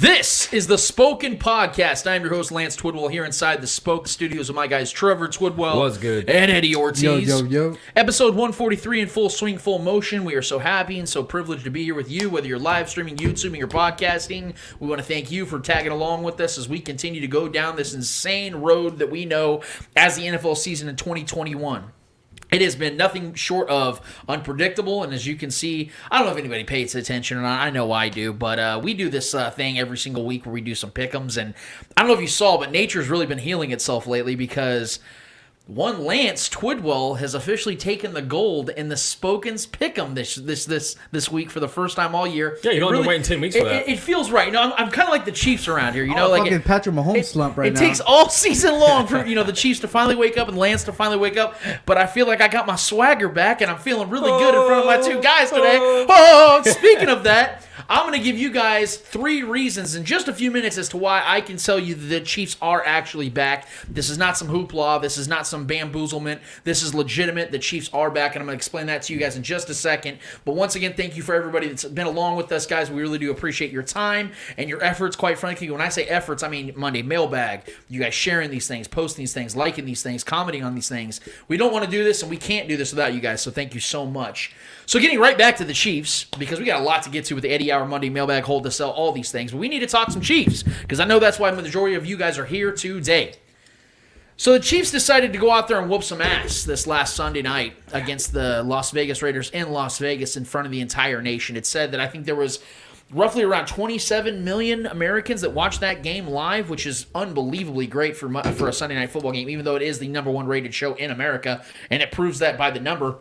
This is the Spoken Podcast. I'm your host, Lance Twidwell, here inside the Spoke Studios with my guys, Trevor Twidwell Was good. and Eddie Ortiz. Yo. Episode 143 in full swing, full motion. We are so happy and so privileged to be here with you, whether you're live streaming, YouTubing, or podcasting. We want to thank you for tagging along with us as we continue to go down this insane road that we know as the NFL season in 2021. It has been nothing short of unpredictable, and as you can see, I don't know if anybody pays attention or not. I know I do, but we do this thing every single week where we do some pick'ems, and I don't know if you saw, but nature's really been healing itself lately because one Lance Twidwell has officially taken the gold in the Spoken's pick'em this week for the first time all year. Yeah, you don't have to wait in 10 weeks for that. It feels right. You know, I'm kind of like the Chiefs around here. You know, like fucking Patrick Mahomes slump right now. It takes all season long for the Chiefs to finally wake up and Lance to finally wake up. But I feel like I got my swagger back, and I'm feeling really good in front of my two guys today. Speaking of that, I'm going to give you guys 3 reasons in just a few minutes as to why I can tell you that the Chiefs are actually back. This is not some hoopla. This is not some bamboozlement. This is legitimate. The Chiefs are back, and I'm going to explain that to you guys in just a second. But once again, thank you for everybody that's been along with us, guys. We really do appreciate your time and your efforts, quite frankly. When I say efforts, I mean Monday mailbag. You guys sharing these things, posting these things, liking these things, commenting on these things. We don't want to do this, and we can't do this without you guys, so thank you so much. So getting right back to the Chiefs, because we got a lot to get to with the Eddie Hour Monday mailbag, hold to sell, all these things. But we need to talk some Chiefs, because I know that's why the majority of you guys are here today. So the Chiefs decided to go out there and whoop some ass this last Sunday night against the Las Vegas Raiders in Las Vegas in front of the entire nation. It said that I think there was roughly around 27 million Americans that watched that game live, which is unbelievably great for a Sunday night football game, even though it is the #1 rated show in America, and it proves that by the number.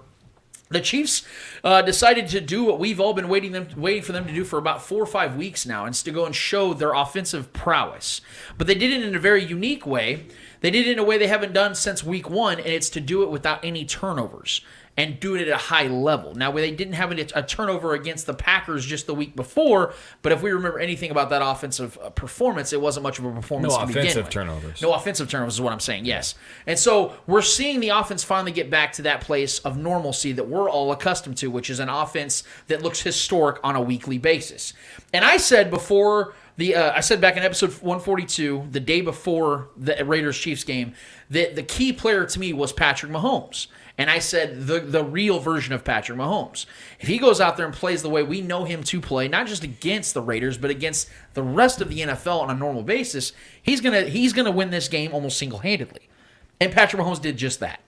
The Chiefs decided to do what we've all been waiting for them to do for about 4 or 5 weeks now, and it's to go and show their offensive prowess. But they did it in a very unique way. They did it in a way they haven't done since week 1, and it's to do it without any turnovers and do it at a high level. Now, they didn't have a turnover against the Packers just the week before, but if we remember anything about that offensive performance, it wasn't much of a performance to begin with. No offensive turnovers is what I'm saying, yes. And so we're seeing the offense finally get back to that place of normalcy that we're all accustomed to, which is an offense that looks historic on a weekly basis. And I said before... I said back in episode 142, the day before the Raiders-Chiefs game, that the key player to me was Patrick Mahomes. And I said the real version of Patrick Mahomes. If he goes out there and plays the way we know him to play, not just against the Raiders, but against the rest of the NFL on a normal basis, he's gonna win this game almost single-handedly. And Patrick Mahomes did just that.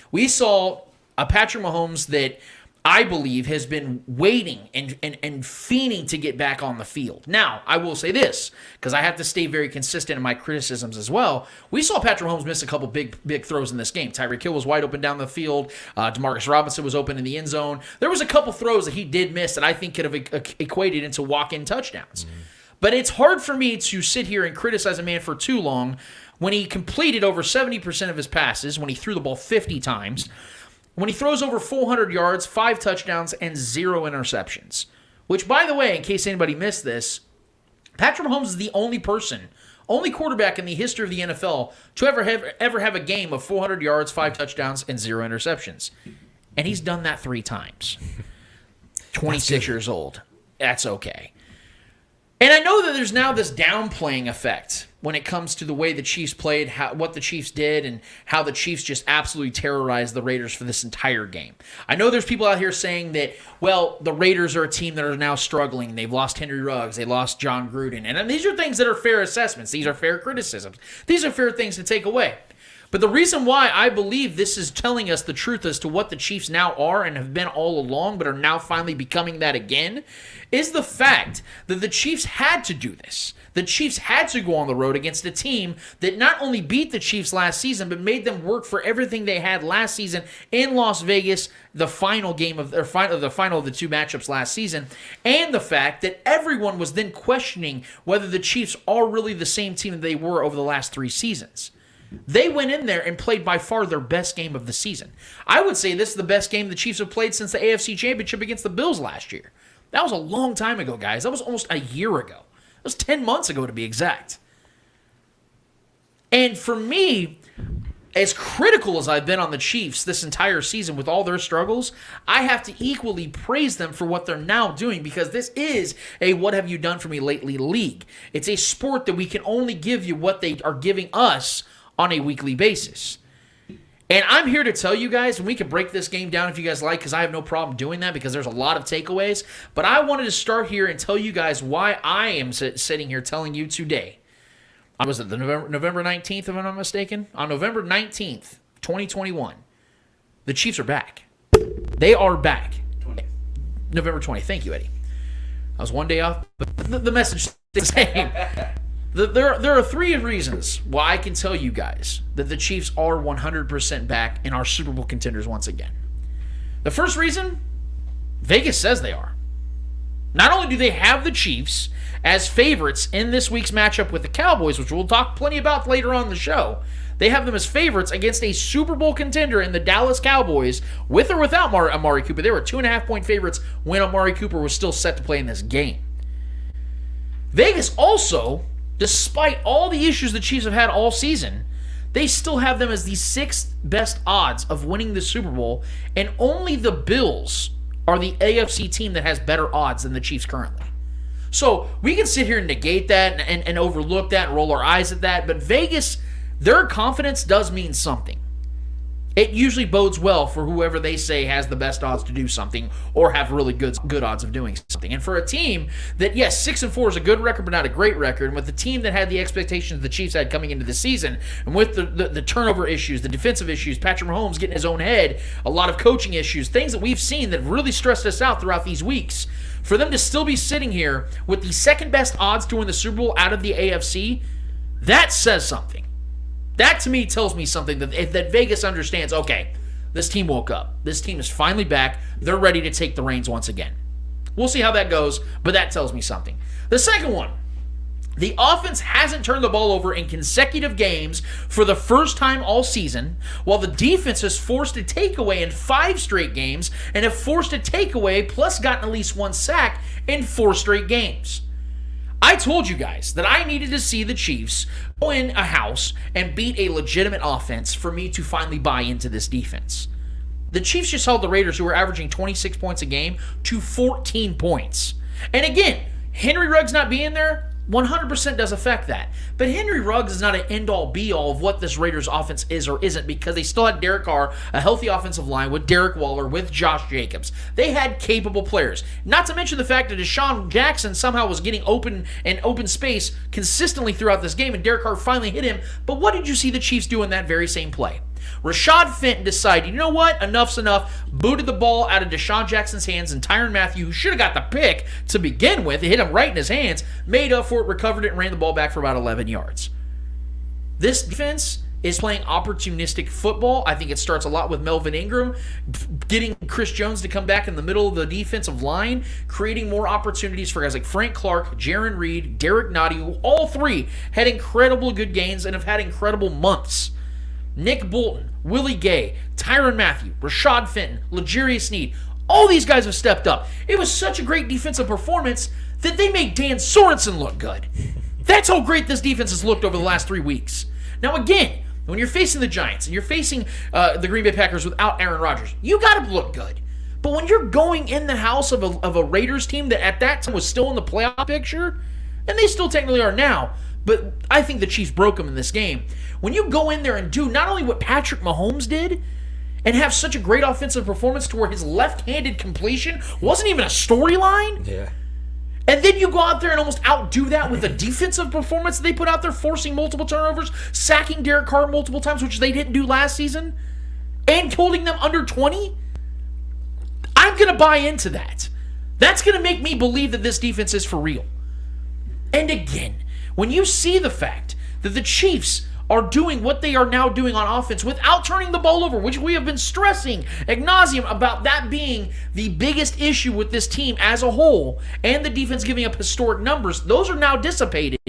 We saw a Patrick Mahomes that I believe has been waiting and fiending to get back on the field. Now, I will say this, because I have to stay very consistent in my criticisms as well. We saw Patrick Mahomes miss a couple big throws in this game. Tyreek Hill was wide open down the field. Demarcus Robinson was open in the end zone. There was a couple throws that he did miss that I think could have equated into walk-in touchdowns. But it's hard for me to sit here and criticize a man for too long when he completed over 70% of his passes, when he threw the ball 50 times, when he throws over 400 yards, 5 touchdowns, and 0 interceptions. Which, by the way, in case anybody missed this, Patrick Mahomes is the only quarterback in the history of the NFL to ever have a game of 400 yards, 5 touchdowns, and 0 interceptions. And he's done that 3 times. 26 years old. That's okay. And I know that there's now this downplaying effect when it comes to the way the Chiefs played, what the Chiefs did, and how the Chiefs just absolutely terrorized the Raiders for this entire game. I know there's people out here saying that, well, the Raiders are a team that are now struggling. They've lost Henry Ruggs. They lost John Gruden. And these are things that are fair assessments. These are fair criticisms. These are fair things to take away. But the reason why I believe this is telling us the truth as to what the Chiefs now are and have been all along, but are now finally becoming that again, is the fact that the Chiefs had to do this. The Chiefs had to go on the road against a team that not only beat the Chiefs last season, but made them work for everything they had last season in Las Vegas, the final game of the final of the 2 matchups last season, and the fact that everyone was then questioning whether the Chiefs are really the same team that they were over the last 3 seasons. They went in there and played by far their best game of the season. I would say this is the best game the Chiefs have played since the AFC Championship against the Bills last year. That was a long time ago, guys. That was almost a year ago. It was 10 months ago to be exact. And for me, as critical as I've been on the Chiefs this entire season with all their struggles, I have to equally praise them for what they're now doing, because this is a what have you done for me lately league. It's a sport that we can only give you what they are giving us on a weekly basis. And I'm here to tell you guys, and we can break this game down if you guys like, because I have no problem doing that, because there's a lot of takeaways. But I wanted to start here and tell you guys why I am sitting here telling you today. Was it the November 19th, if I'm not mistaken? On November 19th, 2021, the Chiefs are back. They are back. 20. November 20th. Thank you, Eddie. I was one day off, but the message is the same. There are three reasons why I can tell you guys that the Chiefs are 100% back and are Super Bowl contenders once again. The first reason, Vegas says they are. Not only do they have the Chiefs as favorites in this week's matchup with the Cowboys, which we'll talk plenty about later on in the show, they have them as favorites against a Super Bowl contender in the Dallas Cowboys, with or without Amari Cooper. They were 2.5-point favorites when Amari Cooper was still set to play in this game. Vegas also, despite all the issues the Chiefs have had all season, they still have them as the 6th best odds of winning the Super Bowl, and only the Bills are the AFC team that has better odds than the Chiefs currently. So we can sit here and negate that and overlook that and roll our eyes at that, but Vegas, their confidence does mean something. It usually bodes well for whoever they say has the best odds to do something or have really good odds of doing something. And for a team that, yes, 6-4 is a good record but not a great record, and with the team that had the expectations the Chiefs had coming into the season, and with the turnover issues, the defensive issues, Patrick Mahomes getting his own head, a lot of coaching issues, things that we've seen that really stressed us out throughout these weeks, for them to still be sitting here with the second best odds to win the Super Bowl out of the AFC, that says something. That, to me, tells me something that Vegas understands, okay, this team woke up. This team is finally back. They're ready to take the reins once again. We'll see how that goes, but that tells me something. The second one, the offense hasn't turned the ball over in consecutive games for the first time all season, while the defense has forced a takeaway in 5 straight games and have forced a takeaway plus gotten at least 1 sack in 4 straight games. I told you guys that I needed to see the Chiefs go in a house and beat a legitimate offense for me to finally buy into this defense. The Chiefs just held the Raiders, who were averaging 26 points a game, to 14 points. And again, Henry Ruggs not being there 100% does affect that. But Henry Ruggs is not an end-all, be-all of what this Raiders offense is or isn't, because they still had Derek Carr, a healthy offensive line with Derek Waller, with Josh Jacobs. They had capable players. Not to mention the fact that Deshaun Jackson somehow was getting open space consistently throughout this game, and Derek Carr finally hit him. But what did you see the Chiefs do in that very same play? Rashad Fenton decided, you know what, enough's enough, booted the ball out of Deshaun Jackson's hands, and Tyrann Mathieu, who should have got the pick to begin with, it hit him right in his hands, made up for it, recovered it, and ran the ball back for about 11 yards. This defense is playing opportunistic football. I think it starts a lot with Melvin Ingram, getting Chris Jones to come back in the middle of the defensive line, creating more opportunities for guys like Frank Clark, Jaron Reed, Derek Nottie, who all three had incredible good games and have had incredible months. Nick Bolton, Willie Gay, Tyrann Mathieu, Rashad Fenton, L'Jarius Sneed, all these guys have stepped up. It was such a great defensive performance that they made Dan Sorensen look good. That's how great this defense has looked over the last 3 weeks. Now again, when you're facing the Giants and you're facing the Green Bay Packers without Aaron Rodgers, you got to look good. But when you're going in the house of a Raiders team that at that time was still in the playoff picture, and they still technically are now, but I think the Chiefs broke them in this game. When you go in there and do not only what Patrick Mahomes did and have such a great offensive performance to where his left-handed completion wasn't even a storyline, and then you go out there and almost outdo that with a defensive performance they put out there, forcing multiple turnovers, sacking Derek Carr multiple times, which they didn't do last season, and holding them under 20, I'm going to buy into that. That's going to make me believe that this defense is for real. And again, when you see the fact that the Chiefs are doing what they are now doing on offense without turning the ball over, which we have been stressing ad nauseum about that being the biggest issue with this team as a whole, and the defense giving up historic numbers, those are now dissipated.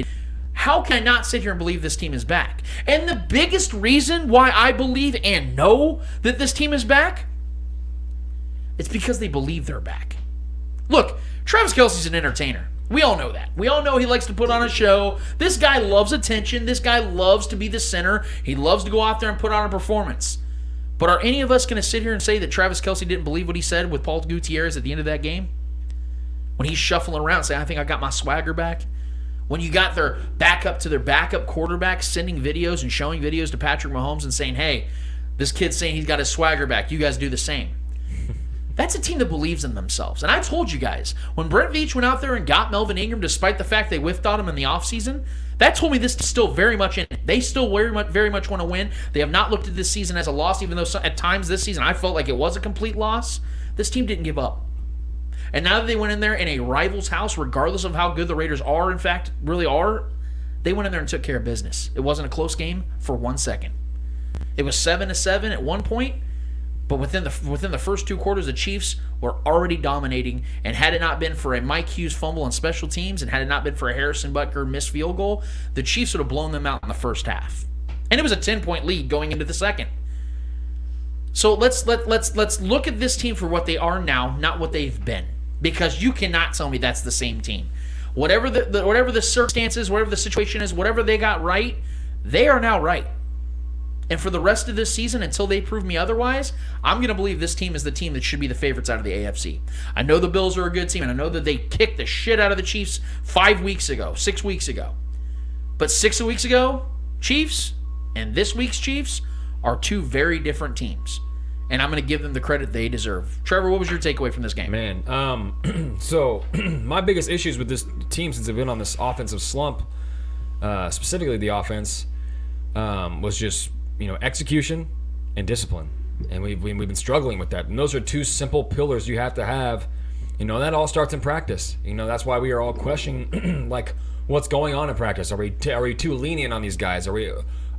How can I not sit here and believe this team is back? And the biggest reason why I believe and know that this team is back, it's because they believe they're back. Look, Travis Kelce's an entertainer. We all know that. We all know he likes to put on a show. This guy loves attention. This guy loves to be the center. He loves to go out there and put on a performance. But are any of us going to sit here and say that Travis Kelce didn't believe what he said with Paul Gutierrez at the end of that game? When he's shuffling around saying, I think I got my swagger back? When you got their backup to their backup quarterback sending videos and showing videos to Patrick Mahomes and saying, hey, this kid's saying he's got his swagger back. You guys do the same. That's a team that believes in themselves. And I told you guys, when Brett Veach went out there and got Melvin Ingram, despite the fact they whiffed on him in the offseason, that told me this is still very much in it. They still very much want to win. They have not looked at this season as a loss, even though at times this season I felt like it was a complete loss. This team didn't give up. And now that they went in there in a rival's house, regardless of how good the Raiders are, in fact, really are, they went in there and took care of business. It wasn't a close game for 1 second. It was 7-7 at one point. But within the first 2 quarters, the Chiefs were already dominating. And had it not been for a Mike Hughes fumble on special teams, and had it not been for a Harrison Butker missed field goal, the Chiefs would have blown them out in the first half. And it was a 10-point lead going into the second. So let's look at this team for what they are now, not what they've been. Because you cannot tell me that's the same team. Whatever the circumstances, whatever the situation is, whatever they got right, they are now right. And for the rest of this season, until they prove me otherwise, I'm going to believe this team is the team that should be the favorites out of the AFC. I know the Bills are a good team, and I know that they kicked the shit out of the Chiefs 6 weeks ago. But 6 weeks ago, Chiefs and this week's Chiefs are 2 very different teams. And I'm going to give them the credit they deserve. Trevor, what was your takeaway from this game? Man, so my biggest issues with this team since they've been on this offensive slump, specifically the offense, was just execution and discipline, and we've been struggling with that. And those are 2 simple pillars you have to have. That all starts in practice. That's why we are all questioning like what's going on in practice. Are we too lenient on these guys?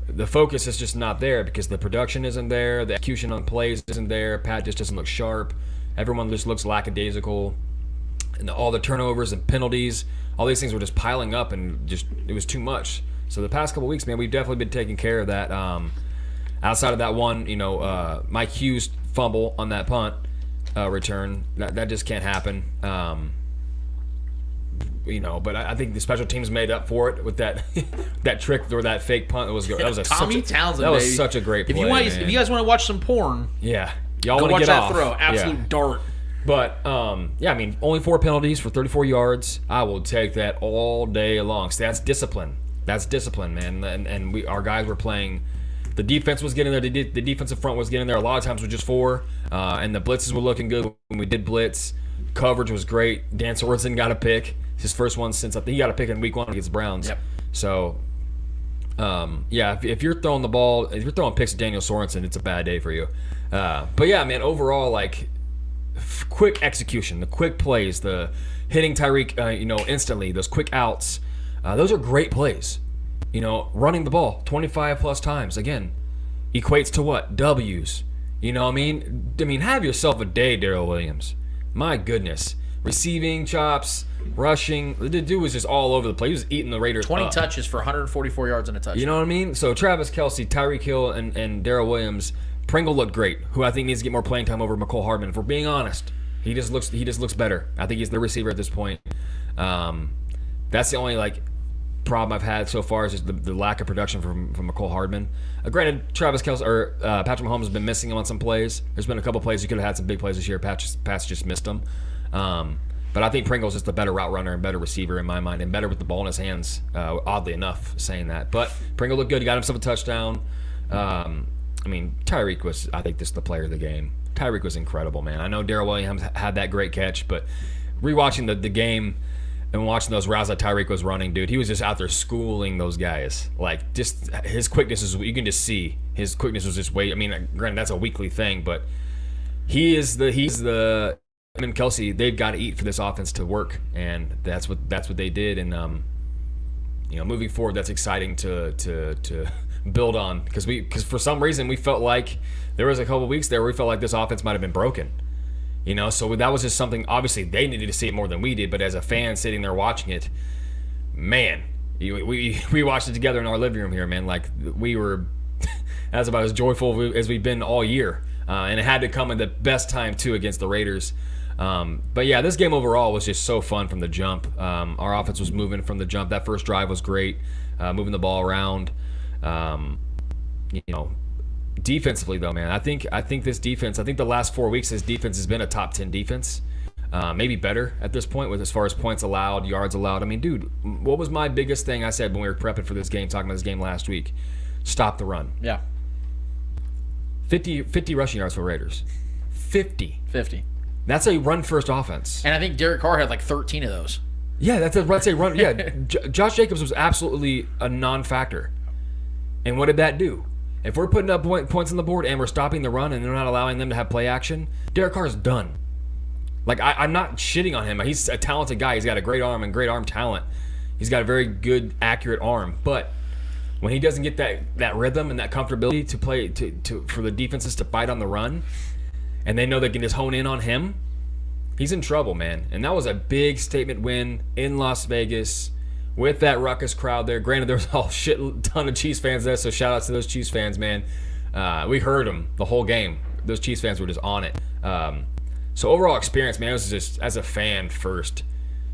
The focus is just not there because the production isn't there, the execution on plays isn't there. Pat just doesn't look sharp. Everyone just looks lackadaisical, and all the turnovers and penalties, all these things were just piling up, and it was too much. So the past couple weeks, man, we've definitely been taking care of that. Outside of that one, Mike Hughes fumble on that punt return, that just can't happen. But I think the special teams made up for it with that trick or that fake punt. That was Tommy Townsend. That was such a great play. If you guys want to watch some porn, y'all want to watch get that off. throw. Absolute dart. But only 4 penalties for 34 yards. I will take that all day long. So that's discipline. That's discipline, man. And our guys were playing. The defense was getting there. The defensive front was getting there. A lot of times with just 4, and the blitzes were looking good when we did blitz. Coverage was great. Dan Sorensen got a pick. His first one since he got a pick in week 1 against the Browns. Yep. So, if you're throwing the ball, if you're throwing picks at Daniel Sorensen, it's a bad day for you. But yeah, man, overall, like quick execution, the quick plays, the hitting Tyreek, instantly, those quick outs, those are great plays. Running the ball 25 plus times again equates to what? W's. I mean, have yourself a day, Darrell Williams. My goodness. Receiving chops, rushing. The dude was just all over the place. He was eating the Raiders 20 up. touches for 144 yards and a touchdown. You know what I mean? So Travis Kelce, Tyreek Hill, and Darrell Williams. Pringle looked great, who I think needs to get more playing time over McCole Hardman. If we're being honest, he just looks better. I think he's the receiver at this point. That's the only problem I've had so far is just the lack of production from McCole Hardman. Granted, Travis Kelce or Patrick Mahomes has been missing him on some plays. There's been a couple plays he could have had some big plays this year. Pat's just missed them. But I think Pringle's just a better route runner and better receiver in my mind, and better with the ball in his hands. Oddly enough, saying that, but Pringle looked good. He got himself a touchdown. Tyreek was, I think, the player of the game. Tyreek was incredible, man. I know Darrell Williams had that great catch, but rewatching the game and watching those routes that Tyreek was running, dude, he was just out there schooling those guys. Just his quickness is, you can just see his quickness was just way. Granted, that's a weekly thing, but he's the. Him and Kelce, they've got to eat for this offense to work, and that's what they did. And moving forward, that's exciting to build on because for some reason we felt like there was a couple of weeks there where we felt like this offense might have been broken. So that was just something. Obviously, they needed to see it more than we did, but as a fan sitting there watching it, man, we watched it together in our living room here, man. We were that's about as joyful as we've been all year, and it had to come at the best time too against the Raiders. But yeah, this game overall was just so fun from the jump. Our offense was moving from the jump. That first drive was great, moving the ball around. Defensively though, man, I think this defense. I think the last 4 weeks, this defense has been a top 10 defense, maybe better at this point with as far as points allowed, yards allowed. I mean, dude, what was my biggest thing I said when we were prepping for this game, talking about this game last week? Stop the run. Yeah. 50 rushing yards for Raiders. 50. That's a run-first offense. And I think Derek Carr had like 13 of those. Yeah, that's a run. Yeah, Josh Jacobs was absolutely a non-factor. And what did that do? If we're putting up points on the board and we're stopping the run and they're not allowing them to have play action, Derek Carr's done. Like, I'm not shitting on him. He's a talented guy. He's got a great arm and great arm talent. He's got a very good, accurate arm. But when he doesn't get that rhythm and that comfortability to play for the defenses to fight on the run, and they know they can just hone in on him, he's in trouble, man. And that was a big statement win in Las Vegas with that ruckus crowd there. Granted, there was a shit ton of Chiefs fans there, so shout out to those Chiefs fans, man. We heard them the whole game. Those Chiefs fans were just on it. So overall experience, man, it was just, as a fan first,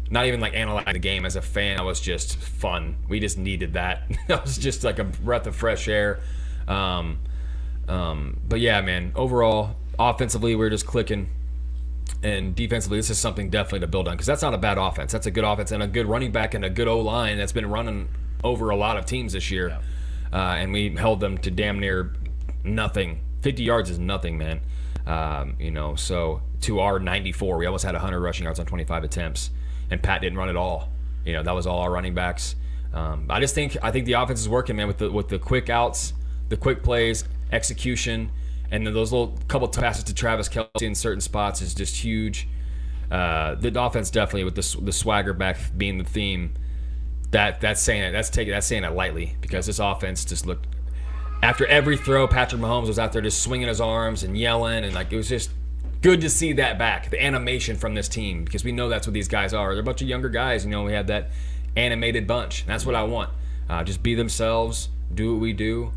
not even like analyzing the game. As a fan, it was just fun. We just needed that. It was just like a breath of fresh air. But yeah, man, overall, offensively, we're just clicking. And defensively, this is something definitely to build on, because that's not a bad offense. That's a good offense and a good running back and a good O-line that's been running over a lot of teams this year. Yeah. And we held them to damn near nothing. 50 yards is nothing, man. So to our 94, we almost had 100 rushing yards on 25 attempts, and Pat didn't run at all. That was all our running backs. I think the offense is working, man, with the quick outs, the quick plays, execution. And then those little couple passes to Travis Kelce in certain spots is just huge. The offense definitely, with the swagger back being the theme, that's saying it lightly, because this offense just looked, after every throw, Patrick Mahomes was out there just swinging his arms and yelling, and like, it was just good to see that back, the animation from this team, because we know that's what these guys are. They're a bunch of younger guys. We have that animated bunch. And that's what I want. Just be themselves, do what we do.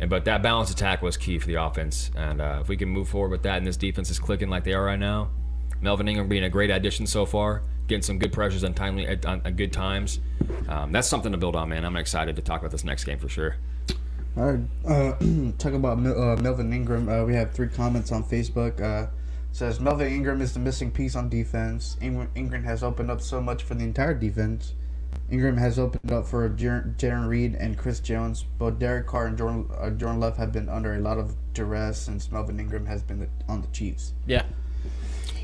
But that balanced attack was key for the offense. And if we can move forward with that and this defense is clicking like they are right now, Melvin Ingram being a great addition so far, getting some good pressures on good times, that's something to build on, man. I'm excited to talk about this next game for sure. All right, talk about Melvin Ingram. We have 3 comments on Facebook. Says, Melvin Ingram is the missing piece on defense. Ingram has opened up so much for the entire defense. Ingram has opened up for Jaron Reid and Chris Jones. Both Derek Carr and Jordan Love have been under a lot of duress since Melvin Ingram has been on the Chiefs. Yeah.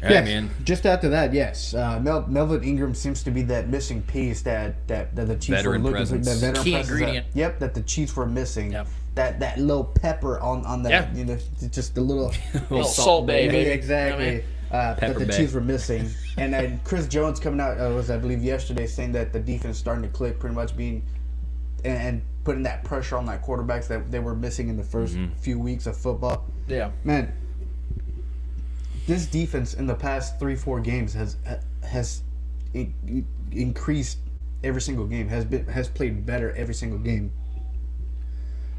Yes, man. Just after that, yes. Melvin Ingram seems to be that missing piece that the Chiefs were looking for. That veteran key ingredient. That the Chiefs were missing. Yep. That little pepper on that, just a little salt bay, baby. Exactly. That the Chiefs were missing. And then Chris Jones coming out, I believe yesterday, saying that the defense starting to click, pretty much being and putting that pressure on that quarterbacks that they were missing in the first few weeks of football. Yeah. Man, this defense in the past 3-4 games has increased every single game, has played better every single game.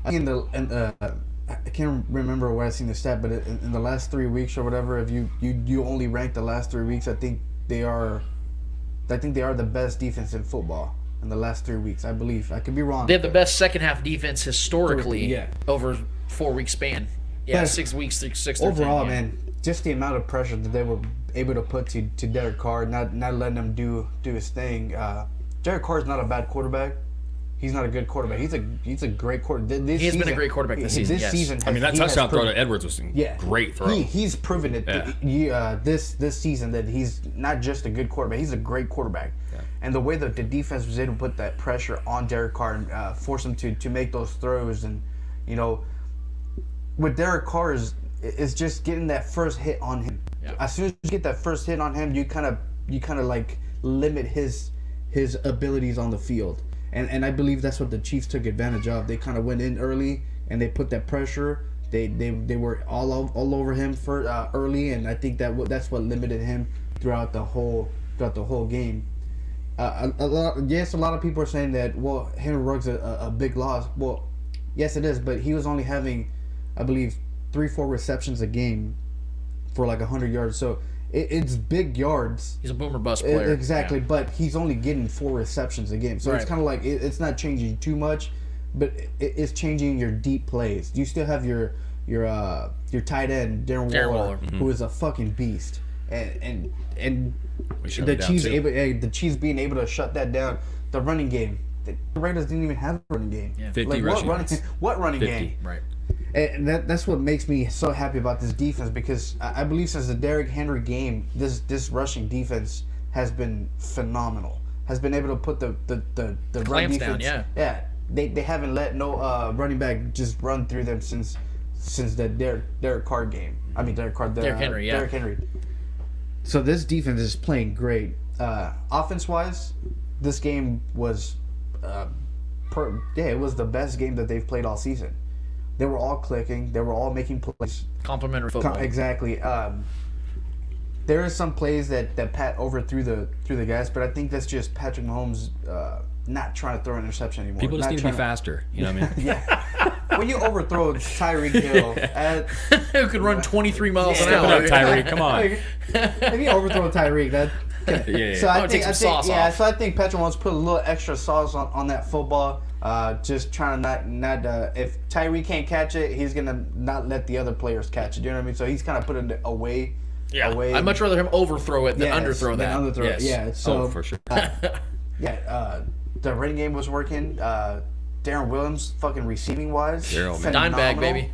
I can't remember where I seen the stat, but in the last 3 weeks or whatever, if you only rank the last 3 weeks, I think they are the best defense in football in the last 3 weeks. I believe. I could be wrong. They have the best second half defense historically over 4 week span. Yeah, But 6 weeks, 6 overall, 10, yeah. man, just the amount of pressure that they were able to put to Derek Carr, not letting him do his thing. Derek Carr is not a bad quarterback. He's not a good quarterback. He's a great quarterback. He has been a great quarterback this season. This season, That touchdown throw to Edwards was a great throw. He's proven it this season that he's not just a good quarterback. He's a great quarterback. Yeah. And the way that the defense was able to put that pressure on Derek Carr and force him to make those throws, and with Derek Carr is just getting that first hit on him. Yeah. As soon as you get that first hit on him, you kind of like limit his abilities on the field. And I believe that's what the Chiefs took advantage of. They kind of went in early and they put that pressure. They were all over him for early, and I think that's what limited him throughout the whole game. A lot of people are saying that Henry Ruggs a big loss. Well, yes it is, but he was only having, I believe, 3-4 receptions a game for like 100 yards. So it's big yards. He's a boomer bust player. Exactly, but he's only getting 4 receptions a game. So it's kind of like it's not changing too much, but it's changing your deep plays. You still have your tight end Darren Waller, who is a fucking beast, and the Chiefs being able to shut that down. The running game, the Raiders didn't even have a running game. Yeah. 50 rushing yards. What running 50. game? Right. And that's what makes me so happy about this defense, because I believe since the Derrick Henry game, this rushing defense has been phenomenal. Has been able to put the run defense down. Yeah. They haven't let no running back just run through them since the Derrick Carr game. I mean Derrick Henry. Derrick Henry. So this defense is playing great. Offense wise, this game was it was the best game that they've played all season. They were all clicking. They were all making plays. Complimentary football. Exactly. There are some plays that Pat overthrew the guys, but I think that's just Patrick Mahomes not trying to throw an interception anymore. People just need to be faster. You know what I mean? Yeah. When you overthrow Tyreek Hill, who could run 23 miles an Step it hour. up, Tyreek. Come on. If you overthrow Tyreek, that. Yeah. So I take some sauce off. So I think Patrick wants to put a little extra sauce on that football. Just trying to not if Tyreek can't catch it, he's gonna not let the other players catch it. You know what I mean? So he's kind of putting it away. Yeah. Away. I'd much rather him overthrow it than underthrow that. Underthrow it. Yes. Yeah. So for sure. The running game was working. Darren Williams, fucking receiving wise, dime bag, baby,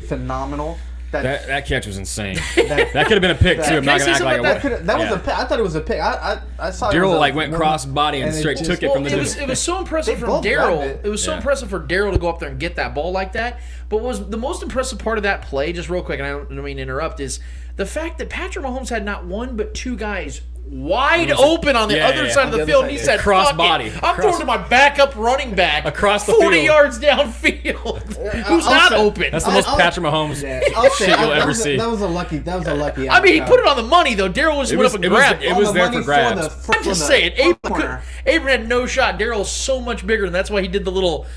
phenomenal. That catch was insane. That could have been a pick too. I'm not gonna act like that was a pick. I thought it was a pick. I saw Darryl went cross body and straight took it from the. It was so impressive from Darryl. It was so impressive for Darryl to go up there and get that ball like that. But what was the most impressive part of that play, just real quick, and I don't mean to interrupt, is the fact that Patrick Mahomes had not one but 2 guys wide open on the other side of the field, and he said, cross "Fuck body. it. I'm throwing to my backup running back across the 40 field. yards downfield, who's not open." That's the most Patrick Mahomes shit you'll ever see. That was a lucky. I mean, he put it on the money though. Darryl just went up and grabbed it. It was there for grabs. I'm just saying, Abram had no shot. Darryl's so much bigger, and that's why he did the little,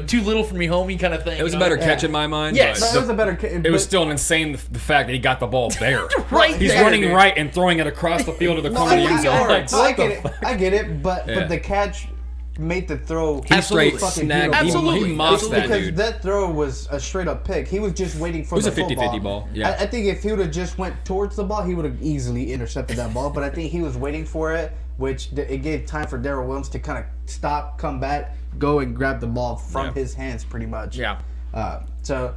too little for me, homie kind of thing. It was a better catch in my mind. Yes, that was a better. It was still insane the fact that he got the ball there. Right, he's running right and throwing it across the field to the corner of the end zone. I get it, but the catch made the throw. He straight snagged. Absolutely. He mossed that because dude. that throw was a straight up pick. He was just waiting for the football. It was a 50-50 ball. Yeah. I think if he would have just went towards the ball, he would have easily intercepted that ball. But I think he was waiting for it, which it gave time for Darryl Williams to kind of stop, come back, go and grab the ball from his hands, pretty much. Yeah. So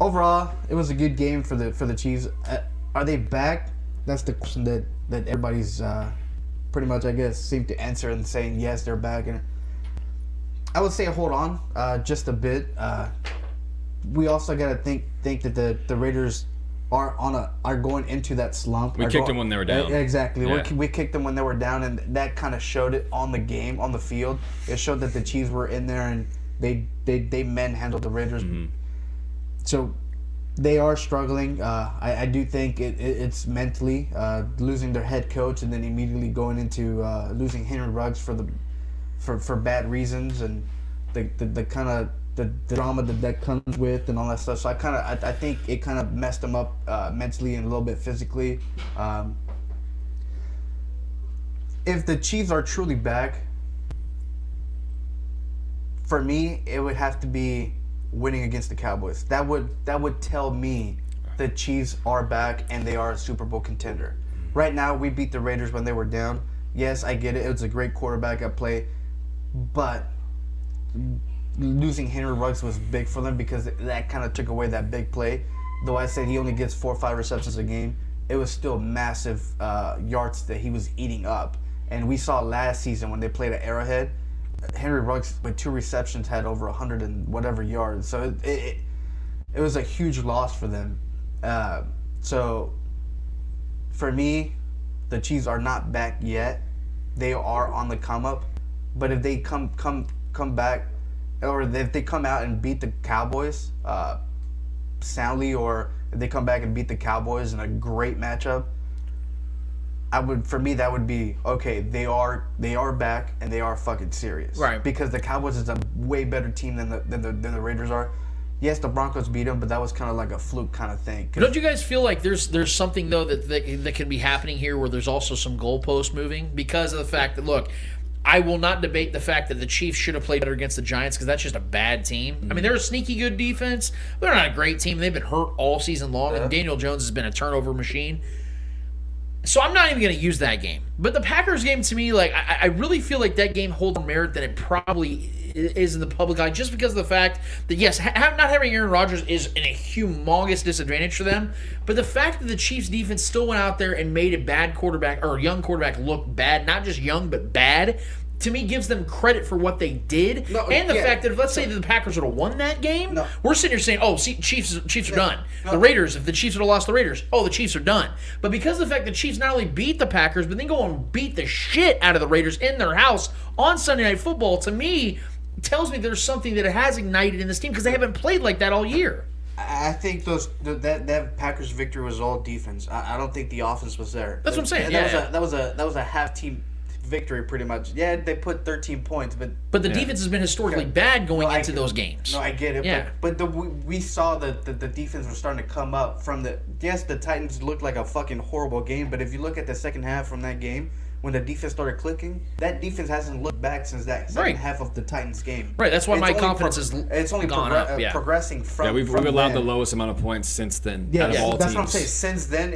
overall, it was a good game for the Chiefs. Are they back? That's the question that everybody's pretty much, I guess, seem to answer and saying yes, they're back. And I would say hold on just a bit. We also got to think that the Raiders are going into that slump. We kicked them when they were down. Exactly. Yeah. We kicked them when they were down, and that kind of showed it on the game, on the field. It showed that the Chiefs were in there and they manhandled the Raiders. Mm-hmm. So they are struggling. I do think it's mentally losing their head coach and then immediately going into losing Henry Ruggs for bad reasons, and the kind of the drama that comes with and all that stuff. So I think it kind of messed them up mentally and a little bit physically. If the Chiefs are truly back, for me, it would have to be winning against the Cowboys. That would tell me the Chiefs are back and they are a Super Bowl contender. Right now, we beat the Raiders when they were down. Yes, I get it. It was a great quarterback at play, but losing Henry Ruggs was big for them because that kind of took away that big play. Though I said he only gets 4 or 5 receptions a game, it was still massive yards that he was eating up. And we saw last season when they played at Arrowhead, Henry Ruggs with 2 receptions had over 100 and whatever yards. So it was a huge loss for them. So for me, the Chiefs are not back yet. They are on the come up. But if they come back, or if they come out and beat the Cowboys soundly, or if they come back and beat the Cowboys in a great matchup, for me that would be okay. They are back and they are fucking serious, right? Because the Cowboys is a way better team than the Raiders are. yes, the Broncos beat them, but that was kind of like a fluke kind of thing. Don't you guys feel like there's something though that can be happening here where there's also some goalpost moving because of the fact that look, I will not debate the fact that the Chiefs should have played better against the Giants because that's just a bad team. I mean, they're a sneaky good defense. But they're not a great team. They've been hurt all season long, and Daniel Jones has been a turnover machine. So I'm not even going to use that game. But the Packers game, to me, like I really feel like that game holds more merit than it probably is in the public eye, just because of the fact that, yes, not having Aaron Rodgers is a humongous disadvantage for them. But the fact that the Chiefs defense still went out there and made a bad quarterback or a young quarterback look bad, not just young but bad, to me gives them credit for what they did. And the fact that if, let's say that the Packers would have won that game, we're sitting here saying, oh, see, Chiefs are done. The Raiders, if the Chiefs would have lost the Raiders, oh, the Chiefs are done. But because of the fact that the Chiefs not only beat the Packers, but then go and beat the shit out of the Raiders in their house on Sunday Night Football, to me, tells me there's something that has ignited in this team because they haven't played like that all year. I think that Packers victory was all defense. I don't think the offense was there. That's what I'm saying. That was a half team victory pretty much. Yeah, they put 13 points, but the defense has been historically bad going into those games. No, I get it. Yeah. But we saw that the defense was starting to come up from the. Yes, the Titans looked like a fucking horrible game, but if you look at the second half from that game, when the defense started clicking, that defense hasn't looked back since that second half of the Titans game. Right, that's why my confidence is gone up. Progressing from. Yeah, we've allowed the lowest amount of points since then. Yeah, out of all that's teams. what I'm saying. Since then,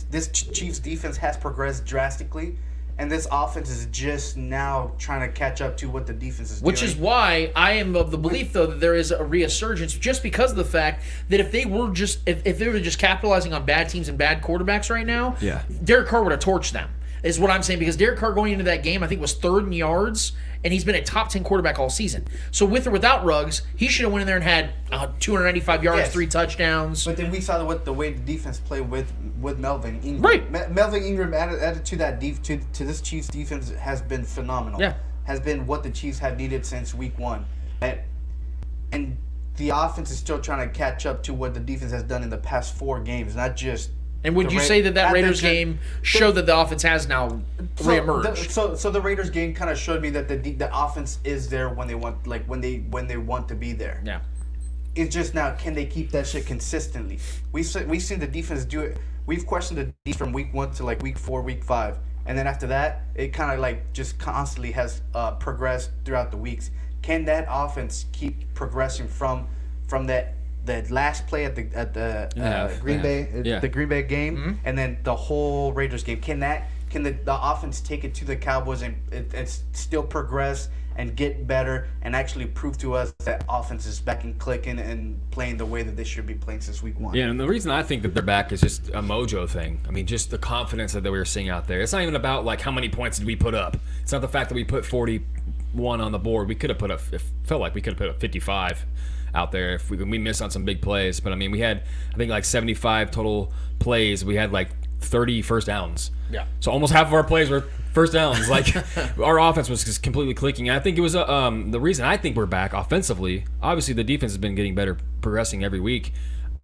this Chiefs defense has progressed drastically. And this offense is just now trying to catch up to what the defense is doing. Which is why I am of the belief, though, that there is a resurgence just because of the fact that if they were just capitalizing on bad teams and bad quarterbacks right now, Derek Carr would have torched them, is what I'm saying. Because Derek Carr going into that game, I think, was third in yards, and he's been a top 10 quarterback all season. So with or without Ruggs, he should have went in there and had 295 yards, 3 touchdowns. But then we saw the way the defense played with Melvin Ingram. Right. Melvin Ingram added to that to this Chiefs defense has been phenomenal. Yeah. Has been what the Chiefs have needed since week 1. And the offense is still trying to catch up to what the defense has done in the past 4 games, not just. And would you say that Raiders game showed that the offense has now reemerged? So the Raiders game kind of showed me that the offense is there when they want, like when they want to be there. Yeah. It's just now, can they keep that shit consistently? We've seen the defense do it. We've questioned the defense from week 1 to like week 4, week 5, and then after that, it kind of like just constantly has progressed throughout the weeks. Can that offense keep progressing from that last play at the Green Bay game, and then the whole Raiders game? Can the offense take it to the Cowboys and still progress and get better and actually prove to us that offense is back and clicking and playing the way that they should be playing since week 1? Yeah, and the reason I think that they're back is just a mojo thing. I mean, just the confidence that we were seeing out there. It's not even about like how many points did we put up. It's not the fact that we put 41 on the board. We could have put up. It felt like we could have put up 55 out there if we missed on some big plays. But I mean, we had I think like 75 total plays. We had like 30 first downs. Yeah. So almost half of our plays were first downs. Like our offense was just completely clicking. And I think it was the reason I think we're back offensively. Obviously, the defense has been getting better, progressing every week.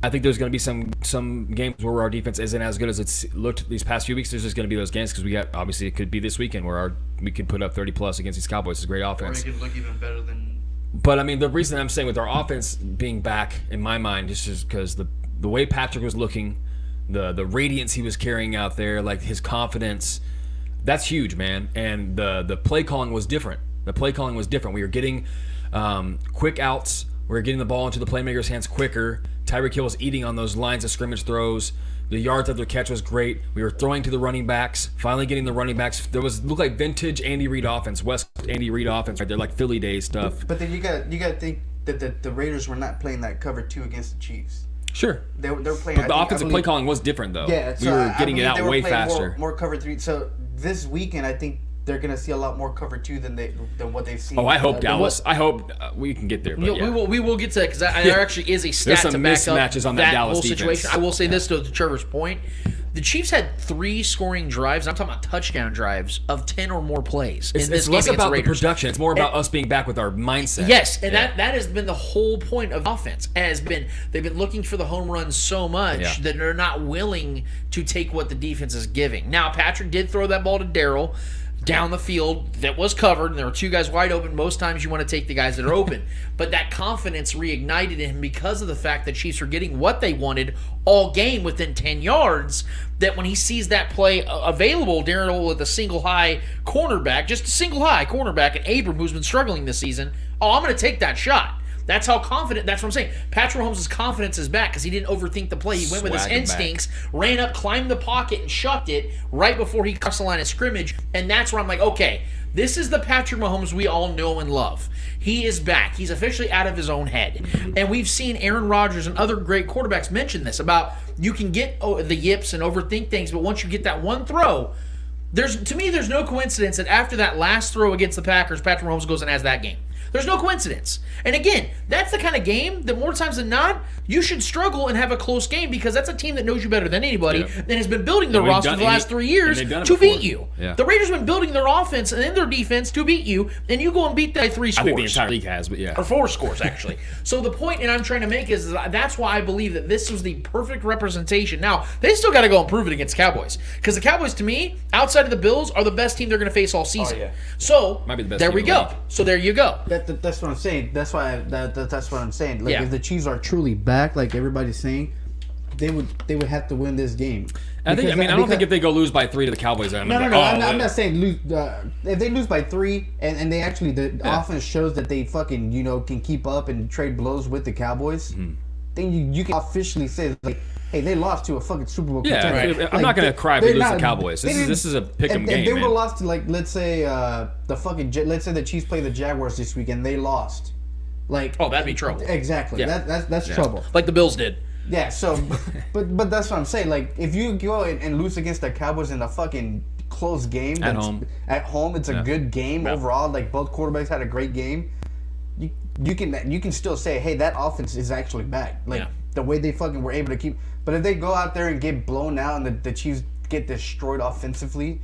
I think there's going to be some games where our defense isn't as good as it's looked these past few weeks. There's just going to be those games because we got obviously it could be this weekend where we could put up 30 plus against these Cowboys. It's a great offense. Or it could look even better than. But I mean, the reason I'm saying with our offense being back in my mind is just because the way Patrick was looking, the radiance he was carrying out there, like his confidence, that's huge, man. And the play calling was different. The play calling was different. We were getting quick outs. We were getting the ball into the playmakers' hands quicker. Tyreek Hill was eating on those lines of scrimmage throws. The yards after catch was great. We were throwing to the running backs, finally getting the running backs. There looked like vintage Andy Reid offense, West Andy Reid offense, right there, like Philly days stuff. But then you got to think that the Raiders were not playing that cover 2 against the Chiefs. Sure. They were playing. But the offensive play calling was different, though. Yeah, we were getting it out way faster. More cover 3. So this weekend, I think they're going to see a lot more cover 2 than what they've seen. Oh, I hope Dallas. I hope we can get there. But we will get to that because there actually is a stat to back up mismatches on that Dallas whole situation. defense. I will say this to Trevor's point. The Chiefs had 3 scoring drives. I'm talking about touchdown drives of 10 or more plays. It's less about the production. It's more about us being back with our mindset. Yes, and that has been the whole point of offense. They've been looking for the home run so much that they're not willing to take what the defense is giving. Now, Patrick did throw that ball to Darrell. down the field that was covered, and there were two guys wide open. Most times you want to take the guys that are open. But that confidence reignited in him because of the fact that Chiefs were getting what they wanted all game within 10 yards, that when he sees that play available, Darren with a single high cornerback, just a single high cornerback, and Abram, who's been struggling this season, I'm going to take that shot. That's how confident. That's what I'm saying. Patrick Mahomes' confidence is back because he didn't overthink the play. He went with his instincts, ran up, climbed the pocket, and shucked it right before he crossed the line of scrimmage. And that's where I'm like, okay, this is the Patrick Mahomes we all know and love. He is back. He's officially out of his own head. And we've seen Aaron Rodgers and other great quarterbacks mention this about you can get the yips and overthink things, but once you get that one throw, to me, there's no coincidence that after that last throw against the Packers, Patrick Mahomes goes and has that game. There's no coincidence. And again, that's the kind of game that more times than not, you should struggle and have a close game because that's a team that knows you better than anybody and has been building their roster for the last 3 years to beat you. Yeah. The Raiders have been building their offense and then their defense to beat you, and you go and beat them by 3 scores. I think the entire league has, but yeah. Or 4 scores, actually. So the point that I'm trying to make is that's why I believe that this was the perfect representation. Now, they still got to go and prove it against Cowboys because the Cowboys, to me, outside of the Bills, are the best team they're going to face all season. Oh, yeah. So might be the best there we go. So there you go. That's what I'm saying. That's why that's what I'm saying. Like if the Chiefs are truly back, like everybody's saying, they would have to win this game. I don't think if they go lose by 3 to the Cowboys, I'm not saying lose. If they lose by 3 and they actually the offense shows that they fucking can keep up and trade blows with the Cowboys, then you can officially say like, hey, they lost to a fucking Super Bowl contender. Right. I'm not gonna cry if they lose to the Cowboys. This is a pick'em game. If they would have lost to let's say let's say the Chiefs play the Jaguars this week and they lost, that'd be trouble. Exactly. Yeah. That's trouble. Like the Bills did. Yeah. So, but that's what I'm saying. Like if you go and lose against the Cowboys in a fucking close game at home, it's a good game overall. Like both quarterbacks had a great game. You can still say, hey, that offense is actually back. The way they fucking were able to keep. But if they go out there and get blown out and the Chiefs get destroyed offensively,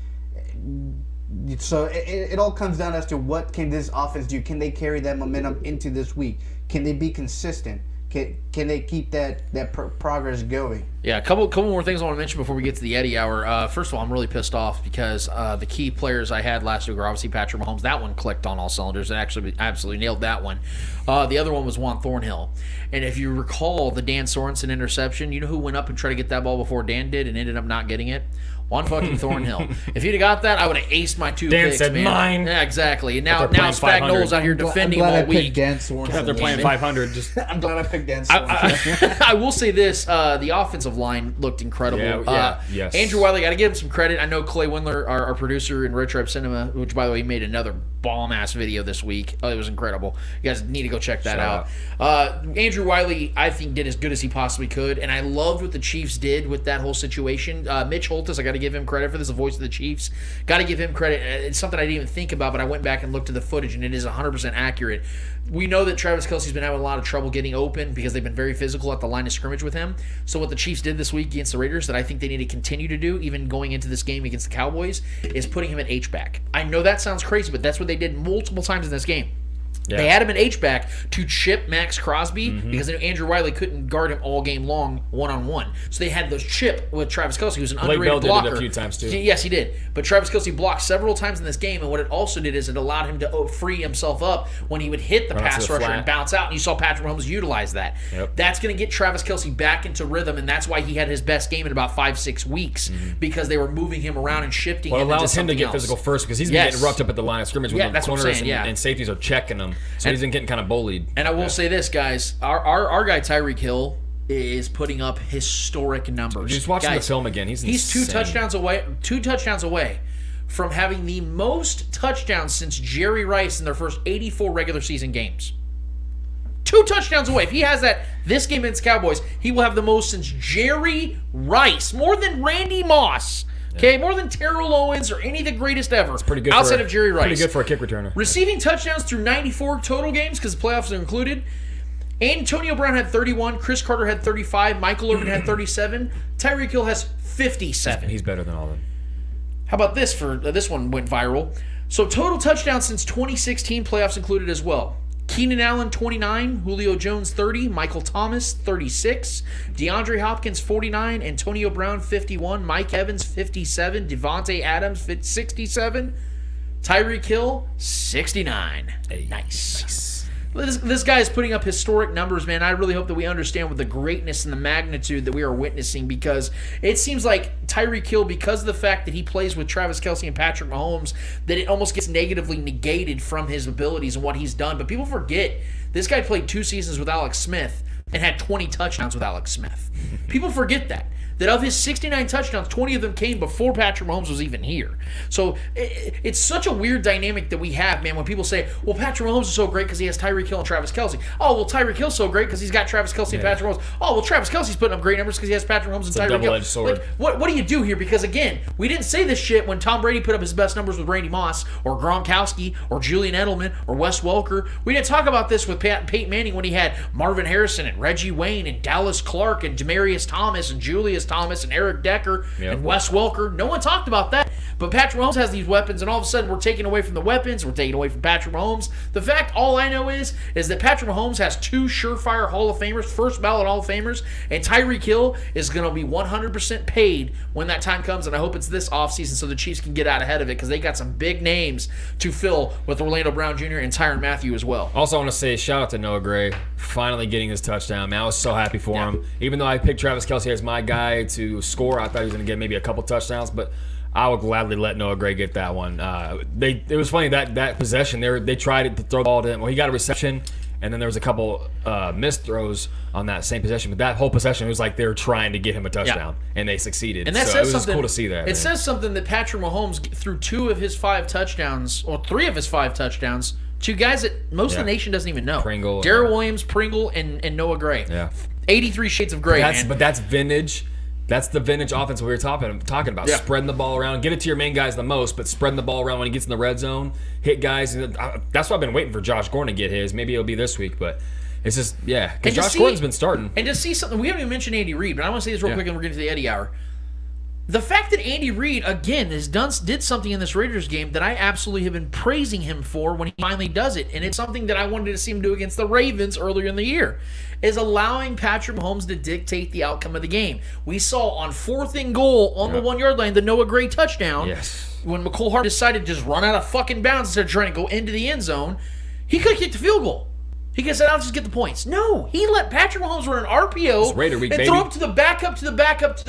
so it all comes down as to what can this offense do? Can they carry that momentum into this week? Can they be consistent? Can they keep that progress going? Yeah, a couple more things I want to mention before we get to the Eddie Hour. First of all, I'm really pissed off because the key players I had last week are obviously Patrick Mahomes. That one clicked on all cylinders. It actually absolutely nailed that one. The other one was Juan Thornhill. And if you recall the Dan Sorensen interception, you know who went up and tried to get that ball before Dan did and ended up not getting it? Juan fucking Thornhill. If he'd have got that, I would have aced my 2 Dan picks, said man. Mine. Yeah, exactly. And now Spagnola's out here defending him all week. Dan Sorensen. They're playing 500. I'm glad I picked Dan Sorensen. I will say this: the offensive line looked incredible. Yes. Andrew Wiley, got to give him some credit. I know Clay Windler, our producer in Red Tribe Cinema, which by the way made another bomb-ass video this week. Oh, it was incredible. You guys need to go check that out. Andrew Wiley, I think, did as good as he possibly could, and I loved what the Chiefs did with that whole situation. Mitch Holthus, I got to give him credit for this. The voice of the Chiefs, got to give him credit. It's something I didn't even think about, but I went back and looked at the footage, and it is 100% accurate. We know that Travis Kelce's been having a lot of trouble getting open because they've been very physical at the line of scrimmage with him. So what the Chiefs did this week against the Raiders that I think they need to continue to do, even going into this game against the Cowboys, is putting him at H-back. I know that sounds crazy, but that's what they did multiple times in this game. Yeah. They had him at H-back to chip Max Crosby because they knew Andrew Wiley couldn't guard him all game long one-on-one. So they had those chip with Travis Kelce, who's an underrated blocker. Did it a few times too. Yes, he did. But Travis Kelce blocked several times in this game, and what it also did is it allowed him to free himself up when he would hit the pass rusher and bounce out, and you saw Patrick Mahomes utilize that. Yep. That's going to get Travis Kelce back into rhythm, and that's why he had his best game in about 5-6 weeks because they were moving him around and shifting him into something else. Well, it allows him to get physical first because he's been getting roughed up at the line of scrimmage when the corners and safeties are checking him. So he's been getting kind of bullied. And I will say this, guys. Our guy Tyreek Hill is putting up historic numbers. Just watching the film again. He's 2 touchdowns away from having the most touchdowns since Jerry Rice in their first 84 regular season games. 2 touchdowns away. If he has that this game against Cowboys, he will have the most since Jerry Rice, more than Randy Moss. Okay, more than Terrell Owens or any of the greatest ever. It's pretty good outside of Jerry Rice. Pretty good for a kick returner. Receiving touchdowns through 94 total games because the playoffs are included. Antonio Brown had 31. Chris Carter had 35. Michael Irvin had 37. Tyreek Hill has 57. He's better than all of them. How about this? This one went viral. So total touchdowns since 2016, playoffs included as well. Keenan Allen, 29. Julio Jones, 30. Michael Thomas, 36. DeAndre Hopkins, 49. Antonio Brown, 51. Mike Evans, 57. Devontae Adams, 67. Tyreek Hill, 69. Hey, Nice. This guy is putting up historic numbers, man. I really hope that we understand what the greatness and the magnitude that we are witnessing, because it seems like Tyreek Hill, because of the fact that he plays with Travis Kelce and Patrick Mahomes, that it almost gets negatively negated from his abilities and what he's done. But people forget, this guy played 2 seasons with Alex Smith and had 20 touchdowns with Alex Smith. People forget that of his 69 touchdowns, 20 of them came before Patrick Mahomes was even here. So it's such a weird dynamic that we have, man, when people say, well, Patrick Mahomes is so great because he has Tyreek Hill and Travis Kelce. Oh, well, Tyreek Hill's so great because he's got Travis Kelce and Patrick Mahomes. Oh, well, Travis Kelce's putting up great numbers because he has Patrick Mahomes and Tyreek Hill. Double-edged sword. Like, what do you do here? Because, again, we didn't say this shit when Tom Brady put up his best numbers with Randy Moss or Gronkowski or Julian Edelman or Wes Welker. We didn't talk about this with Peyton Manning when he had Marvin Harrison and Reggie Wayne and Dallas Clark and Demaryius Thomas and Julius Thomas and Eric Decker and Wes Welker. No one talked about that. But Patrick Mahomes has these weapons, and all of a sudden we're taking away from the weapons. We're taking away from Patrick Mahomes. The fact, all I know is that Patrick Mahomes has 2 surefire Hall of Famers, first ballot Hall of Famers, and Tyreek Hill is going to be 100% paid when that time comes, and I hope it's this offseason so the Chiefs can get out ahead of it, because they got some big names to fill with Orlando Brown Jr. and Tyrann Mathieu as well. Also, I want to say shout out to Noah Gray finally getting his touchdown. Man, I was so happy for him. Even though I picked Travis Kelce as my guy to score, I thought he was going to get maybe a couple touchdowns, but I would gladly let Noah Gray get that one. It was funny that possession. They tried to throw the ball to him. Well, he got a reception, and then there was a couple missed throws on that same possession. But that whole possession, it was like they were trying to get him a touchdown, and they succeeded. And that so says it was something, cool to see that. It says something that Patrick Mahomes threw 2 of his 5 touchdowns, or 3 of his 5 touchdowns, to guys that most of the nation doesn't even know. Pringle, Darrell Williams, Pringle, and Noah Gray. Yeah. 83 shades of gray, man. But that's vintage. That's the vintage offense we were talking about. Yeah. Spreading the ball around. Get it to your main guys the most, but spreading the ball around when he gets in the red zone. Hit guys. That's why I've been waiting for Josh Gordon to get his. Maybe it'll be this week, but it's just, because Josh Gordon's been starting. And to see something, we haven't even mentioned Andy Reid, but I want to say this real quick and we're getting to the Eddie Hour. The fact that Andy Reid, again, did something in this Raiders game that I absolutely have been praising him for when he finally does it, and it's something that I wanted to see him do against the Ravens earlier in the year, is allowing Patrick Mahomes to dictate the outcome of the game. We saw on 4th and goal on the 1-yard line the Noah Gray touchdown. Yes. When McCole Hart decided to just run out of fucking bounds instead of trying to go into the end zone, he could have kicked the field goal. He could have said, I'll just get the points. No, he let Patrick Mahomes run an RPO Raider week, and throw up to the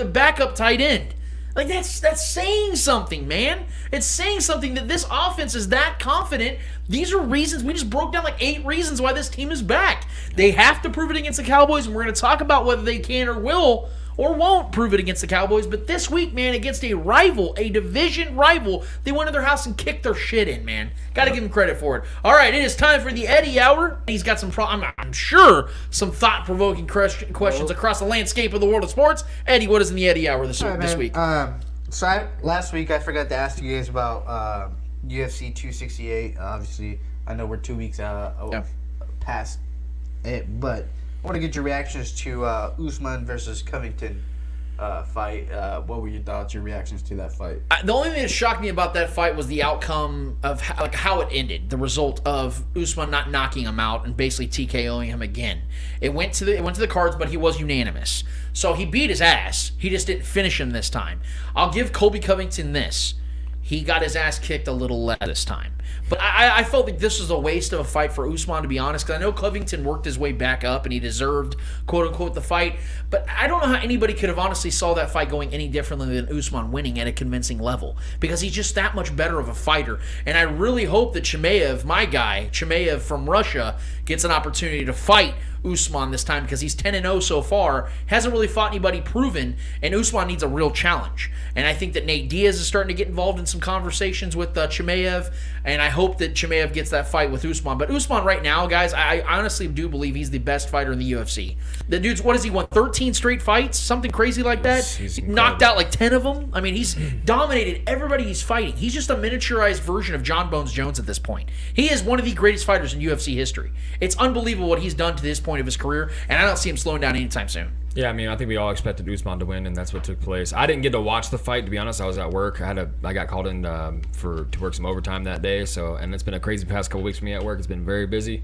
backup tight end. Like, that's saying something, man. It's saying something that this offense is that confident. These are reasons. We just broke down like 8 reasons why this team is back. They have to prove it against the Cowboys, and we're going to talk about whether they can or will or won't prove it against the Cowboys. But this week, man, against a rival, a division rival, they went to their house and kicked their shit in, man. Got to give them credit for it. All right, it is time for the Eddie Hour. He's got some, I'm sure, some thought-provoking questions across the landscape of the world of sports. Eddie, what is in the Eddie Hour this week? Last week I forgot to ask you guys about UFC 268. Obviously, I know we're 2 weeks past it, but I want to get your reactions to Usman versus Covington fight. What were your thoughts, your reactions to that fight? The only thing that shocked me about that fight was the outcome of how it ended. The result of Usman not knocking him out and basically TKOing him again. It went to the cards, but he was unanimous. So he beat his ass. He just didn't finish him this time. I'll give Colby Covington this. He got his ass kicked a little less this time. But I felt like this was a waste of a fight for Usman, to be honest, because I know Covington worked his way back up and he deserved, quote-unquote, the fight. But I don't know how anybody could have honestly saw that fight going any differently than Usman winning at a convincing level, because he's just that much better of a fighter. And I really hope that Chimaev, my guy, Chimaev from Russia, gets an opportunity to fight Usman this time, because he's 10-0 so far, hasn't really fought anybody proven, and Usman needs a real challenge. And I think that Nate Diaz is starting to get involved in some conversations with Chimaev, and I hope that Chimaev gets that fight with Usman. But Usman right now, guys, I honestly do believe he's the best fighter in the UFC. The dude's, what has he won, 13 straight fights? Something crazy like that? He knocked out like 10 of them? I mean, he's dominated everybody he's fighting. He's just a miniaturized version of John Bones Jones at this point. He is one of the greatest fighters in UFC history. It's unbelievable what he's done to this point of his career, and I don't see him slowing down anytime soon. Yeah, I mean, I think we all expected Usman to win, and that's what took place. I didn't get to watch the fight, to be honest. I was at work. I got called in to work some overtime that day, and it's been a crazy past couple weeks for me at work. It's been very busy.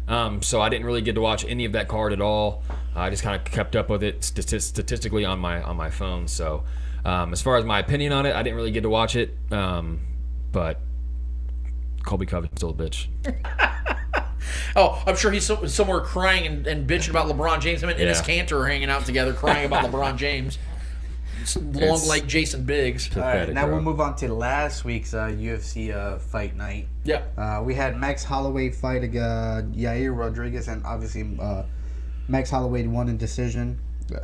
So I didn't really get to watch any of that card at all. I just kind of kept up with it statistically on my phone. So as far as my opinion on it, I didn't really get to watch it. But Colby Covington's still a bitch. Oh, I'm sure he's somewhere crying and bitching about LeBron James. Him and Enes Kanter are hanging out together crying about LeBron James. Long leg Jason Biggs. All right, now we'll move on to last week's UFC fight night. Yeah. We had Max Holloway fight Yair Rodriguez, and obviously Max Holloway won in decision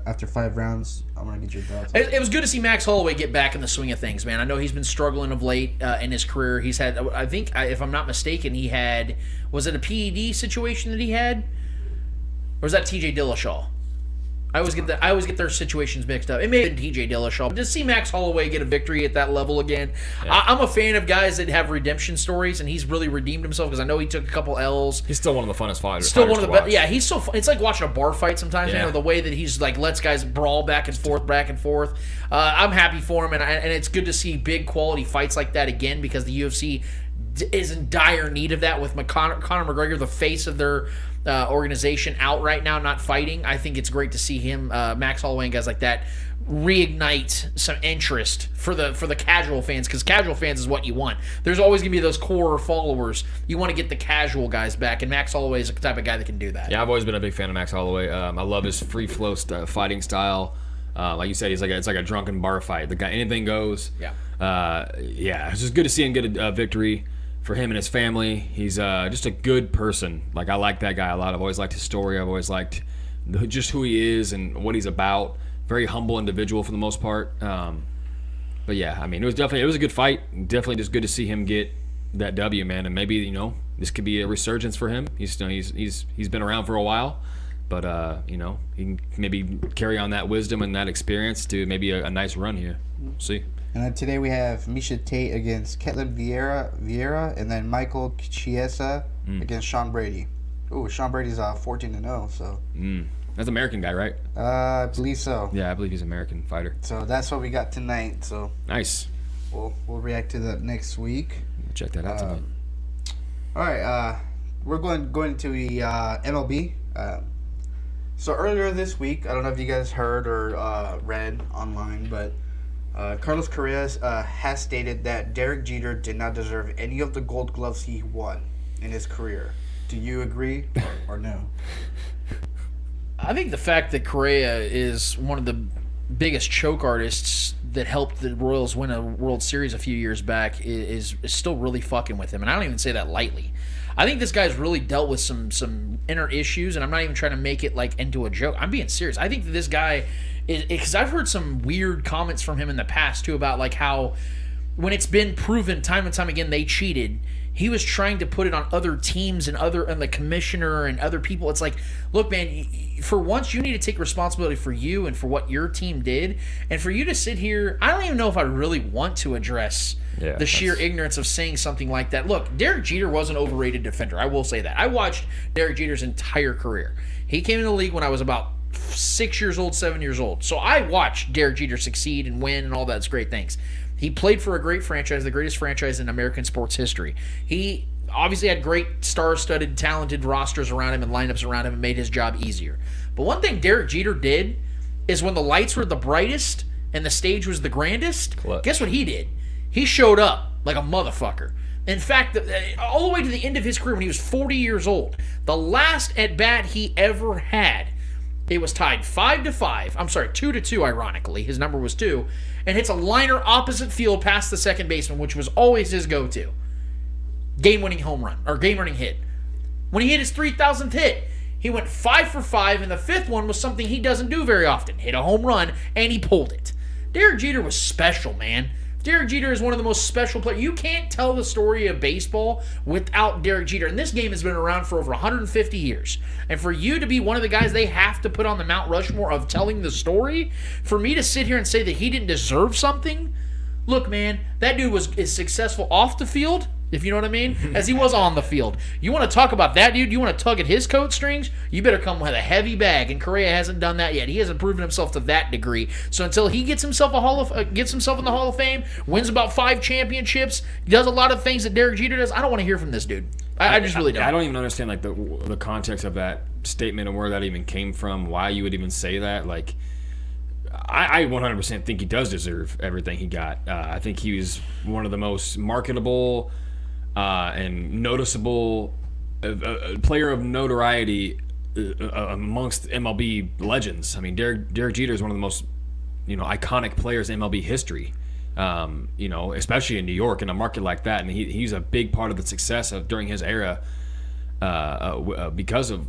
after 5 rounds. I want to get your thoughts. It was good to see Max Holloway get back in the swing of things, man. I know he's been struggling of late in his career. He's had, I think, if I'm not mistaken, he had, was it a PED situation that he had? Or was that TJ Dillashaw? I always get their situations mixed up. It may have been TJ Dillashaw. But to see Max Holloway get a victory at that level again, I'm a fan of guys that have redemption stories, and he's really redeemed himself because I know he took a couple L's. He's still one of the funnest fighters. Still one of the best. Yeah, he's so fun. It's like watching a bar fight sometimes. Yeah. You know, the way that he's like lets guys brawl back and forth. I'm happy for him, and it's good to see big quality fights like that again because the UFC is in dire need of that with Conor McGregor, the face of their organization, out right now, not fighting. I think it's great to see him, Max Holloway, and guys like that reignite some interest for the casual fans, because casual fans is what you want. There's always gonna be those core followers. You want to get the casual guys back, and Max Holloway is the type of guy that can do that. Yeah, I've always been a big fan of Max Holloway. I love his free flow fighting style. Like you said, it's like a drunken bar fight. The guy, anything goes. Yeah. It's just good to see him get a victory for him and his family. He's just a good person. Like, I like that guy a lot. I've always liked his story. I've always liked just who he is and what he's about. Very humble individual for the most part. But yeah, I mean, it was a good fight. Definitely just good to see him get that W, man. And maybe, this could be a resurgence for him. He's been around for a while, but he can maybe carry on that wisdom and that experience to maybe a nice run here. We'll see. And then today we have Misha Tate against Ketlin Vieira, and then Michael Chiesa against Sean Brady. Ooh, Sean Brady's 14-0, so. That's an American guy, right? I believe so. Yeah, I believe he's an American fighter. So that's what we got tonight. So nice. We'll react to that next week. We'll check that out tonight. All right, we're going to the MLB. So earlier this week, I don't know if you guys heard or read online, but Carlos Correa has stated that Derek Jeter did not deserve any of the Gold Gloves he won in his career. Do you agree or no? I think the fact that Correa is one of the biggest choke artists that helped the Royals win a World Series a few years back is still really fucking with him, and I don't even say that lightly. I think this guy's really dealt with some inner issues, and I'm not even trying to make it like into a joke. I'm being serious. I think that this guy is, because I've heard some weird comments from him in the past too about like how when it's been proven time and time again they cheated, he was trying to put it on other teams and the commissioner and other people. It's like, look, man, for once you need to take responsibility for you and for what your team did. And for you to sit here, I don't even know if I really want to address the sheer ignorance of saying something like that. Look, Derek Jeter was an overrated defender. I will say that. I watched Derek Jeter's entire career. He came in the league when I was about 6 years old, 7 years old. So I watched Derek Jeter succeed and win and all those great things. He played for a great franchise, the greatest franchise in American sports history. He obviously had great star-studded, talented rosters around him and lineups around him and made his job easier. But one thing Derek Jeter did is when the lights were the brightest and the stage was the grandest, guess what he did? He showed up like a motherfucker. In fact, all the way to the end of his career when he was 40 years old, the last at-bat he ever had, it was tied 5-5. I'm sorry, 2-2, ironically. His number was 2. And hits a liner opposite field past the second baseman, which was always his go-to. Game-winning home run, or game-winning hit. When he hit his 3,000th hit, he went 5 for 5, and the 5th one was something he doesn't do very often. Hit a home run, and he pulled it. Derek Jeter was special, man. Derek Jeter is one of the most special players. You can't tell the story of baseball without Derek Jeter. And this game has been around for over 150 years. And for you to be one of the guys they have to put on the Mount Rushmore of telling the story, for me to sit here and say that he didn't deserve something, look, man, that dude was as successful off the field, if you know what I mean, as he was on the field. You want to talk about that dude? You want to tug at his coat strings? You better come with a heavy bag, and Correa hasn't done that yet. He hasn't proven himself to that degree. So until he gets himself gets himself in the Hall of Fame, wins about 5 championships, does a lot of things that Derek Jeter does, I don't want to hear from this dude. I just really don't. I don't even understand like the context of that statement and where that even came from, why you would even say that. Like, I 100% think he does deserve everything he got. I think he was one of the most marketable and noticeable player of notoriety amongst MLB legends. I mean, Derek Jeter is one of the most iconic players in MLB history. Especially in New York in a market like that, and he's a big part of the success during his era because of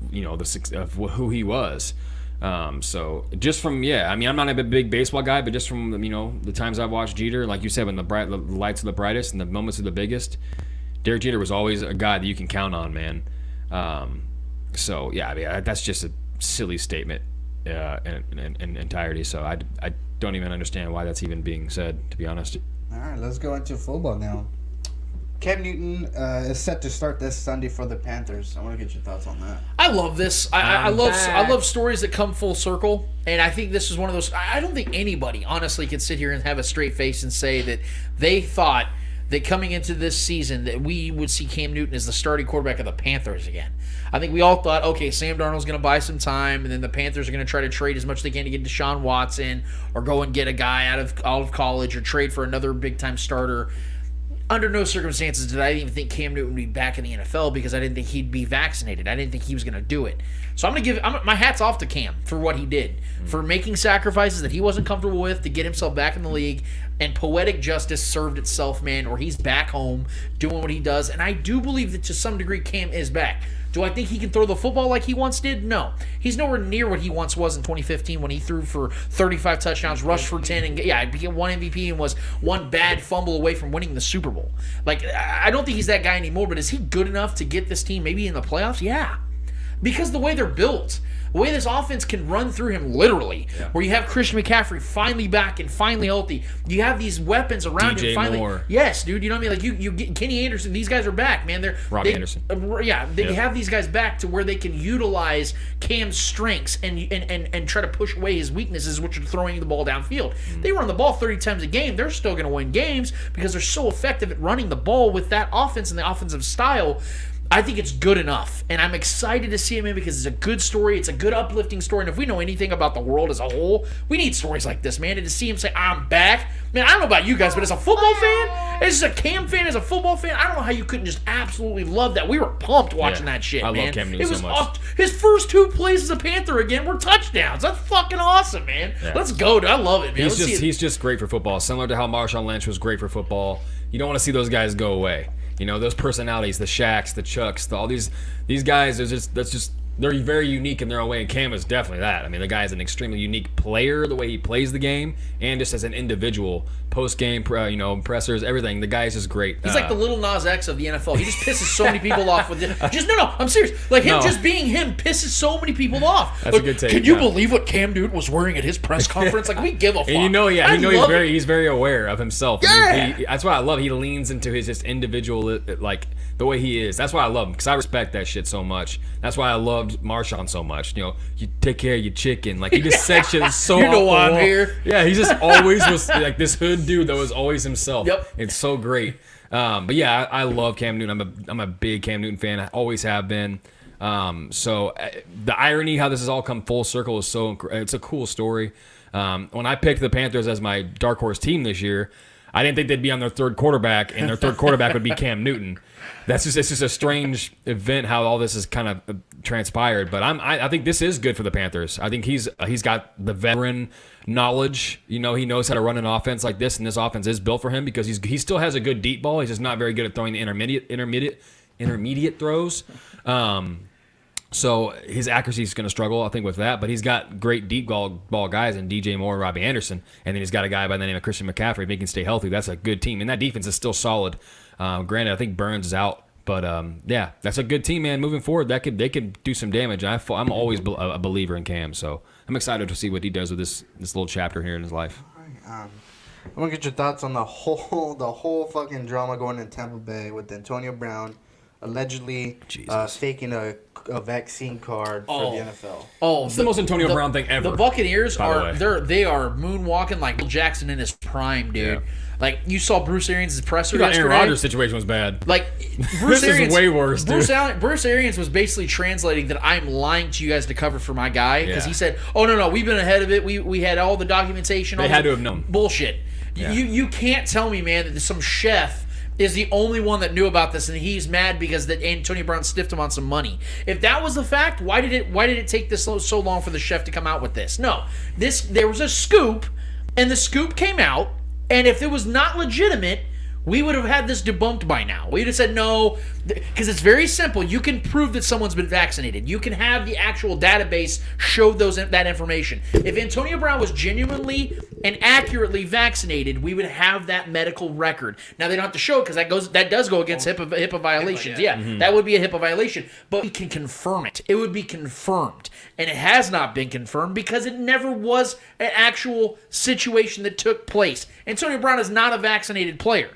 of who he was. So just from I'm not a big baseball guy, but just from the times I've watched Jeter, like you said, when the lights are the brightest and the moments are the biggest, Derek Jeter was always a guy that you can count on, man. That's just a silly statement in entirety. So I don't even understand why that's even being said, to be honest. All right, let's go into football now. Cam Newton is set to start this Sunday for the Panthers. I want to get your thoughts on that. I love this. I love stories that come full circle, and I think this is one of those. I don't think anybody honestly can sit here and have a straight face and say that they thought that coming into this season that we would see Cam Newton as the starting quarterback of the Panthers again. I think we all thought, okay, Sam Darnold's going to buy some time, and then the Panthers are going to try to trade as much as they can to get Deshaun Watson or go and get a guy out of college or trade for another big-time starter. Under no circumstances did I even think Cam Newton would be back in the NFL because I didn't think he'd be vaccinated. I didn't think he was going to do it. So I'm going to give my hat's off to Cam for what he did, for making sacrifices that he wasn't comfortable with to get himself back in the league, and poetic justice served itself, man, or he's back home doing what he does. And I do believe that to some degree Cam is back. Do I think he can throw the football like he once did? No. He's nowhere near what he once was in 2015 when he threw for 35 touchdowns, rushed for 10, and became one MVP and was one bad fumble away from winning the Super Bowl. Like, I don't think he's that guy anymore, but is he good enough to get this team maybe in the playoffs? Yeah. Because the way they're built, the way this offense can run through him literally, where you have Christian McCaffrey finally back and finally healthy. You have these weapons around him finally. Moore. Yes, dude. You know what I mean? Like you get Kenny Anderson. These guys are back, man. Robbie Anderson. They have these guys back to where they can utilize Cam's strengths and try to push away his weaknesses, which are throwing the ball downfield. They run the ball 30 times a game. They're still going to win games because they're so effective at running the ball with that offense and the offensive style. I think it's good enough, and I'm excited to see him in because it's a good story. It's a good uplifting story, and if we know anything about the world as a whole, we need stories like this, man. And to see him say, I'm back. Man, I don't know about you guys, but as a football fan, as a Cam fan, as a football fan, I don't know how you couldn't just absolutely love that. We were pumped watching that shit, man. I love Cam Newton so much. His first 2 plays as a Panther again were touchdowns. That's fucking awesome, man. Yeah. Let's go, dude. I love it, man. He's just great for football. Similar to how Marshawn Lynch was great for football. You don't want to see those guys go away. Those personalities, the Shaqs, the Chucks, all these guys, they're very unique in their own way, and Cam is definitely that. I mean, the guy is an extremely unique player, the way he plays the game, and just as an individual, post-game, pressers, everything. The guy is just great. He's like the little Nas X of the NFL. He just pisses so many people off with it. I'm serious. Like, him just being him pisses so many people off. That's a good take. Can you believe what Cam Newton was wearing at his press conference? Like, we give a fuck. And he's very aware of himself. Yeah. That's why I love. He leans into his just individual, like the way he is. That's why I love him, because I respect that shit so much. That's why I loved Marshawn so much. You take care of your chicken. Like, he just said shit so. You know why I'm here. Yeah, he just always was like this hood dude that was always himself. Yep. It's so great. But yeah, I love Cam Newton. I'm a big Cam Newton fan. I always have been. So the irony how this has all come full circle is it's a cool story. When I picked the Panthers as my dark horse team this year, I didn't think they'd be on their third quarterback, and their third quarterback would be Cam Newton. It's just a strange event how all this has kind of transpired. But I think this is good for the Panthers. I think he's got the veteran knowledge. He knows how to run an offense like this, and this offense is built for him because he still has a good deep ball. He's just not very good at throwing the intermediate throws. So his accuracy is going to struggle, I think, with that. But he's got great deep ball guys in DJ Moore and Robbie Anderson. And then he's got a guy by the name of Christian McCaffrey. If he can stay healthy, that's a good team. And that defense is still solid. Granted, I think Burns is out. But, yeah, that's a good team, man. Moving forward, they could do some damage. I'm always a believer in Cam. So I'm excited to see what he does with this little chapter here in his life. I want to get your thoughts on the whole fucking drama going in Tampa Bay with Antonio Brown allegedly faking a vaccine card for the NFL. Oh, it's the most Antonio Brown thing ever. The Buccaneers they are moonwalking like Bill Jackson in his prime, dude. Yeah. Like, you saw Bruce Arians' presser yesterday. Aaron Rodgers' situation was bad. Like, Bruce Arians is way worse, dude. Bruce Arians was basically translating that I'm lying to you guys to cover for my guy because he said, "Oh no, we've been ahead of it. We had all the documentation." They had to have known. Bullshit. Yeah. You can't tell me, man, that some chef is the only one that knew about this, and he's mad because that Antonio Brown stiffed him on some money. If that was the fact, why did it take this so long for the chef to come out with this? No, there was a scoop, and the scoop came out, and if it was not legitimate, we would have had this debunked by now. We'd have said no, because it's very simple. You can prove that someone's been vaccinated. You can have the actual database show that information. If Antonio Brown was genuinely and accurately vaccinated, we would have that medical record. Now they don't have to show it because that does go against HIPAA violations. Yeah, that would be a HIPAA violation. But we can confirm it. It would be confirmed, and it has not been confirmed because it never was an actual situation that took place. Antonio Brown is not a vaccinated player.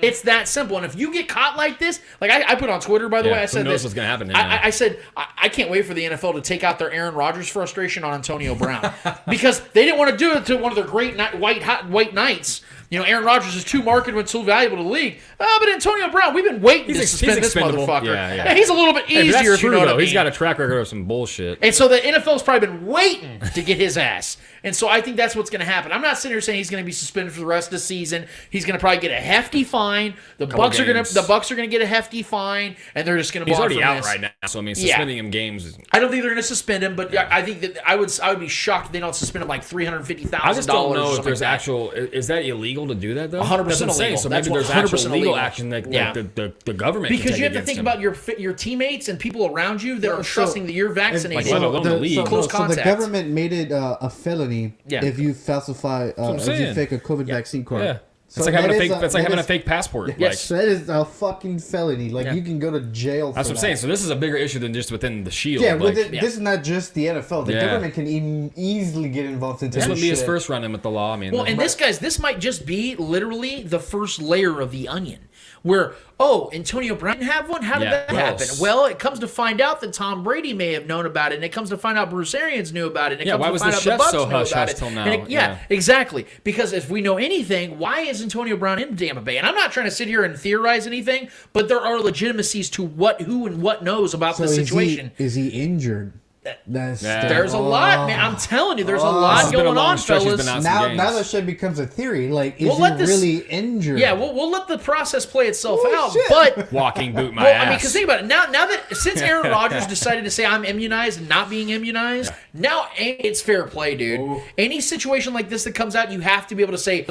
It's that simple. And if you get caught like this, like I put on Twitter, by the way, I said who knows this. what's going to happen. I said, I can't wait for the NFL to take out their Aaron Rodgers frustration on Antonio Brown. Because they didn't want to do it to one of their great white knights. You know, Aaron Rodgers is too marketable and too valuable to the league. But Antonio Brown, we've been waiting to suspend this motherfucker. Yeah. He's a little bit easier, that's if true, you know what I though. mean. He's got a track record of some bullshit. And so the NFL's probably been waiting to get his ass. And so I think that's what's going to happen. I'm not sitting here saying he's going to be suspended for the rest of the season. He's going to probably get a hefty fine. The Bucks are going to get a hefty fine, and they're just going to. He's already out right now, so I mean, suspending him games. I don't think they're going to suspend him, but I think that I would be shocked if they don't suspend him like $350,000. I just don't know if there's actual. Is that illegal to do that though? 100% illegal. So maybe there's actual legal action that the government. Because you have to against think him. about your teammates and people around you that are trusting that you're vaccinated. let alone the league. Close So the contact. government made it a felony if you falsify, if you fake a COVID vaccine card. Yeah. So It's like having a fake. that That's like having a is- fake passport. Yes. That is a fucking felony. Like, you can go to jail for That's what I'm saying. So this is a bigger issue than just within the Shield. Yeah, like, this is not just the NFL. The government can easily get involved into this this would be his shit. first run in with the law. I mean, Well, and this might just be literally the first layer of the onion. Where, Antonio Brown didn't have one? How did that happen? Well, it comes to find out that Tom Brady may have known about it, and it comes to find out Bruce Arians knew about it, and it comes why to was find the out the chef Bucks so knew about hush-hush it. till now? And exactly. Because if we know anything, why is Antonio Brown in Tampa Bay? And I'm not trying to sit here and theorize anything, but there are legitimacies to who and what knows about this situation. Is he injured? There's a lot, man. I'm telling you, there's a lot going on, fellas. Now that shit becomes a theory. Like, is he really injured? Yeah, we'll let the process play itself out. shit. But walking boot my ass. I mean, because think about it. Now that since Aaron Rodgers decided to say I'm immunized and not being immunized, now it's fair play, dude. Ooh. Any situation like this that comes out, you have to be able to say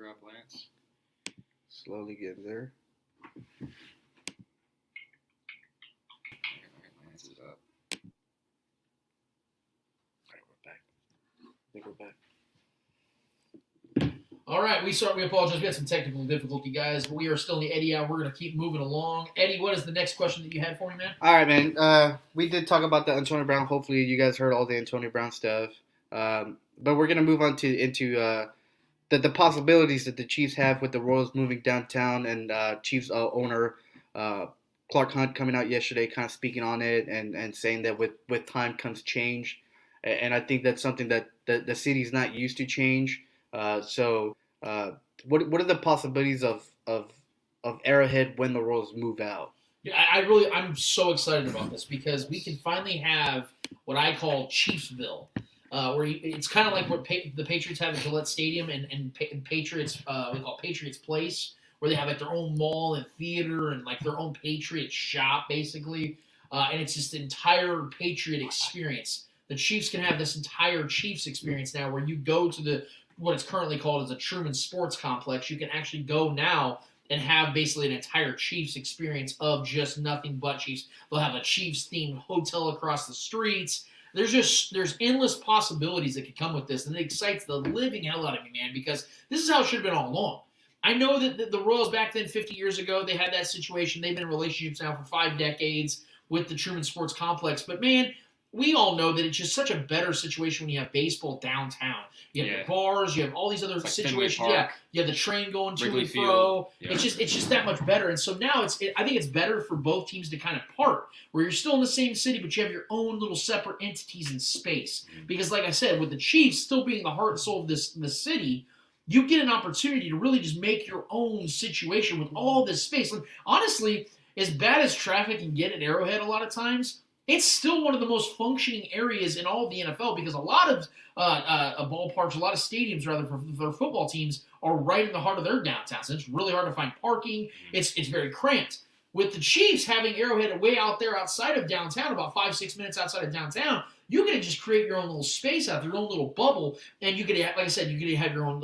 up, Lance. Slowly getting there. Lance is up. All right, we're back. I think we're back. All right, we apologize. We had some technical difficulty, guys, but we are still in the Eddie hour. We're going to keep moving along. Eddie, what is the next question that you had for me, man? All right, man. We did talk about the Antonio Brown. Hopefully, you guys heard all the Antonio Brown stuff. But we're gonna move on into the possibilities that the Chiefs have with the Royals moving downtown and Chiefs owner Clark Hunt coming out yesterday, kind of speaking on it and saying that with time comes change. And I think that's something that the city's not used to change. So what are the possibilities of Arrowhead when the Royals move out? Yeah, I'm so excited about this because we can finally have what I call Chiefsville, where it's kind of like what the Patriots have at Gillette Stadium and Patriots, we call it Patriots Place, where they have like their own mall and theater and like their own Patriot shop, basically, and it's just the entire Patriot experience. The Chiefs can have this entire Chiefs experience now, where you go to what is currently called as a Truman Sports Complex. You can actually go now and have basically an entire Chiefs experience of just nothing but Chiefs. They'll have a Chiefs-themed hotel across the streets. There's endless possibilities that could come with this, and it excites the living hell out of me, man, because this is how it should have been all along. I know that the Royals back then, 50 years ago, they had that situation. They've been in relationships now for 5 decades with the Truman Sports Complex, but man, we all know that it's just such a better situation when you have baseball downtown. You have the bars, you have all these other situations. Yeah, you have the train going to and fro. Yeah. It's just that much better. And so now I think it's better for both teams to kind of part, where you're still in the same city, but you have your own little separate entities in space. Because, like I said, with the Chiefs still being the heart and soul of the city, you get an opportunity to really just make your own situation with all this space. Like, honestly, as bad as traffic can get at Arrowhead a lot of times, it's still one of the most functioning areas in all of the NFL because a lot of ballparks, a lot of stadiums, rather, for their football teams are right in the heart of their downtown. So it's really hard to find parking. It's very cramped. With the Chiefs having Arrowhead way out there outside of downtown, about 5-6 minutes outside of downtown, you can just create your own little space out there, your own little bubble, and you could, like I said, you could have your own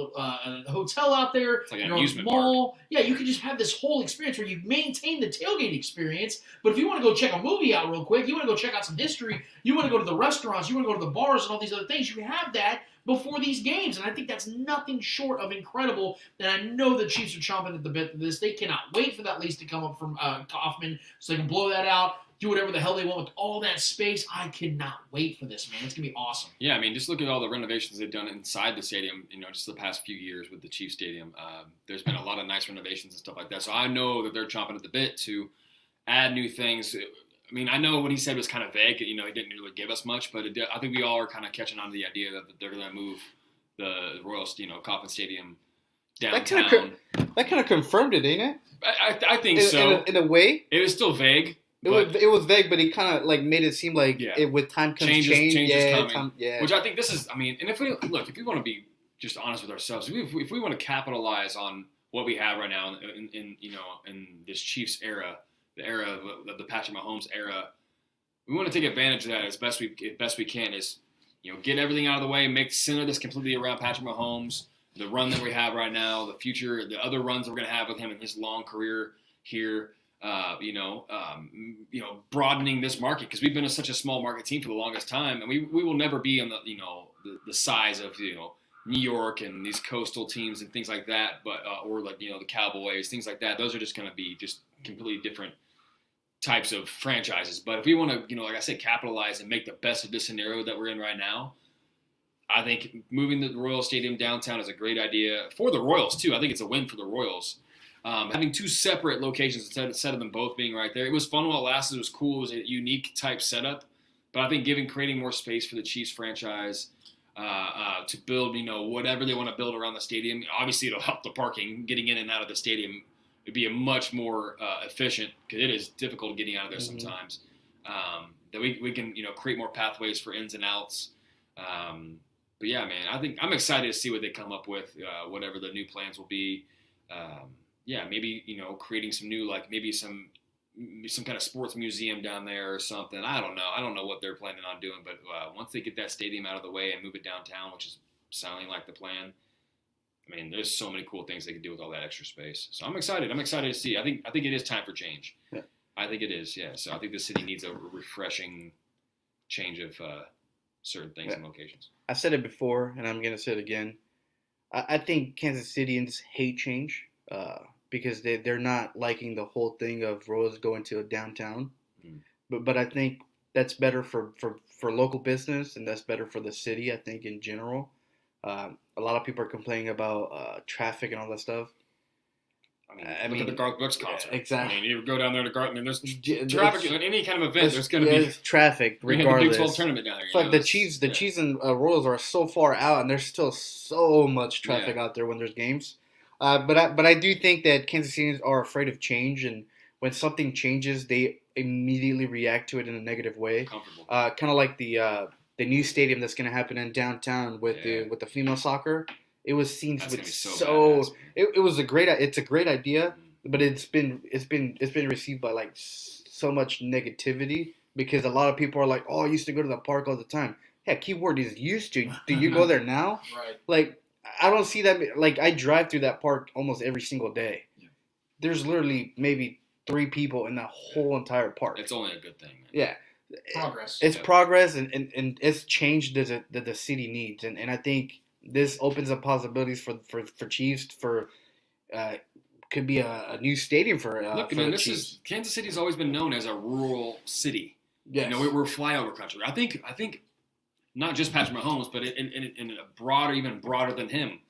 hotel out there, it's like your an own amusement mall. park. Yeah, you could just have this whole experience where you maintain the tailgate experience, but if you want to go check a movie out real quick, you want to go check out some history, you want to go to the restaurants, you want to go to the bars and all these other things, you can have that before these games, and I think that's nothing short of incredible, and I know the Chiefs are chomping at the bit for this. They cannot wait for that lease to come up from Kaufman so they can blow that out, do whatever the hell they want with all that space. I cannot wait for this, man. It's going to be awesome. Yeah, I mean, just look at all the renovations they've done inside the stadium, just the past few years with the Chiefs Stadium. There's been a lot of nice renovations and stuff like that, so I know that they're chomping at the bit to add new things. I mean, I know what he said was kind of vague. He didn't really give us much, but I think we all are kind of catching on to the idea that they're going to move the Royals, Kauffman Stadium downtown. That kind of confirmed it, ain't it? I think so. In a way. It was still vague. It was vague, but he kind of made it seem like with time comes change. Changes coming. Yeah. Which I think this is. I mean, and if we want to be just honest with ourselves, if we want to capitalize on what we have right now in this Chiefs era, the era of the Patrick Mahomes era, we want to take advantage of that as best we can. Is get everything out of the way, center this completely around Patrick Mahomes, the run that we have right now, the future, the other runs that we're going to have with him in his long career here. Broadening this market because we've been such a small market team for the longest time, and we will never be on the size of New York and these coastal teams and things like that, but or like the Cowboys, things like that. Those are just going to be just completely different types of franchises. But if we want to, like I said, capitalize and make the best of this scenario that we're in right now, I think moving the Royal Stadium downtown is a great idea for the Royals too. I think it's a win for the Royals. Having 2 separate locations instead of them both being right there. It was fun while it lasted. It was cool. It was a unique type setup. But I think creating more space for the Chiefs franchise to build, whatever they want to build around the stadium. Obviously, it'll help the parking. Getting in and out of the stadium would be a much more efficient, because it is difficult getting out of there sometimes. That we can, create more pathways for ins and outs. But yeah, man, I think I'm excited to see what they come up with, whatever the new plans will be. Maybe, creating some new, like maybe some kind of sports museum down there or something. I don't know what they're planning on doing, but once they get that stadium out of the way and move it downtown, which is sounding like the plan, I mean, there's so many cool things they can do with all that extra space. So I'm excited. I'm excited to see. I think it is time for change. Yeah. I think it is. Yeah. So I think the city needs a refreshing change of certain things and locations. I said it before, and I'm gonna say it again. I think Kansas Cityans hate change because they're not liking the whole thing of roads going to a downtown. But I think that's better for local business, and that's better for the city, I think, in general. A lot of people are complaining about traffic and all that stuff. I mean, look at the Garth Brooks concert. Exactly. I mean, you go down there to Garth, and there's traffic at any kind of event. There's going to be traffic, regardless. The Big 12 tournament down there. It's like the Chiefs and Royals are so far out, and there's still so much traffic out there when there's games. But I do think that Kansas Cityans are afraid of change, and when something changes, they immediately react to it in a negative way. Kind of like the new stadium that's going to happen in downtown with the female soccer. It was seen with it was a great idea, but it's been received by like so much negativity because a lot of people are like, oh, I used to go to the park all the time. Yeah, keyword is used to. Do you go there now? Right. Like, I don't see that. Like, I drive through that park almost every single day. Yeah. There's literally maybe 3 people in that whole entire park. It's only a good thing, man. Yeah. Progress. It's progress, and it's change that the city needs. And I think this opens up possibilities for Chiefs could be a new stadium for Chiefs. Kansas City's always been known as a rural city. Yes. You know, we're flyover country. I think not just Patrick Mahomes, but in a broader, even broader than him.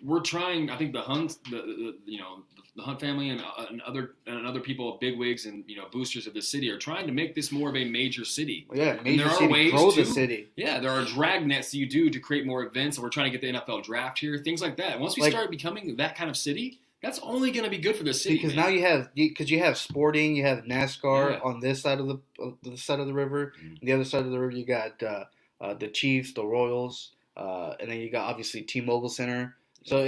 We're trying. I think the Hunt, the Hunt family and other people, bigwigs and boosters of the city are trying to make this more of a major city. Well, yeah, major city, grow the city. Yeah, there are drag nets that you do to create more events, and we're trying to get the NFL draft here, things like that. Once we start becoming that kind of city, that's only going to be good for the city. Because now you have sporting, you have NASCAR on this side of the river. Mm-hmm. On the other side of the river, you got the Chiefs, the Royals, and then you got obviously T-Mobile Center. So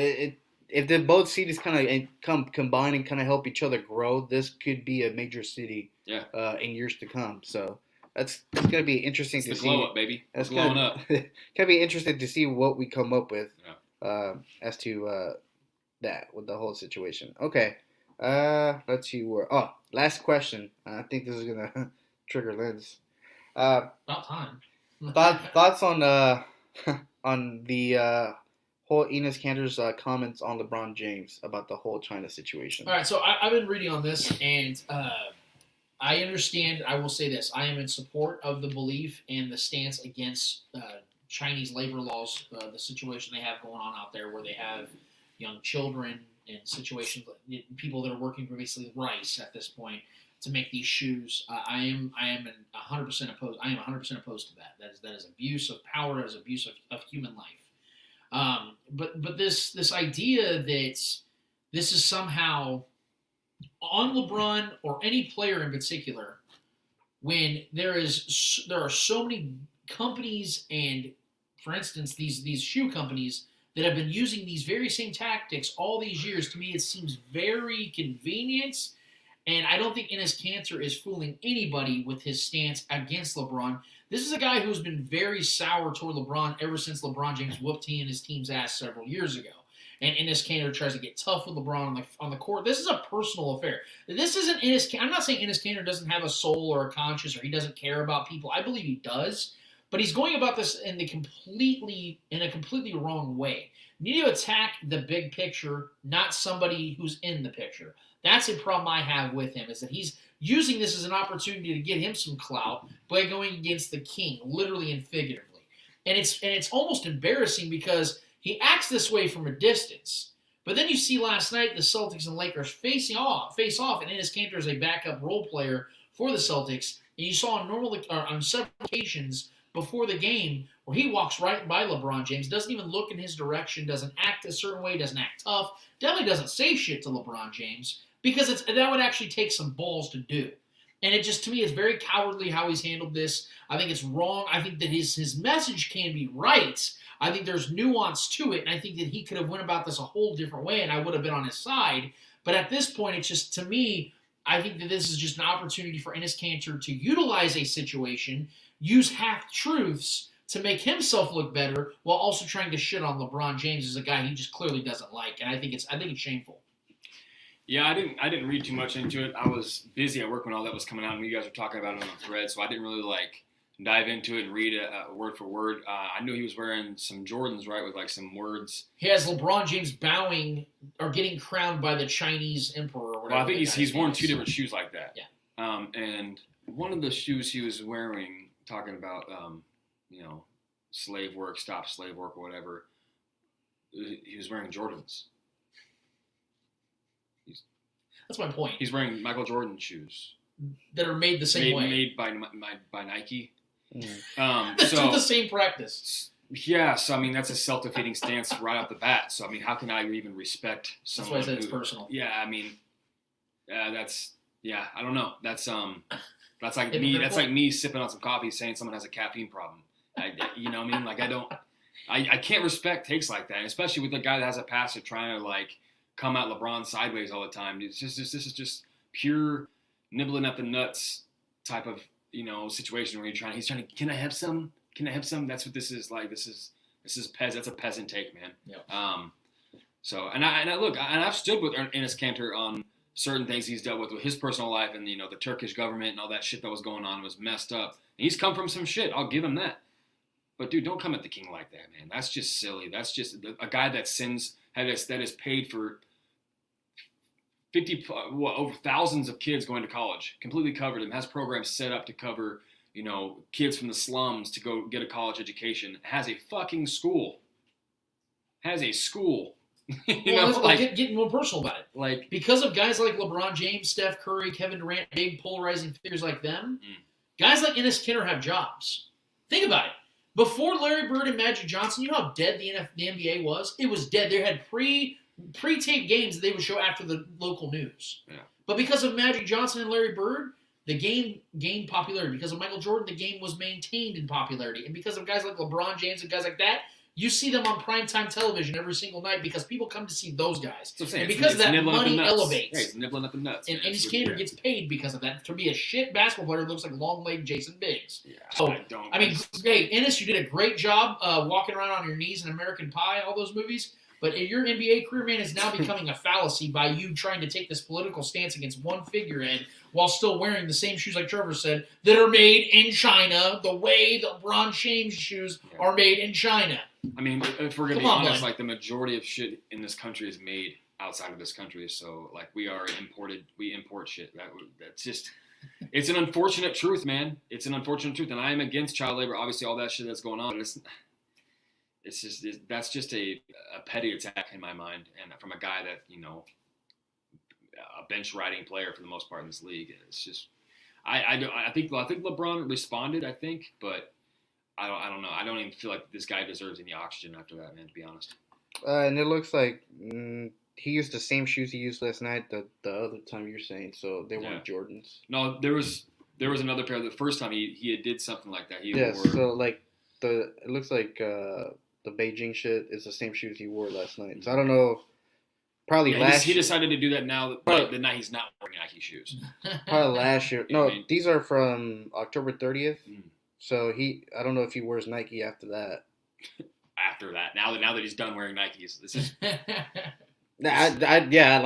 if the both cities kind of combine and kind of help each other grow, this could be a major city in years to come. So it's going to be interesting to see. It's the glow up, baby. It's glowing up. It's going to be interesting to see what we come up with as to that with the whole situation. Okay. Let's see where. Oh, last question. I think this is going to trigger Lynn's. About time. Thoughts on the whole Enes Kanter's comments on LeBron James about the whole China situation. All right, so I've been reading on this, and I understand. I will say this: I am in support of the belief and the stance against Chinese labor laws, the situation they have going on out there, where they have young children in situations, people that are working for basically rice at this point to make these shoes. I am 100% opposed. I am 100% opposed to that. That is abuse of power. That is abuse of human life. But this idea that this is somehow on LeBron or any player in particular, when there are so many companies and, for instance, these shoe companies that have been using these very same tactics all these years. To me, it seems very convenient, and I don't think Enes Kanter is fooling anybody with his stance against LeBron. This is a guy who's been very sour toward LeBron ever since LeBron James whooped he and his team's ass several years ago. And Enes Kanter tries to get tough with LeBron on the court. This is a personal affair. This isn't Enes Kanter. I'm not saying Enes Kanter doesn't have a soul or a conscience or he doesn't care about people. I believe he does. But he's going about this in a completely wrong way. You need to attack the big picture, not somebody who's in the picture. That's a problem I have with him, is that he's using this as an opportunity to get him some clout by going against the king, literally and figuratively. And it's almost embarrassing because he acts this way from a distance. But then you see last night the Celtics and Lakers face off, and Enes Kanter is a backup role player for the Celtics. And you saw on several occasions before the game where he walks right by LeBron James, doesn't even look in his direction, doesn't act a certain way, doesn't act tough, definitely doesn't say shit to LeBron James, because that would actually take some balls to do. And it just, to me, is very cowardly how he's handled this. I think it's wrong. I think that his message can be right. I think there's nuance to it, and I think that he could have went about this a whole different way, and I would have been on his side. But at this point, it's just, to me, I think that this is just an opportunity for Enes Kanter to utilize a situation, use half-truths to make himself look better while also trying to shit on LeBron James as a guy he just clearly doesn't like, and I think it's shameful. Yeah, I didn't read too much into it. I was busy at work when all that was coming out, and you guys were talking about it on the thread, so I didn't really dive into it and read it word for word. I knew he was wearing some Jordans, right, with some words. He has LeBron James bowing or getting crowned by the Chinese emperor or whatever. Well, I think he's worn 2 different shoes like that. Yeah. And one of the shoes he was wearing, talking about, slave work, stop slave work, or whatever, he was wearing Jordans. That's my point. He's wearing Michael Jordan shoes that are made the same way. Made by Nike. That's the same practice. Yeah, so I mean that's a self-defeating stance right off the bat. So I mean, how can I even respect someone? That's why I said it's personal. Yeah, I mean, I don't know. That's like me. That's like me sipping on some coffee, saying someone has a caffeine problem. You know what I mean? I can't respect takes like that, especially with the guy that has a past of trying to come at LeBron sideways all the time. This is just pure nibbling at the nuts type of situation where he's trying to, can I have some? Can I have some? That's what this is like. This is that's a peasant take, man. Yep. So I look, and I've stood with Enes Kanter on certain things he's dealt with his personal life, and the Turkish government and all that shit that was going on was messed up. And he's come from some shit. I'll give him that. But dude, don't come at the king like that, man. That's just silly. That's just a guy that that is paid for 50 over thousands of kids going to college, completely covered them, has programs set up to cover kids from the slums to go get a college education, has a fucking school, getting more personal about it. Because of guys like LeBron James, Steph Curry, Kevin Durant, big polarizing figures like them, guys like Enes Kanter have jobs. Think about it. Before Larry Bird and Magic Johnson, you know how dead the NBA was? It was dead. They had pre-taped games that they would show after the local news. Yeah. But because of Magic Johnson and Larry Bird, the game gained popularity. Because of Michael Jordan, the game was maintained in popularity. And because of guys like LeBron James and guys like that, you see them on primetime television every single night because people come to see those guys. And because of that, money elevates. Yeah, he's nibbling at the nuts. And Enes Kanter gets paid because of that. To be a shit basketball player looks like long-legged Jason Biggs. Yeah, so, hey, Enes, you did a great job walking around on your knees in American Pie, all those movies. But your NBA career, man, is now becoming a fallacy by you trying to take this political stance against one figurehead while still wearing the same shoes, like Trevor said, that are made in China, the way the LeBron James shoes are made in China. I mean, if we're going to be honest, the majority of shit in this country is made outside of this country. So, we import shit. That's just, it's an unfortunate truth, man. It's an unfortunate truth. And I am against child labor, obviously, all that shit that's going on. But that's just a petty attack in my mind. And from a guy that, a bench riding player for the most part in this league. It's just, I think LeBron responded, but I don't know. I don't even feel like this guy deserves any oxygen after that, man, to be honest. And it looks like he used the same shoes he used last night the other time you're saying, so they weren't Jordans. No, there was another pair. The first time he did something like that. He wore, so it looks like the Beijing shit is the same shoes he wore last night. So I don't know. Probably last year. He decided to do that now the night he's not wearing Nike shoes. Probably last year. No, these are from October 30th. So I don't know if he wears Nike after that. After that, now that he's done wearing Nikes, this is. I don't know.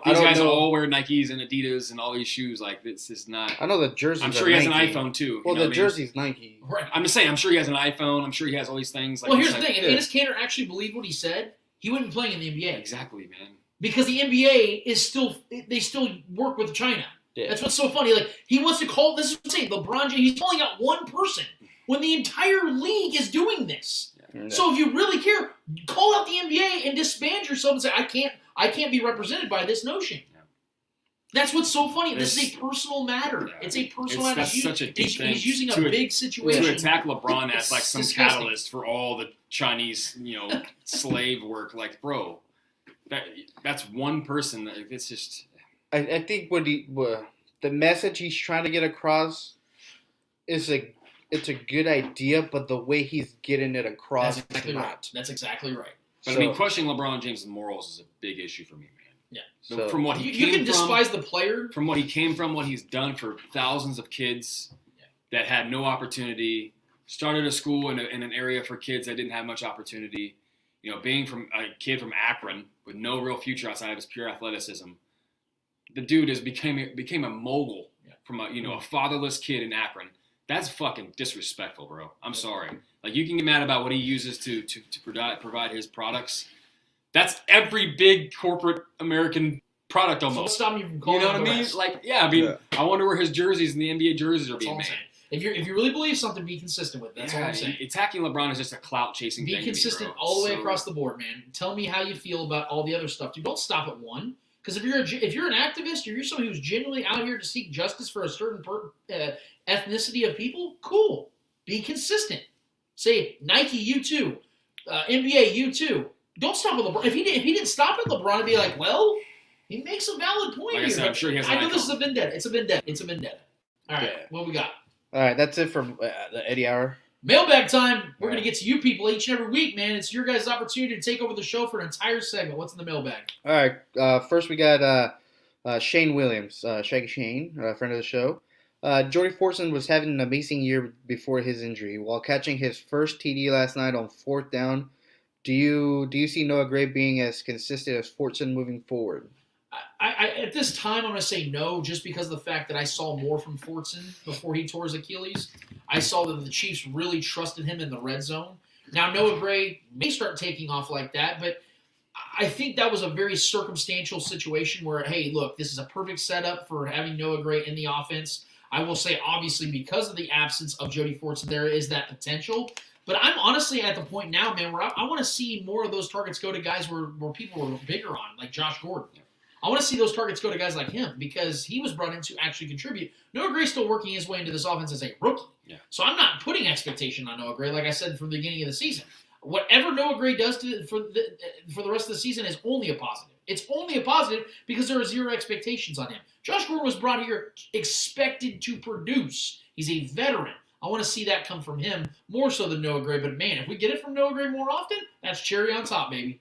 These guys all wear Nikes and Adidas and all these shoes. This is not. I know the jersey. I'm sure he has an iPhone too. Well, the jersey's Nike. Right. I'm just saying. I'm sure he has an iPhone. I'm sure he has all these things. Well, here's the thing. If Enes Kanter actually believed what he said, he wouldn't be playing in the NBA. Exactly, man. Because the NBA they still work with China. Yeah. That's what's so funny. He wants to call this is what I'm saying. LeBron James, he's calling out one person when the entire league is doing this. Yeah. So if you really care, call out the NBA and disband yourself and say, I can't be represented by this notion. Yeah. That's what's so funny. This is a personal matter. Yeah. It's a personal matter. That's such a deep thing. He's using a big situation to attack LeBron as some catalyst for all the Chinese, slave work. Bro, that's one person. It's just. I think the message he's trying to get across it's a good idea, but the way he's getting it across is exactly right. That's exactly right. But questioning LeBron James' morals is a big issue for me, man. Yeah. So from what you can despise the player. From what he came from, what he's done for thousands of kids that had no opportunity, started a school in an area for kids that didn't have much opportunity. You know, being from a kid from Akron with no real future outside of his pure athleticism, the dude became a mogul from a fatherless kid in Akron. That's fucking disrespectful, bro. I'm sorry. Like, you can get mad about what he uses to provide his products. That's every big corporate American product almost. So stop you from calling. You know what I mean? Like, yeah, I mean, I wonder where his jerseys and the NBA jerseys are being made. If you really believe something, be consistent with it. That's all I'm saying. Attacking LeBron is just a clout chasing thing. Be consistent all the way across the board, man. Tell me how you feel about all the other stuff. Dude, don't stop at one. Because if you're an activist or you're somebody who's genuinely out here to seek justice for a certain ethnicity of people, cool. Be consistent. Say Nike, you too. NBA, you too. Don't stop at LeBron. If he didn't stop at LeBron, I'd be like, well, he makes a valid point here. I said, I'm sure he has. I know this is a vendetta. It's a vendetta. All right, what we got? All right, that's it for the Eddie Hour. Mailbag time. We're going to get to you people each and every week, man. It's your guys' opportunity to take over the show for an entire segment. What's in the mailbag? All right, first we got Shane Williams, Shaggy Shane, friend of the show. Jordy Fortson was having an amazing year before his injury. While catching his first TD last night on 4th down, do you see Noah Gray being as consistent as Fortson moving forward? I at this time, I'm going to say no, just because of the fact that I saw more from Fortson before he tore his Achilles. I saw that the Chiefs really trusted him in the red zone. Now, Noah Gray may start taking off like that, but I think that was a very circumstantial situation where, hey, look, this is a perfect setup for having Noah Gray in the offense. I will say, obviously, because of the absence of Jody Fortson, there is that potential. But I'm honestly at the point now, man, where I want to see more of those targets go to guys where people were bigger on, like Josh Gordon. I want to see those targets go to guys like him because he was brought in to actually contribute. Noah Gray's still working his way into this offense as a rookie. Yeah. So I'm not putting expectation on Noah Gray, like I said from the beginning of the season. Whatever Noah Gray does for the rest of the season is only a positive. It's only a positive because there are zero expectations on him. Josh Gordon was brought here expected to produce. He's a veteran. I want to see that come from him more so than Noah Gray. But, man, if we get it from Noah Gray more often, that's cherry on top, baby.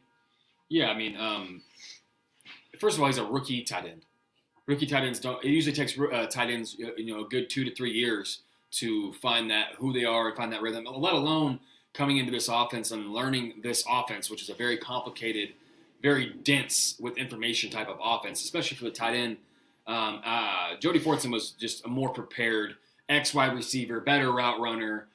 Yeah, I mean, first of all, he's a rookie tight end. Rookie tight ends don't. It usually takes tight ends, a good 2 to 3 years to find who they are and find that rhythm. Let alone coming into this offense and learning this offense, which is a very complicated, very dense with information type of offense, especially for the tight end. Jody Fortson was just a more prepared X-wide receiver, better route runner,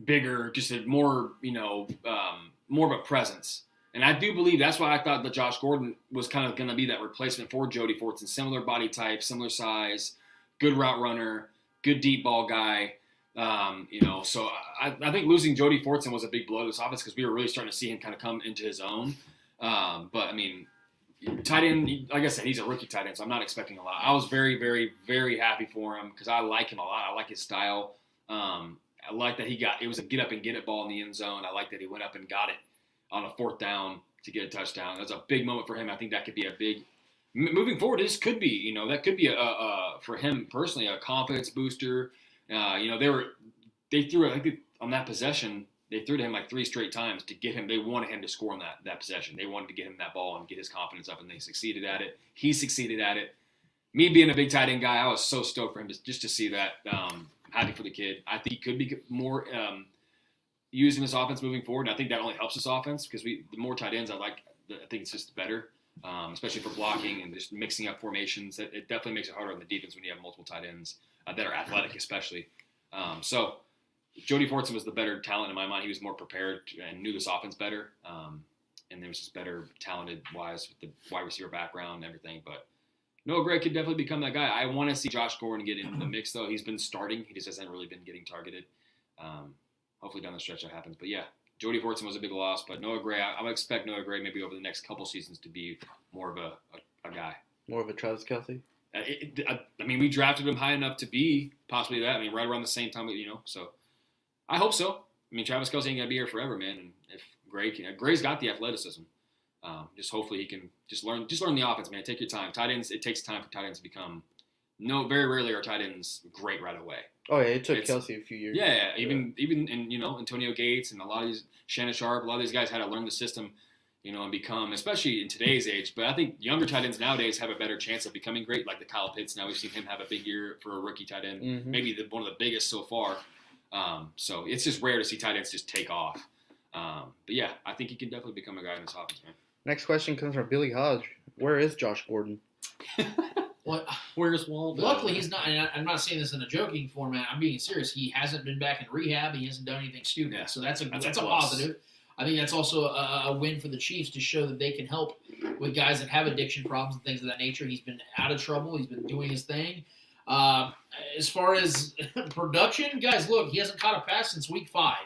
bigger, just a more of a presence. And I do believe that's why I thought that Josh Gordon was kind of going to be that replacement for Jody Fortson. Similar body type, similar size, good route runner, good deep ball guy. So I think losing Jody Fortson was a big blow to this offense because we were really starting to see him kind of come into his own. But, I mean, tight end, like I said, he's a rookie tight end, so I'm not expecting a lot. I was very, very, very happy for him because I like him a lot. I like his style. I like that it was a get up and get it ball in the end zone. I like that he went up and got it on a 4th down to get a touchdown. That's a big moment for him. I think that could be a big – moving forward, this could be, that could be, for him personally, a confidence booster. They threw, I think on that possession, they threw to him like 3 straight times to get him – they wanted him to score on that possession. They wanted to get him that ball and get his confidence up, and they succeeded at it. He succeeded at it. Me being a big tight end guy, I was so stoked for him just to see that. I'm happy for the kid. I think he could be more used in this offense moving forward, and I think that only helps this offense because the more tight ends I think it's just better, especially for blocking and just mixing up formations. It definitely makes it harder on the defense when you have multiple tight ends that are athletic, especially. So Jody Fortson was the better talent in my mind. He was more prepared and knew this offense better, and there was just better talented-wise with the wide receiver background and everything. But Noah Gray could definitely become that guy. I want to see Josh Gordon get in the mix, though. He's been starting. He just hasn't really been getting targeted. Hopefully down the stretch that happens. But, yeah, Jody Fortson was a big loss. But Noah Gray, I would expect Noah Gray maybe over the next couple seasons to be more of a guy. More of a Travis Kelce? We drafted him high enough to be possibly that. Right around the same time, so I hope so. Travis Kelce ain't going to be here forever, man. And if Gray's got the athleticism. Just hopefully he can just learn the offense, man. Take your time. Tight ends, it takes time for tight ends to become very rarely are tight ends great right away. Oh yeah, it took Kelce a few years. Yeah, even Antonio Gates and a lot of these Shannon Sharp, a lot of these guys had to learn the system, and become, especially in today's age. But I think younger tight ends nowadays have a better chance of becoming great, like the Kyle Pitts. Now we've seen him have a big year for a rookie tight end, maybe one of the biggest so far. So it's just rare to see tight ends just take off. But yeah, I think he can definitely become a guy in this offense, man. Next question comes from Billy Hodge. Where is Josh Gordon? What? Where's Waldo? Luckily, he's not. And I'm not saying this in a joking format. I'm being serious. He hasn't been back in rehab. He hasn't done anything stupid. Yeah. So that's a plus. positive. I think that's also a win for the Chiefs to show that they can help with guys that have addiction problems and things of that nature. He's been out of trouble. He's been doing his thing. As far as production, guys, look, he hasn't caught a pass since week 5,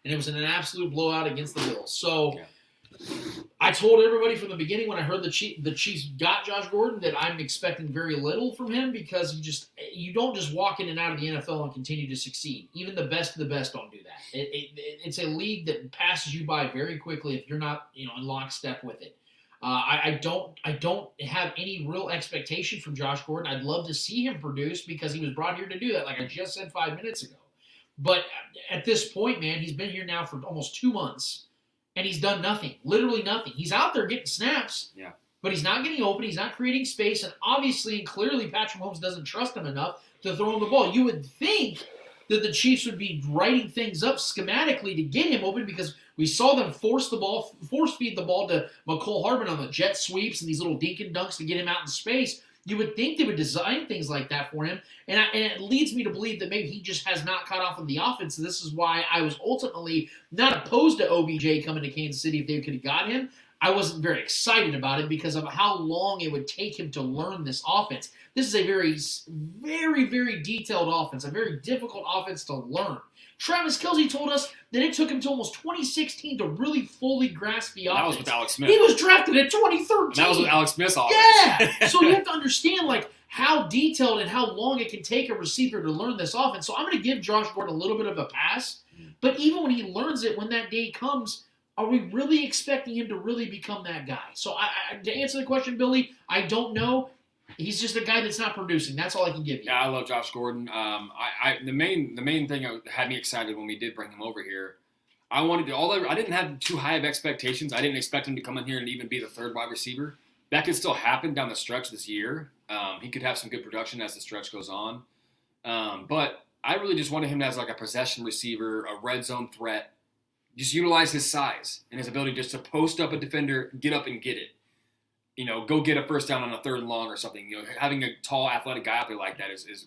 and it was in an absolute blowout against the Bills. So. Yeah. I told everybody from the beginning when I heard the Chiefs got Josh Gordon that I'm expecting very little from him because you don't just walk in and out of the NFL and continue to succeed. Even the best of the best don't do that. It's a league that passes you by very quickly if you're not in lockstep with it. I don't have any real expectation from Josh Gordon. I'd love to see him produce because he was brought here to do that, like I just said 5 minutes ago. But at this point, man, he's been here now for almost 2 months. And he's done nothing, literally nothing. He's out there getting snaps, but he's not getting open. He's not creating space. And obviously and clearly, Patrick Mahomes doesn't trust him enough to throw him the ball. You would think that the Chiefs would be writing things up schematically to get him open because we saw them force feed the ball to McCole Hardman on the jet sweeps and these little dink and dunks to get him out in space. You would think they would design things like that for him. And it leads me to believe that maybe he just has not caught off of the offense. And this is why I was ultimately not opposed to OBJ coming to Kansas City if they could have got him. I wasn't very excited about it because of how long it would take him to learn this offense. This is a very, very, very detailed offense, a very difficult offense to learn. Travis Kelce told us that it took him to almost 2016 to really fully grasp the offense. That was with Alex Smith. He was drafted in 2013. That was with Alex Smith's offense. Yeah. So you have to understand, how detailed and how long it can take a receiver to learn this offense. So I'm going to give Josh Gordon a little bit of a pass. But even when he learns it, when that day comes, are we really expecting him to really become that guy? So to answer the question, Billy, I don't know. He's just a guy that's not producing. That's all I can give you. Yeah, I love Josh Gordon. The main thing that had me excited when we did bring him over here, I didn't have too high of expectations. I didn't expect him to come in here and even be the third wide receiver. That could still happen down the stretch this year. He could have some good production as the stretch goes on. But I really just wanted him as like a possession receiver, a red zone threat. Just utilize his size and his ability just to post up a defender, get up and get it. Go get a first down on a 3rd and long or something. Having a tall, athletic guy out there like that is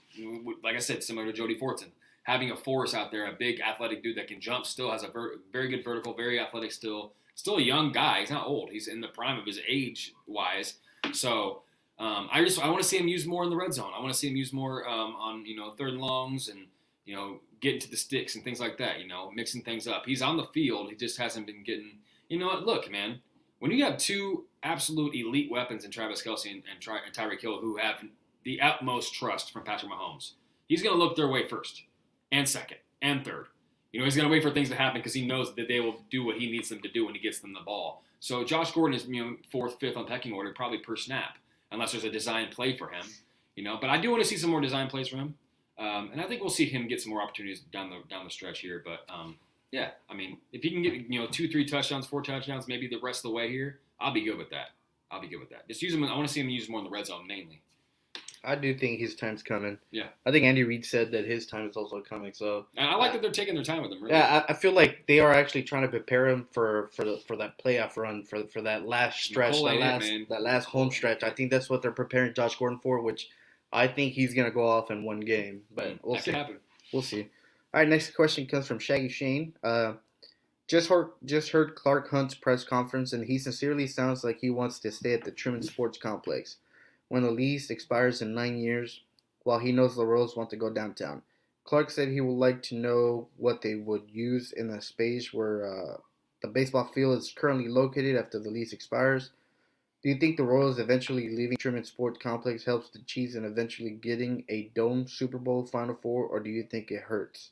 like I said, similar to Jody Fortson. Having a force out there, a big athletic dude that can jump, still has a very good vertical, very athletic still a young guy. He's not old. He's in the prime of his age-wise. So I want to see him used more in the red zone. I want to see him used more on 3rd and longs and getting to the sticks and things like that. Mixing things up. He's on the field. He just hasn't been getting. You know what? Look, man. When you have 2 absolute elite weapons in Travis Kelce and Tyreek Hill who have the utmost trust from Patrick Mahomes, he's going to look their way first and second and third. He's going to wait for things to happen because he knows that they will do what he needs them to do when he gets them the ball. So Josh Gordon is 4th, 5th on pecking order, probably per snap, unless there's a design play for him. But I do want to see some more design plays for him, and I think we'll see him get some more opportunities down the stretch here. But yeah, I mean, if he can get 2, 3 touchdowns, 4 touchdowns, maybe the rest of the way here, I'll be good with that. Just use him. I want to see him used more in the red zone mainly. I do think his time's coming. Yeah. I think Andy Reid said that his time is also coming. So. And I like that they're taking their time with him. Really. Yeah, I feel like they are actually trying to prepare him for that playoff run for that last stretch, that last home stretch. I think that's what they're preparing Josh Gordon for, which I think he's gonna go off in one game. But we'll see. That could happen. We'll see. All right, next question comes from Shaggy Shane. Just heard Clark Hunt's press conference, and he sincerely sounds like he wants to stay at the Truman Sports Complex when the lease expires in 9 years, while he knows the Royals want to go downtown. Clark said he would like to know what they would use in the space where the baseball field is currently located after the lease expires. Do you think the Royals eventually leaving Truman Sports Complex helps the Chiefs in eventually getting a dome Super Bowl Final Four, or do you think it hurts?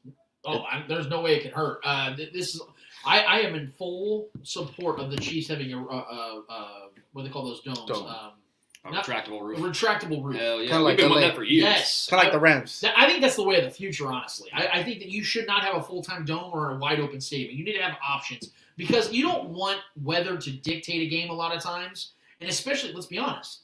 There's no way it can hurt. I am in full support of the Chiefs having a what do they call those domes? Retractable roof. A retractable roof. Hell yeah. Kinda like We've been LA. on that for years. Yes. Kind of like the Rams. I think that's the way of the future, honestly. I think that you should not have a full-time dome or a wide-open stadium. You need to have options because you don't want weather to dictate a game a lot of times. And especially, let's be honest,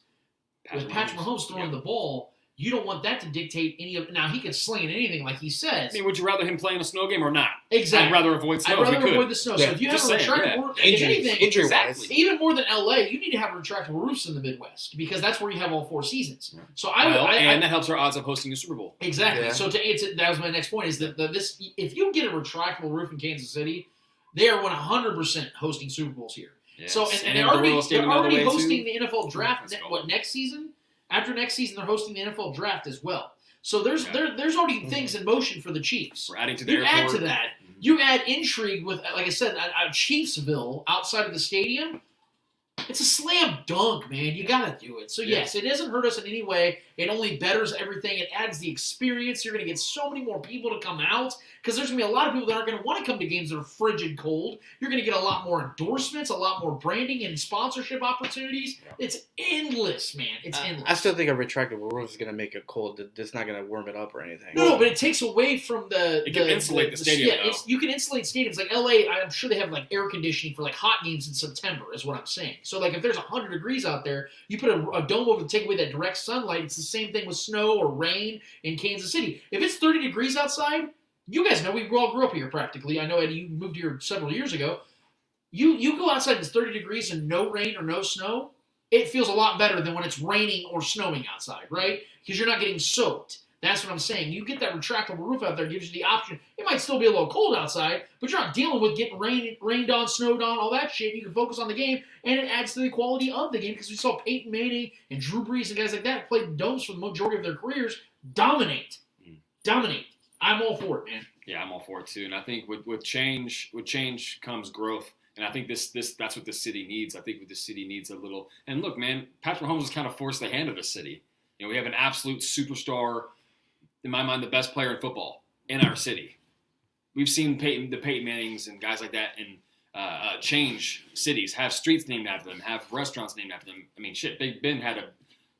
with Patrick Mahomes throwing the ball, You don't want that to dictate any of. Now he can sling at anything, like he says. I mean, would you rather him play in a snow game or not? Exactly. I'd rather avoid snow. I'd rather if we could. avoid the snow. Yeah. So if you have Just a saying, retractable roof, if Injury anything, wise. even more than LA, you need to have retractable roofs in the Midwest because that's where you have all 4 seasons. So and that helps our odds of hosting a Super Bowl. Exactly. Yeah. So that was my next point is that this if you get a retractable roof in Kansas City, they are 100% hosting Super Bowls here. Yes. So and they're the Royal Stadium all the already way, hosting too. the NFL draft. Let's go. What next season? After next season, they're hosting the NFL draft as well. So there's already things in motion for the Chiefs. We're adding to the You airport. add to that. You add intrigue with, like I said, a Chiefsville outside of the stadium. It's a slam dunk, man. You got to do it. So, yes, it doesn't hurt us in any way. It only betters everything. It adds the experience. You're going to get so many more people to come out because there's going to be a lot of people that aren't going to want to come to games that are frigid cold. You're going to get a lot more endorsements, a lot more branding and sponsorship opportunities. Yeah. It's endless, man. It's endless. I still think a retractable roof is going to make it cold. It's not going to warm it up or anything. No, but it takes away from the... It can insulate the stadium, though. You can insulate stadiums. Like LA, I'm sure they have like air conditioning for like hot games in September is what I'm saying. So like if there's 100 degrees out there, you put a dome over to take away that direct sunlight. It's the same thing with snow or rain in Kansas City. If it's 30 degrees outside, you guys know we all grew up here practically. I know, Eddie, you moved here several years ago. You go outside and it's 30 degrees and no rain or no snow, it feels a lot better than when it's raining or snowing outside, right? Because you're not getting soaked. That's what I'm saying. You get that retractable roof out there, gives you the option. It might still be a little cold outside, but you're not dealing with getting rained on, snowed on, all that shit. You can focus on the game, and it adds to the quality of the game because we saw Peyton Manning and Drew Brees and guys like that play domes for the majority of their careers dominate. Dominate. I'm all for it, man. Yeah, I'm all for it too. And I think with change comes growth. And I think that's what the city needs. I think the city needs a little. And look, man, Patrick Mahomes has kind of forced the hand of the city. You know, we have an absolute superstar, in my mind, the best player in football in our city. We've seen the Peyton Mannings and guys like that change cities, have streets named after them, have restaurants named after them. I mean, shit, Big Ben had a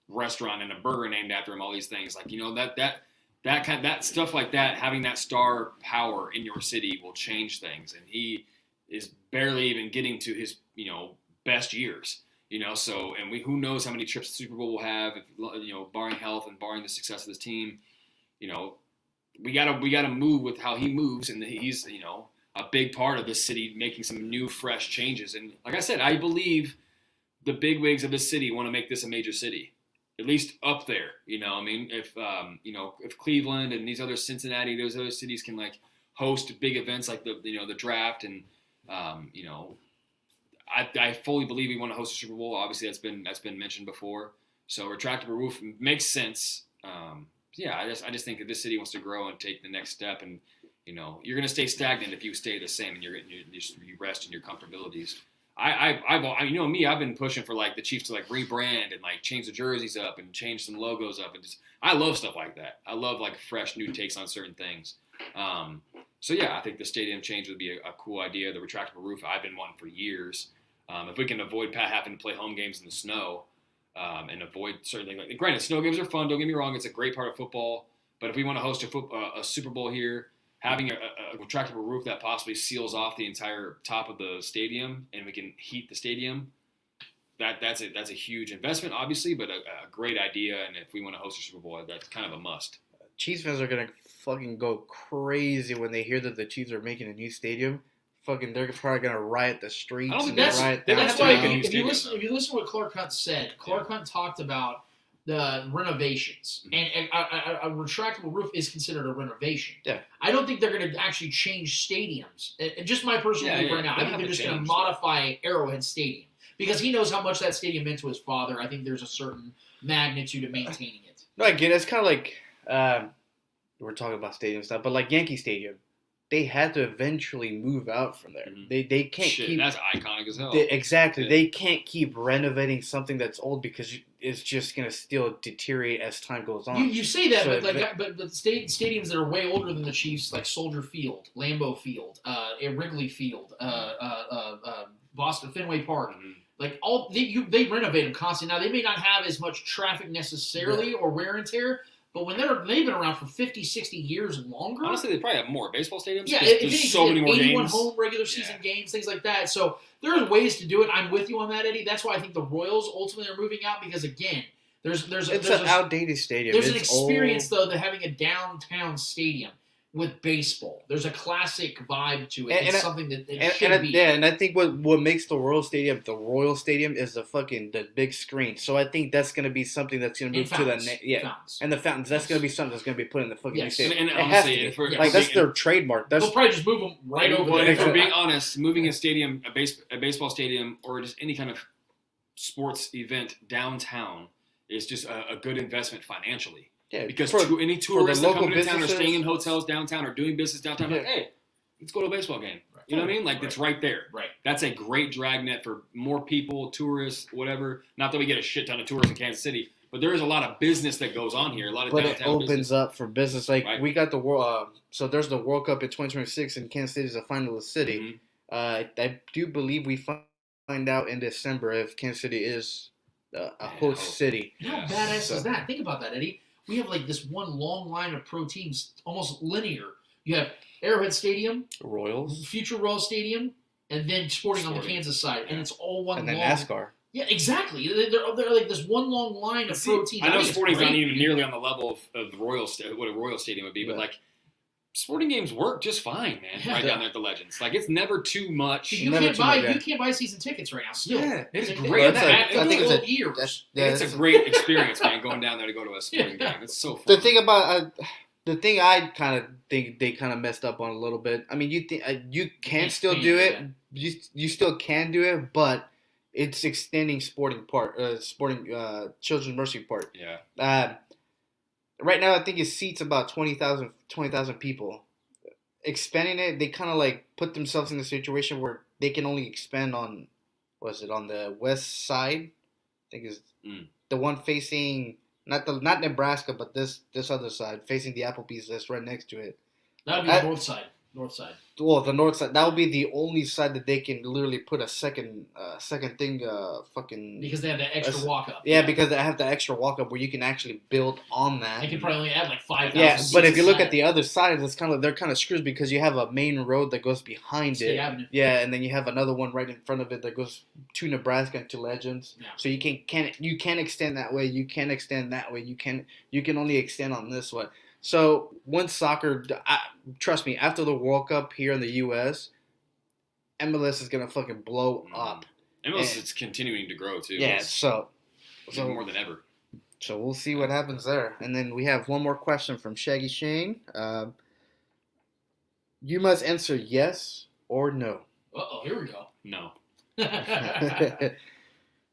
restaurant and a burger named after him. All these things, like, you know, that stuff like that, having that star power in your city will change things. And he is barely even getting to his, you know, best years. You know, so, and who knows how many trips the Super Bowl will have, if, you know, barring health and barring the success of this team. You know, we gotta move with how he moves, and he's, you know, a big part of this city making some new, fresh changes. And like I said, I believe the bigwigs of this city want to make this a major city, at least up there. You know, I mean, if Cleveland and these other Cincinnati, those other cities can like host big events like the draft, and you know, I fully believe we want to host a Super Bowl. Obviously, that's been mentioned before. So retractable roof makes sense. Yeah, I just think that this city wants to grow and take the next step, and you know, you're going to stay stagnant if you stay the same and you rest in your comfortabilities. You know me, I've been pushing for like the Chiefs to like rebrand and like change the jerseys up and change some logos up, and just I love stuff like that. I love like fresh new takes on certain things. So yeah, I think the stadium change would be a cool idea. The retractable roof, I've been wanting for years. If we can avoid having to play home games in the snow. And avoid certain things. Like, granted, snow games are fun. Don't get me wrong; it's a great part of football. But if we want to host a Super Bowl here, having a retractable roof that possibly seals off the entire top of the stadium, and we can heat the stadium, that's a huge investment, obviously, but a great idea. And if we want to host a Super Bowl, that's kind of a must. Chiefs fans are gonna fucking go crazy when they hear that the Chiefs are making a new stadium. Fucking, they're probably gonna riot the streets. I don't think That's That's why to make a new if you stadium, listen to what Clark Hunt said, Clark Hunt talked about the renovations, and a retractable roof is considered a renovation. Yeah. I don't think they're going to actually change stadiums. Just my personal belief right now. I think they're just going to modify Arrowhead Stadium because he knows how much that stadium meant to his father. I think there's a certain magnitude of maintaining it. No, I get it. It's kind of like we're talking about stadium stuff, but like Yankee Stadium, they had to eventually move out from there. Mm-hmm. They can't keep. That's iconic as hell. Exactly. Yeah. They can't keep renovating something that's old because it's just gonna still deteriorate as time goes on. You say that, So but stadiums that are way older than the Chiefs, like Soldier Field, Lambeau Field, Wrigley Field, Boston Fenway Park. Mm-hmm. Like they renovate them constantly. Now they may not have as much traffic necessarily or wear and tear, but when they've been around for 50, 60 years and longer. Honestly, they probably have more baseball stadiums. Yeah, there's so many more 81 games. home regular season games, things like that. So there are ways to do it. I'm with you on that, Eddie. That's why I think the Royals ultimately are moving out because again, There's It's an outdated stadium. There's an It's experience old. though that having a downtown stadium with baseball. There's a classic vibe to it. It's something that it should be. Yeah, and I think what makes the Royal Stadium is the big screen. So I think that's gonna be something that's gonna move to the fountains. and the fountains. That's gonna be something that's gonna be put in the fucking new stadium. And it has honestly, to be. That's their trademark. They'll probably just move them right over there. If we're being honest, moving a stadium, a baseball stadium, or just any kind of sports event downtown is just a good investment financially. Yeah, because any tourists that come into town are staying in businesses. hotels downtown or doing business downtown, like, hey, let's go to a baseball game. Right. You know what I mean? Like, it's right there. Right. That's a great dragnet for more people, tourists, whatever. Not that we get a shit ton of tourists in Kansas City, but there is a lot of business that goes on here. A lot of But downtown it opens business. up for business. Like Right. we got the world. So there's the World Cup in 2026, and Kansas City is a finalist city. Mhm. I do believe we find out in December if Kansas City is a host city. How badass is that? Think about that, Eddie. We have like this one long line of pro teams, almost linear. You have Arrowhead Stadium, Royals, future Royal Stadium, and then Sporting on the Kansas side, and it's all one and then long. NASCAR. Yeah, exactly. They're like this one long line of pro teams. I know think it's Sporting's not great. even nearly on the level of the what a Royal Stadium would be, but like sporting games work just fine, man. Yeah. Right down there at the Legends, like it's never too much. You can't buy season tickets right now. Still, it's Like, great. I think it's years. It's a great experience, man. Going down there to go to a sporting game, it's so fun. The thing about the thing I kind of think they kind of messed up on a little bit. I mean, you think you can still do it. You still can do it, but it's extending Children's Mercy Park. Yeah. Right now, I think it seats about 20,000 people. Expanding it, they kind of like put themselves in a situation where they can only expand on, on the west side? I think is the one facing not Nebraska, but this other side facing the Applebee's that's right next to it. That would be the north side. North side. Well, the north side. That would be the only side that they can literally put a second thing, fucking. Because they have that extra walk up. Yeah, because they have the extra walk up where you can actually build on that. They could probably only add like 5,000. Yeah, seats but if you look inside. at the other side, they're kind of screwed because you have a main road that goes behind State it. Avenue. Yeah, and then you have another one right in front of it that goes to Nebraska and to Legends. Yeah. So you can extend that way. You can extend that way. You can only extend on this one. So once soccer, trust me, after the World Cup here in the U.S., MLS is gonna fucking blow up. MLS is continuing to grow too. Yeah, It's so more than ever. So we'll see what happens there. And then we have one more question from Shaggy Shane. You must answer yes or no. Uh-oh, here we go. No.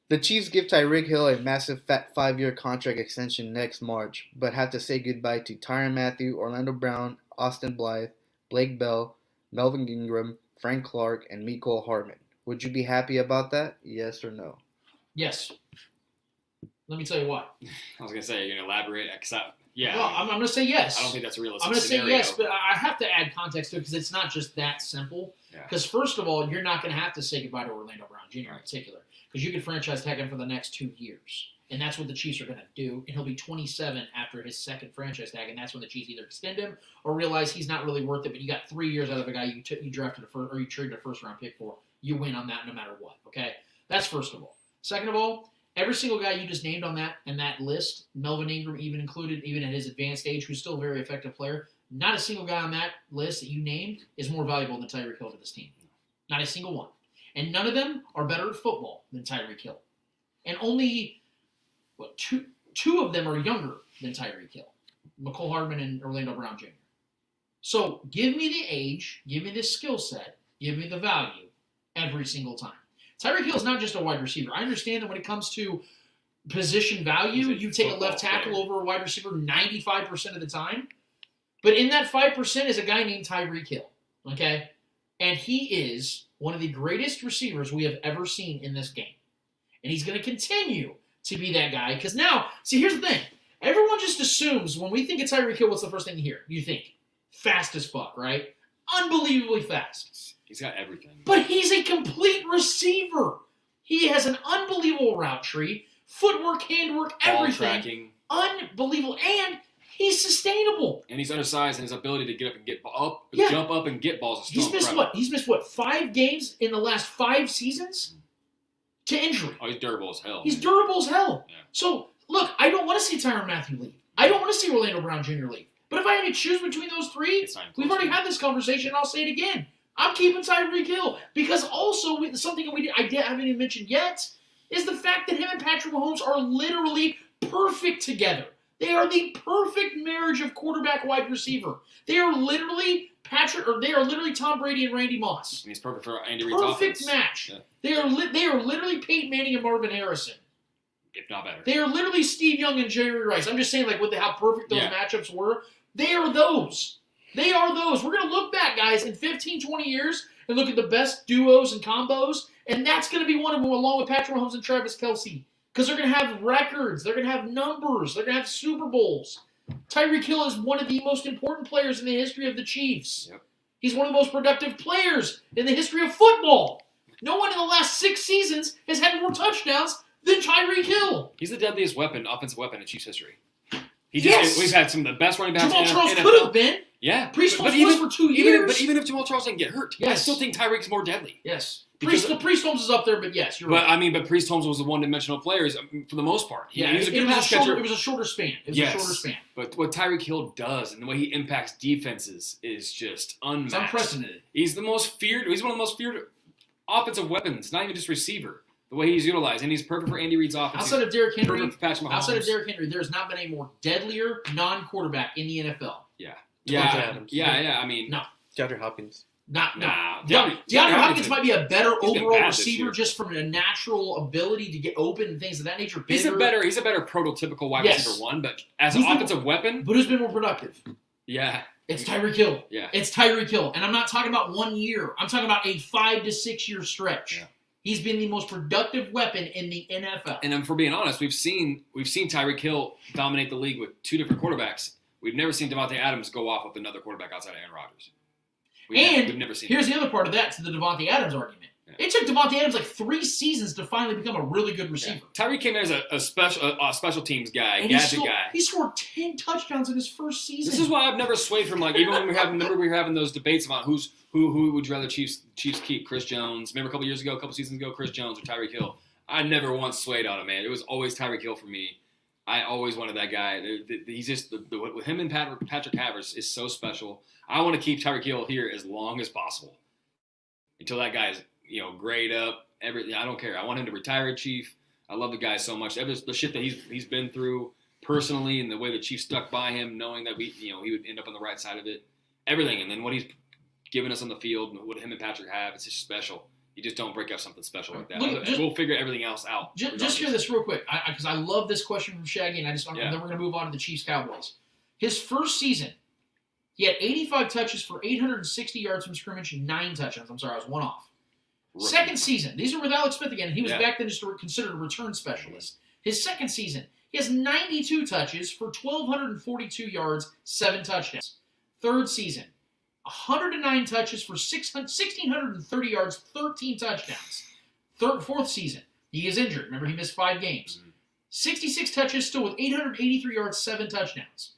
The Chiefs give Tyreek Hill a massive fat 5-year contract extension next March, but have to say goodbye to Tyrann Mathieu, Orlando Brown, Austin Blythe, Blake Bell, Melvin Ingram, Frank Clark, and Mecole Hardman. Would you be happy about that? Yes or no? Yes. Let me tell you why. I was gonna say, you're gonna elaborate. Yeah. Well, I'm going to say yes. I don't think that's a realistic I'm going to say scenario. yes, but I have to add context to it because it's not just that simple. Yeah. Because first of all, you're not going to have to say goodbye to Orlando Brown Jr. in particular because you could franchise tag him for the next 2 years. And that's what the Chiefs are going to do. And he'll be 27 after his second franchise tag, and that's when the Chiefs either extend him or realize he's not really worth it, but you got 3 years out of a guy you drafted or you traded a first-round pick for. You win on that no matter what, okay? That's first of all. Second of all, every single guy you just named on that list, Melvin Ingram even included, even at his advanced age, who's still a very effective player, not a single guy on that list that you named is more valuable than Tyreek Hill to this team. Not a single one. And none of them are better at football than Tyreek Hill. And only two of them are younger than Tyreek Hill. Mecole Hardman and Orlando Brown Jr. So give me the age, give me the skill set, give me the value every single time. Tyreek Hill is not just a wide receiver. I understand that when it comes to position value, you take a left tackle over a wide receiver 95% of the time. But in that 5% is a guy named Tyreek Hill. Okay? And he is one of the greatest receivers we have ever seen in this game. And he's going to continue to be that guy. Because now, see, here's the thing. Everyone just assumes when we think of Tyreek Hill, what's the first thing you hear? You think fast as fuck, right? Unbelievably fast. He's got everything. But he's a complete receiver. He has an unbelievable route tree, footwork, handwork, Ball everything. tracking. Unbelievable. And he's sustainable. And he's undersized, and his ability to get up, jump up, and get balls is still He's missed incredible. what? He's missed what? 5 games in the last 5 seasons to injury. Oh, he's durable as hell. He's durable as hell. Yeah. So Look, I don't want to see Tyrann Mathieu leave. I don't want to see Orlando Brown Jr. leave. But if I had to choose between those three, we've already had this conversation, and I'll say it again. I'm keeping Tyreek Hill because also something that I haven't even mentioned yet is the fact that him and Patrick Mahomes are literally perfect together. They are the perfect marriage of quarterback wide receiver. They are literally Tom Brady and Randy Moss. And he's perfect for Andy Reid's offense. Perfect match. Yeah. They are literally Peyton Manning and Marvin Harrison. If not better. They are literally Steve Young and Jerry Rice. I'm just saying, like, how perfect those matchups were. They are those. They are those. We're going to look back, guys, in 15, 20 years and look at the best duos and combos, and that's going to be one of them along with Patrick Mahomes and Travis Kelce because they're going to have records. They're going to have numbers. They're going to have Super Bowls. Tyreek Hill is one of the most important players in the history of the Chiefs. Yep. He's one of the most productive players in the history of football. No one in the last 6 seasons has had more touchdowns than Tyreek Hill. He's the deadliest offensive weapon in Chiefs history. We've had some of the best running backs Jamal in Charles NFL. could have been. Yeah. Priest was for 2 years. But even if Jamal Charles didn't get hurt, I still think Tyreek's more deadly. Yes. Priest Holmes is up there, but yes, you're right. But Priest Holmes was a one-dimensional player for the most part. He was a good pass catcher. It was a shorter span. But what Tyreek Hill does and the way he impacts defenses is just unmatched. It's unprecedented. He's one of the most feared offensive weapons, not even just receiver. The way he's utilized, and he's perfect for Andy Reid's offense. Outside of Derrick Henry, there's not been a more deadlier non-quarterback in the NFL. Yeah. I mean, no. DeAndre Hopkins. DeAndre Hopkins might be a better overall receiver just from a natural ability to get open and things of that nature. He's a better prototypical wide receiver one, but as an offensive weapon. But who's been more productive? Yeah. It's Tyreek Hill. Yeah. It's Tyreek Hill. And I'm not talking about 1 year. I'm talking about a 5 to 6 year stretch. Yeah. He's been the most productive weapon in the NFL. And if we're being honest, we've seen Tyreek Hill dominate the league with 2 different quarterbacks. We've never seen Davante Adams go off with another quarterback outside of Aaron Rodgers. We've never seen here's the other part of that to the Davante Adams argument. Yeah. It took Davante Adams like 3 seasons to finally become a really good receiver. Yeah. Tyreek came in as a special teams guy, gadget guy. He scored 10 touchdowns in his first season. This is why I've never swayed from even when we were having those debates about who would you rather Chiefs keep, Chris Jones. Remember a couple seasons ago, Chris Jones or Tyreek Hill. I never once swayed on it, man. It was always Tyreek Hill for me. I always wanted that guy. He's just with him and Patrick Havers is so special. I want to keep Tyreek Hill here as long as possible until that guy's grayed up. Everything. I don't care. I want him to retire a Chief. I love the guy so much. The shit that he's been through personally, and the way the Chiefs stuck by him, knowing that he would end up on the right side of it. Everything, and then what he's given us on the field, and what him and Patrick have, it's just special. You just don't break up something special like that. We'll figure everything else out. Just hear this real quick, because I love this question from Shaggy, and then we're going to move on to the Chiefs-Cowboys. His first season, he had 85 touches for 860 yards from scrimmage and 9 touchdowns. I'm sorry, I was one off. Rookie. Second season, these are with Alex Smith again, and he was back then just considered a return specialist. His second season, he has 92 touches for 1,242 yards, 7 touchdowns. Third season, 109 touches for 1,630 yards, 13 touchdowns. Fourth season, he is injured. Remember, he missed 5 games. 66 touches, still with 883 yards, 7 touchdowns.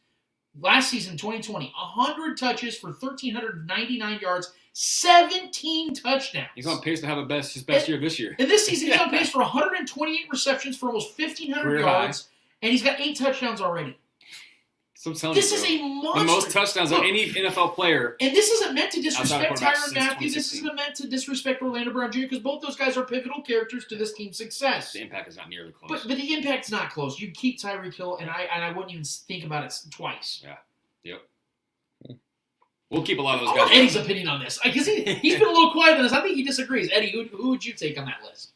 Last season, 2020, 100 touches for 1,399 yards, 17 touchdowns. He's on pace to have his best year this year. And this season, he's on pace for 128 receptions for almost 1,500 yards, and he's got 8 touchdowns already. This is a monster. The most touchdowns of any NFL player. And this isn't meant to disrespect Tyrann Mathieu. This isn't meant to disrespect Orlando Brown Jr. because both those guys are pivotal characters to this team's success. The impact is not nearly close. But the impact's not close. You keep Tyreek Hill, and I wouldn't even think about it twice. Yeah. Yep. We'll keep a lot of those guys. I want Eddie's opinion on this because he's been a little quiet on this. I think he disagrees. Eddie, who would you take on that list?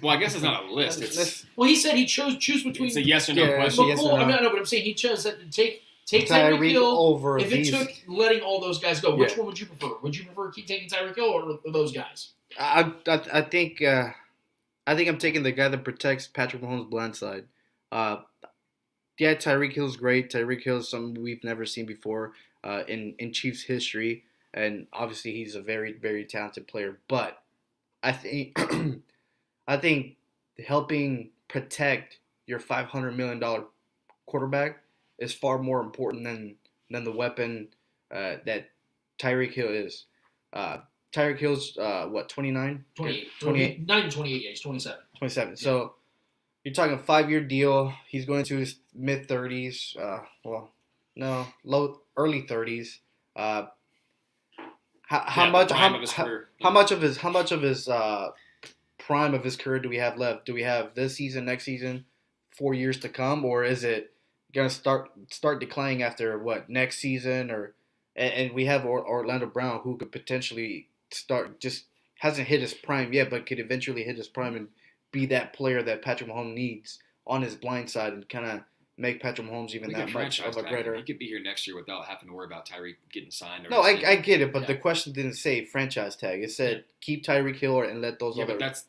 Well, I guess it's not a list. He said he choose between. It's a yes or no question. Yes or no. But I'm saying he chose to take Tyreek Hill over if it took letting all those guys go. Which one would you prefer? Would you prefer taking Tyreek Hill or those guys? I think I'm taking the guy that protects Patrick Mahomes' blind side. Tyreek Hill's great. Tyreek Hill is something we've never seen before in Chiefs history, and obviously he's a very, very talented player. But I think helping protect your $500 million quarterback is far more important than the weapon that Tyreek Hill is. Tyreek Hill's, 29? 28. 28. Not even 28 yet. He's 27. 27. So you're talking a 5-year deal. He's going to his mid 30s. Early 30s. How much of his prime of his career do we have left? Do we have this season, next season, 4 years to come, or is it gonna start declining after next season? And we have Orlando Brown, who could potentially just hasn't hit his prime yet, but could eventually hit his prime and be that player that Patrick Mahomes needs on his blind side and kind of make Patrick Mahomes even that much of a greater. He could be here next year without having to worry about Tyreek getting signed. No, I get it, but the question didn't say franchise tag. It said keep Tyreek Hill and let those other. But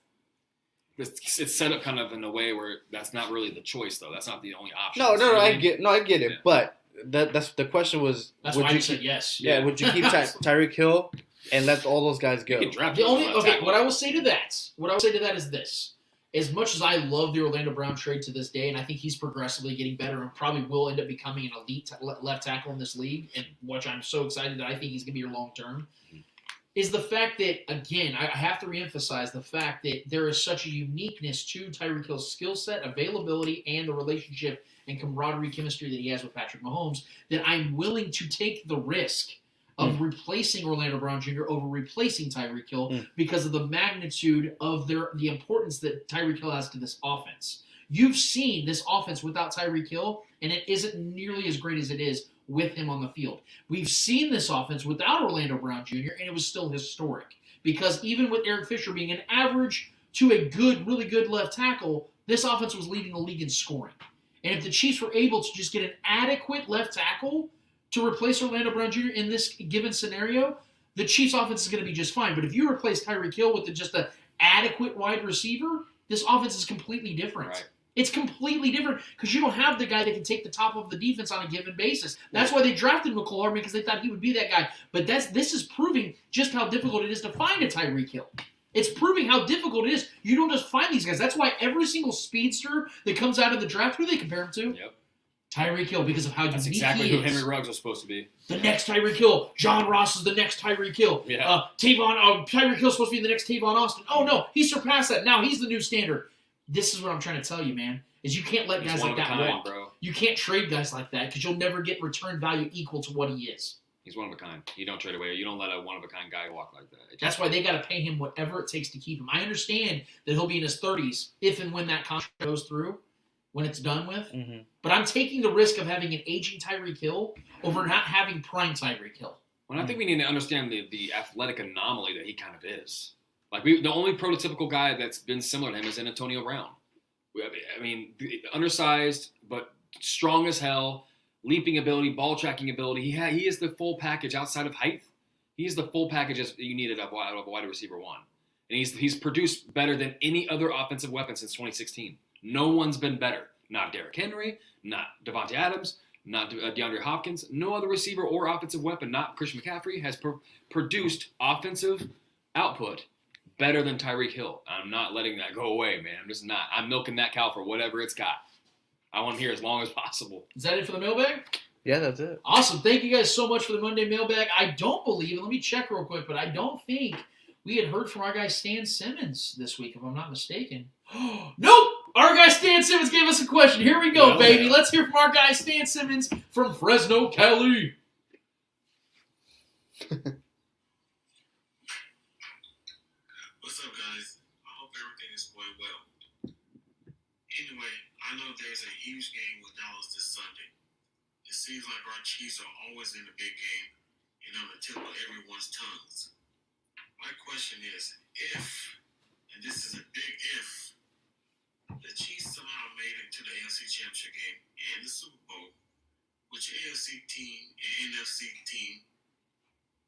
it's set up kind of in a way where that's not really the choice, though. That's not the only option. No, I get it, but that's the question was. That's why you said yes. Yeah, would you keep Tyreek Hill and let all those guys go? What I will say to that is this. As much as I love the Orlando Brown trade to this day, and I think he's progressively getting better and probably will end up becoming an elite left tackle in this league, and which I'm so excited that I think he's going to be here long term, is the fact that, again, I have to reemphasize the fact that there is such a uniqueness to Tyreek Hill's skill set, availability, and the relationship and camaraderie chemistry that he has with Patrick Mahomes that I'm willing to take the risk of replacing Orlando Brown Jr. over replacing Tyreek Hill because of the magnitude of the importance that Tyreek Hill has to this offense. You've seen this offense without Tyreek Hill, and it isn't nearly as great as it is with him on the field. We've seen this offense without Orlando Brown Jr., and it was still historic because even with Eric Fisher being an average to a really good left tackle, this offense was leading the league in scoring. And if the Chiefs were able to just get an adequate left tackle to replace Orlando Brown Jr. in this given scenario, the Chiefs' offense is going to be just fine. But if you replace Tyreek Hill with just an adequate wide receiver, this offense is completely different. Right. It's completely different because you don't have the guy that can take the top of the defense on a given basis. That's why they drafted McCall because they thought he would be that guy. But this is proving just how difficult it is to find a Tyreek Hill. It's proving how difficult it is. You don't just find these guys. That's why every single speedster that comes out of the draft, who do they compare him to? Yep. Tyreek Hill, because of how unique exactly he is. who Henry Ruggs was supposed to be. The next Tyreek Hill. John Ross is the next Tyreek Hill. Yeah. Tyreek Hill's supposed to be the next Tavon Austin. Oh, no, he surpassed that. Now he's the new standard. This is what I'm trying to tell you, man, is you can't let guys like that walk. Bro. You can't trade guys like that because you'll never get return value equal to what he is. He's one of a kind. You don't trade away. You don't let a one-of-a-kind guy walk like that. That's why they got to pay him whatever it takes to keep him. I understand that he'll be in his 30s if and when that contract goes through, when it's done with. Mm-hmm. But I'm taking the risk of having an aging Tyreek Hill over not having prime Tyreek Hill. Well, I think we need to understand the athletic anomaly that he kind of is. Like the only prototypical guy that's been similar to him is Antonio Brown. I mean, undersized but strong as hell, leaping ability, ball tracking ability. He is the full package outside of height. He is the full package as you needed of wide receiver one, and he's produced better than any other offensive weapon since 2016. No one's been better. Not Derrick Henry, not Devontae Adams, not DeAndre Hopkins. No other receiver or offensive weapon, not Christian McCaffrey, has produced offensive output better than Tyreek Hill. I'm not letting that go away, man. I'm just not. I'm milking that cow for whatever it's got. I want him here as long as possible. Is that it for the mailbag? Yeah, that's it. Awesome. Thank you guys so much for the Monday mailbag. I don't believe, and let me check real quick, but I don't think we had heard from our guy Stan Simmons this week, if I'm not mistaken. Nope! Our guy Stan Simmons gave us a question. Here we go, baby. Yeah. Let's hear from our guy Stan Simmons from Fresno, Cali. What's up, guys? I hope everything is going well. Anyway, I know there's a huge game with Dallas this Sunday. It seems like our Chiefs are always in the big game and on the tip of everyone's tongues. My question is, if, and this is a big if, the Chiefs somehow made it to the AFC Championship game and the Super Bowl, which AFC team and NFC team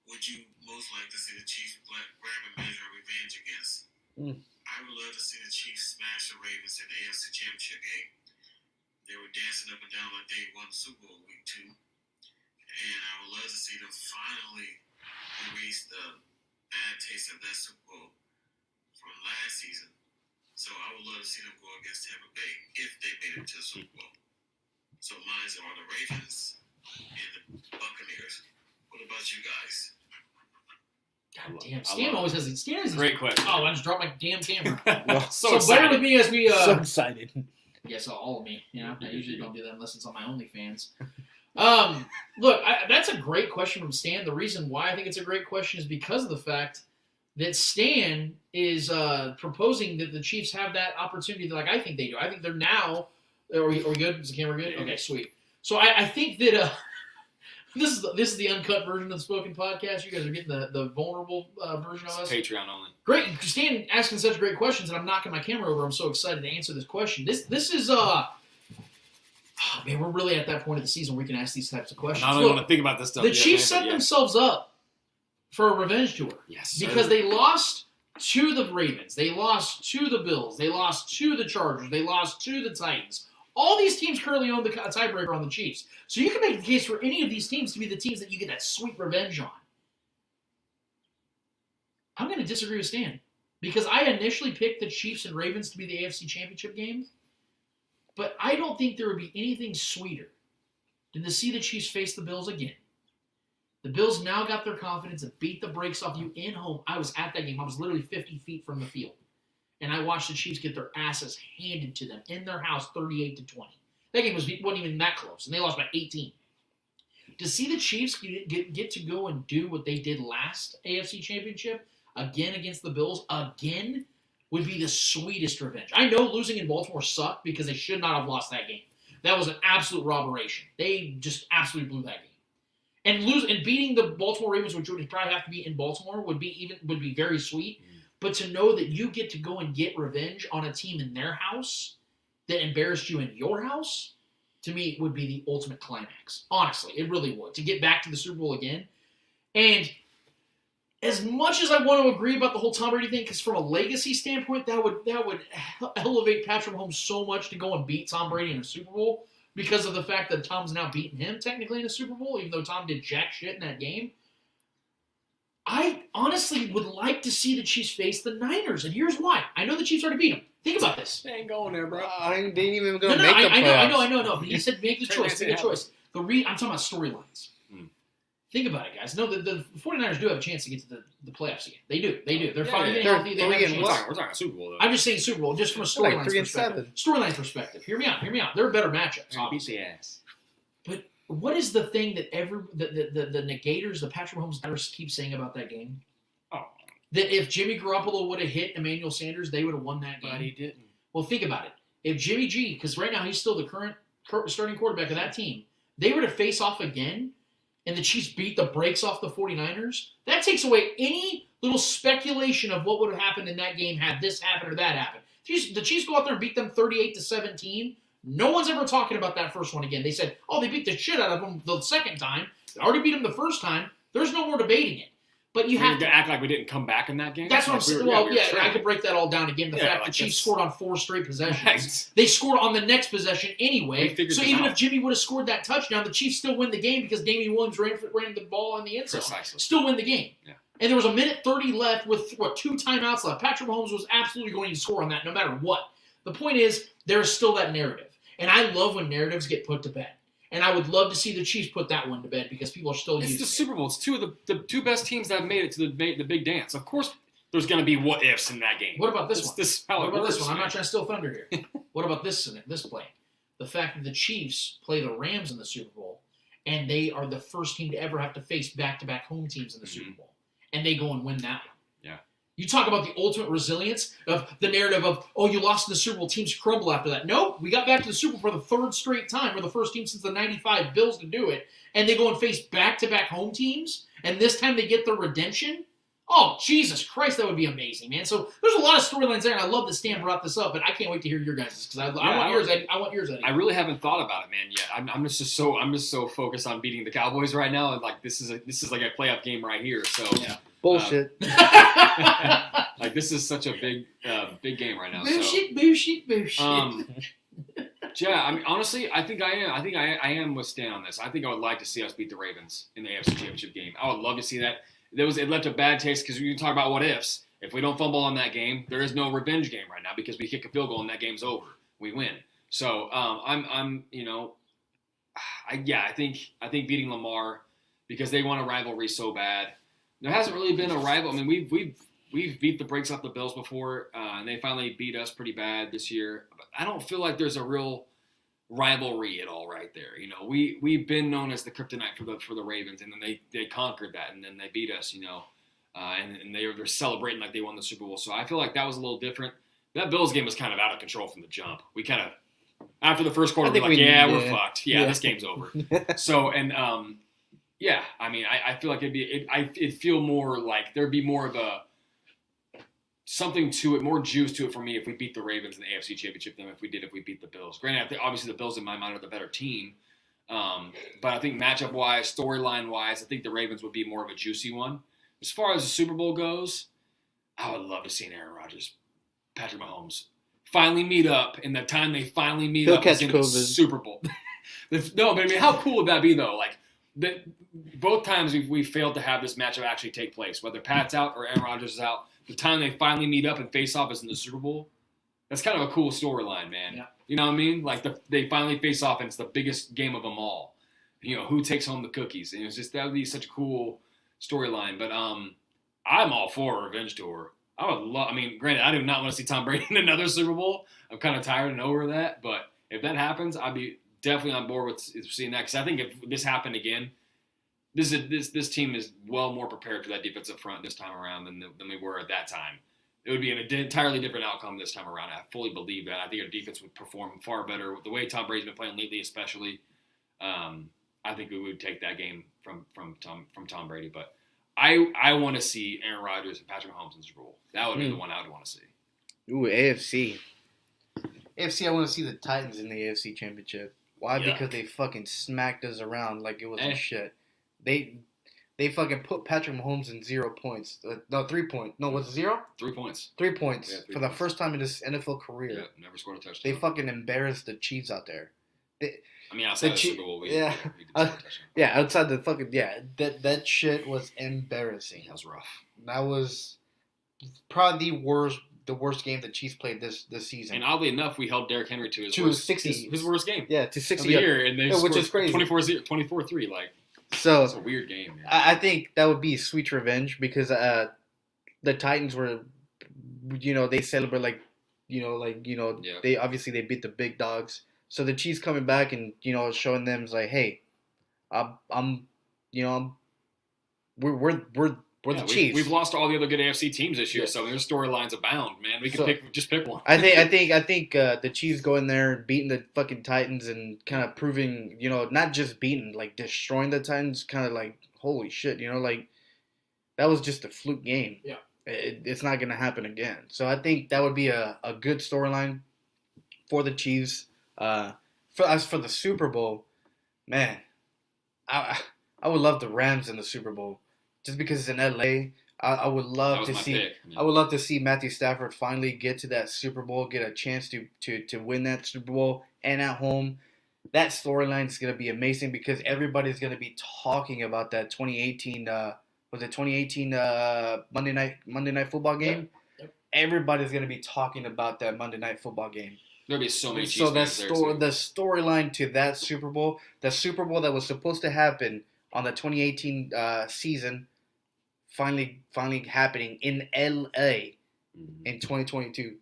would you most like to see the Chiefs grab a measure of revenge against? I would love to see the Chiefs smash the Ravens in the AFC Championship game. They were dancing up and down like they won the Super Bowl week 2. And I would love to see them finally erase the bad taste of that Super Bowl from last season. So I would love to see them go against Tampa Bay if they made it to the Super Bowl. So mine are the Ravens and the Buccaneers. What about you guys? God damn, Stan always has these. Great question. Oh, I just dropped my damn camera. So bear with me as we. So excited. Yes, all of me. You know, I usually don't do that unless it's on my OnlyFans. Look, that's a great question from Stan. The reason why I think it's a great question is because of the fact that Stan is proposing that the Chiefs have that opportunity like I think they do. I think they're now. Are we good? Is the camera good? Okay, sweet. So I think that this is the uncut version of the Spoken Podcast. You guys are getting the vulnerable version of us. Patreon only. Great, Stan asking such great questions, and I'm knocking my camera over. I'm so excited to answer this question. This is oh man, we're really at that point of the season where we can ask these types of questions. I don't even want to think about this stuff. The Chiefs set themselves up for a revenge tour. Yes, because they lost to the Ravens, they lost to the Bills, they lost to the Chargers, they lost to the Titans. All these teams currently own the tiebreaker on the Chiefs. So you can make the case for any of these teams to be the teams that you get that sweet revenge on. I'm going to disagree with Stan. Because I initially picked the Chiefs and Ravens to be the AFC Championship game. But I don't think there would be anything sweeter than to see the Chiefs face the Bills again. The Bills now got their confidence and beat the brakes off you in home. I was at that game. I was literally 50 feet from the field. And I watched the Chiefs get their asses handed to them in their house 38-20. That game wasn't even that close, and they lost by 18. To see the Chiefs get to go and do what they did last AFC Championship, again against the Bills, again, would be the sweetest revenge. I know losing in Baltimore sucked because they should not have lost that game. That was an absolute robberation. They just absolutely blew that game. And beating the Baltimore Ravens, which would probably have to be in Baltimore, would be very sweet. But to know that you get to go and get revenge on a team in their house that embarrassed you in your house, to me, would be the ultimate climax. Honestly, it really would. To get back to the Super Bowl again. And as much as I want to agree about the whole Tom Brady thing, because from a legacy standpoint, that would elevate Patrick Mahomes so much to go and beat Tom Brady in a Super Bowl because of the fact that Tom's now beaten him technically in a Super Bowl, even though Tom did jack shit in that game. I honestly would like to see the Chiefs face the Niners, and here's why. I know the Chiefs already beat them. Think about this. They ain't going there, bro. They ain't even going to make the playoffs. I know. But he said make the choice. Make the choice. I'm talking about storylines. Think about it, guys. No, the 49ers do have a chance to get to the playoffs again. They do. They're finally healthy. They have a chance. We're talking Super Bowl, though. I'm just saying Super Bowl, just from a storyline like perspective. Storyline perspective. Hear me out. There are better matchups. Beat the ass. But what is the thing that the negators, the Patrick Mahomes negators keep saying about that game? Oh. That if Jimmy Garoppolo would have hit Emmanuel Sanders, they would have won that game. But he didn't. Well, think about it. If Jimmy G, because right now he's still the current starting quarterback of that team, they were to face off again, and the Chiefs beat the brakes off the 49ers, that takes away any little speculation of what would have happened in that game had this happened or that happened. The Chiefs go out there and beat them 38-17. No one's ever talking about that first one again. They said, oh, they beat the shit out of them the second time. They already beat them the first time. There's no more debating it. But you have to act like we didn't come back in that game. That's what I'm saying. I could break that all down again. The fact the Chiefs scored on 4 straight possessions. Right. They scored on the next possession anyway. So even if Jimmy would have scored that touchdown, the Chiefs still win the game because Damian Williams ran the ball in the end zone. Precisely. Still win the game. Yeah. And there was a minute 30 left with 2 timeouts left. Patrick Mahomes was absolutely going to score on that no matter what. The point is, there's still that narrative. And I love when narratives get put to bed. And I would love to see the Chiefs put that one to bed because people are still using it. It's the Super Bowl. It's two of the two best teams that have made it to the big dance. Of course, there's going to be what ifs in that game. What about this one? What about this one? I'm not trying to steal thunder here. What about this play? The fact that the Chiefs play the Rams in the Super Bowl, and they are the first team to ever have to face back-to-back home teams in the Super Bowl, and they go and win that one. Yeah. You talk about the ultimate resilience of the narrative of, oh, you lost in the Super Bowl, teams crumble after that. No, we got back to the Super Bowl for the 3rd straight time. We're the first team since the 95 Bills to do it. And they go and face back-to-back home teams, and this time they get their redemption. Oh, Jesus Christ, that would be amazing, man. So there's a lot of storylines there, and I love that Stan brought this up, but I can't wait to hear your guys' because I want yours. I really haven't thought about it, man, yet. I'm just so focused on beating the Cowboys right now, and like this is like a playoff game right here. So yeah. Bullshit. Like this is such a big game right now. Bullshit. Yeah, I mean, honestly, I think I am with Stan on this. I think I would like to see us beat the Ravens in the AFC Championship game. I would love to see that. It left a bad taste because we can talk about what ifs. If we don't fumble on that game, there is no revenge game right now because we kick a field goal and that game's over. We win. So I think beating Lamar because they want a rivalry so bad. There hasn't really been a rival. I mean, we've beat the brakes off the Bills before, and they finally beat us pretty bad this year. But I don't feel like there's a real rivalry at all right there. You know, we've been known as the kryptonite for the Ravens, and then they conquered that, and then they beat us. You know, and they're celebrating like they won the Super Bowl. So I feel like that was a little different. That Bills game was kind of out of control from the jump. We kind of after the first quarter, we're like, we're fucked. Yeah, this game's over. So yeah, I mean, I feel like it'd feel more like there'd be more of a something to it, more juice to it for me if we beat the Ravens in the AFC Championship than if we beat the Bills. Granted, I think obviously the Bills in my mind are the better team, but I think matchup wise, storyline wise, I think the Ravens would be more of a juicy one. As far as the Super Bowl goes, I would love to see an Aaron Rodgers, Patrick Mahomes finally meet up, and the time they finally meet up is in the Super Bowl. No, but I mean, how cool would that be though? Like. Both times we failed to have this matchup actually take place, whether Pat's out or Aaron Rodgers is out. The time they finally meet up and face off is in the Super Bowl. That's kind of a cool storyline, man. Yeah. You know what I mean? Like they finally face off, and it's the biggest game of them all. You know, who takes home the cookies? And it's just that would be such a cool storyline. But I'm all for a revenge tour. I would love. I mean, granted, I do not want to see Tom Brady in another Super Bowl. I'm kind of tired and over that. But if that happens, I'd be definitely on board with seeing that, because I think if this happened again, this team is well more prepared for that defensive front this time around than we were at that time. It would be an entirely different outcome this time around. I fully believe that. I think our defense would perform far better the way Tom Brady's been playing lately, especially. I think we would take that game from Tom Brady. But I want to see Aaron Rodgers and Patrick Mahomes in the Super Bowl. That would be the one I would want to see. Ooh, AFC. I want to see the Titans in the AFC Championship. Why? Yuck. Because they fucking smacked us around like it was shit. They fucking put Patrick Mahomes in 0 points. No, 3 points. No, was it 0? 3 points. 3 points for the first time in his NFL career. Yeah, never scored a touchdown. They fucking embarrassed the Chiefs out there. Outside the Super Bowl, we outside the fucking that shit was embarrassing. That was rough. That was probably the worst game the Chiefs played this season. And oddly enough, we held Derrick Henry to his worst game. Yeah, to 60 of the year, and they which is crazy. 24-3. Like, so it's a weird game. Man. I think that would be sweet revenge because the Titans were, they celebrate they obviously they beat the big dogs. So the Chiefs coming back and showing them like, hey, we're the Chiefs. We've lost all the other good AFC teams this year, so there's storylines abound, man. We can pick one. I think the Chiefs go in there and beating the fucking Titans and kind of proving, not just beating, like destroying the Titans, kind of like, holy shit, like that was just a fluke game. Yeah. It's not going to happen again. So I think that would be a good storyline for the Chiefs. As for the Super Bowl, man, I would love the Rams in the Super Bowl. Just because it's in LA, I would love to see. I would love to see Matthew Stafford finally get to that Super Bowl, get a chance to win that Super Bowl, and at home, that storyline is gonna be amazing because everybody's gonna be talking about that 2018. Was it 2018 Monday Night Football game? Yep. Everybody's gonna be talking about that Monday Night Football game. There'll be so many. So the storyline to that Super Bowl, the Super Bowl that was supposed to happen on the 2018 season, finally happening in LA in 2022.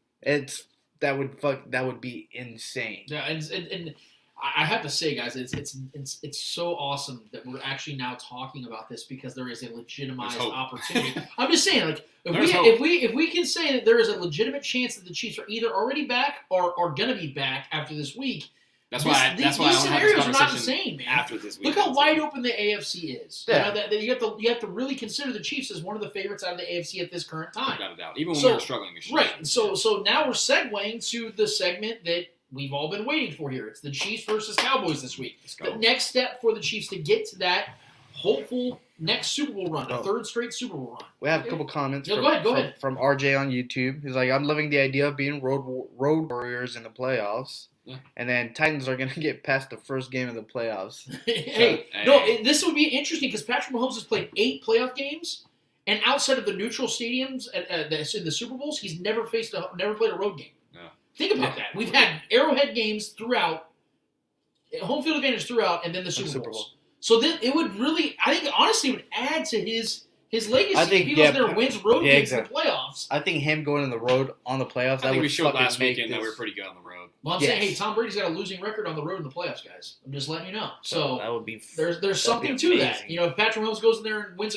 That would be insane. Yeah, and I have to say, guys, it's so awesome that we're actually now talking about this because there is a legitimized opportunity. I'm just saying, like, if we can say that there is a legitimate chance that the Chiefs are either already back or are gonna be back after this week. That's why these scenarios are not insane, man. After this week, look how wide open the AFC is. Yeah. You have to really consider the Chiefs as one of the favorites out of the AFC at this current time. Without a doubt. Even when we were struggling this year. Right. So now we're segueing to the segment that we've all been waiting for here. It's the Chiefs versus Cowboys this week. The next step for the Chiefs to get to that hopeful next Super Bowl run, a third straight Super Bowl run. We have a couple comments go ahead. From RJ on YouTube. He's like, I'm loving the idea of being road warriors in the playoffs. Yeah. And then Titans are going to get past the first game of the playoffs. This would be interesting because Patrick Mahomes has played 8 playoff games, and outside of the neutral stadiums that's in the Super Bowls, he's never played a road game. Yeah. Think about that. We've had Arrowhead games throughout, home field advantage throughout, and then the Super Bowls. So then it would really, I think, honestly, would add to his His legacy, I think, if he goes yeah, there and wins road yeah, games exactly. in the playoffs. I think him going on the road on the playoffs. I think we showed fucking last make weekend that we this- were pretty good on the road. Well, I'm Yes. saying, hey, Tom Brady's got a losing record on the road in the playoffs, guys. I'm just letting you know. So that would be. there's something to that. amazing. You know, if Patrick Mahomes goes in there and wins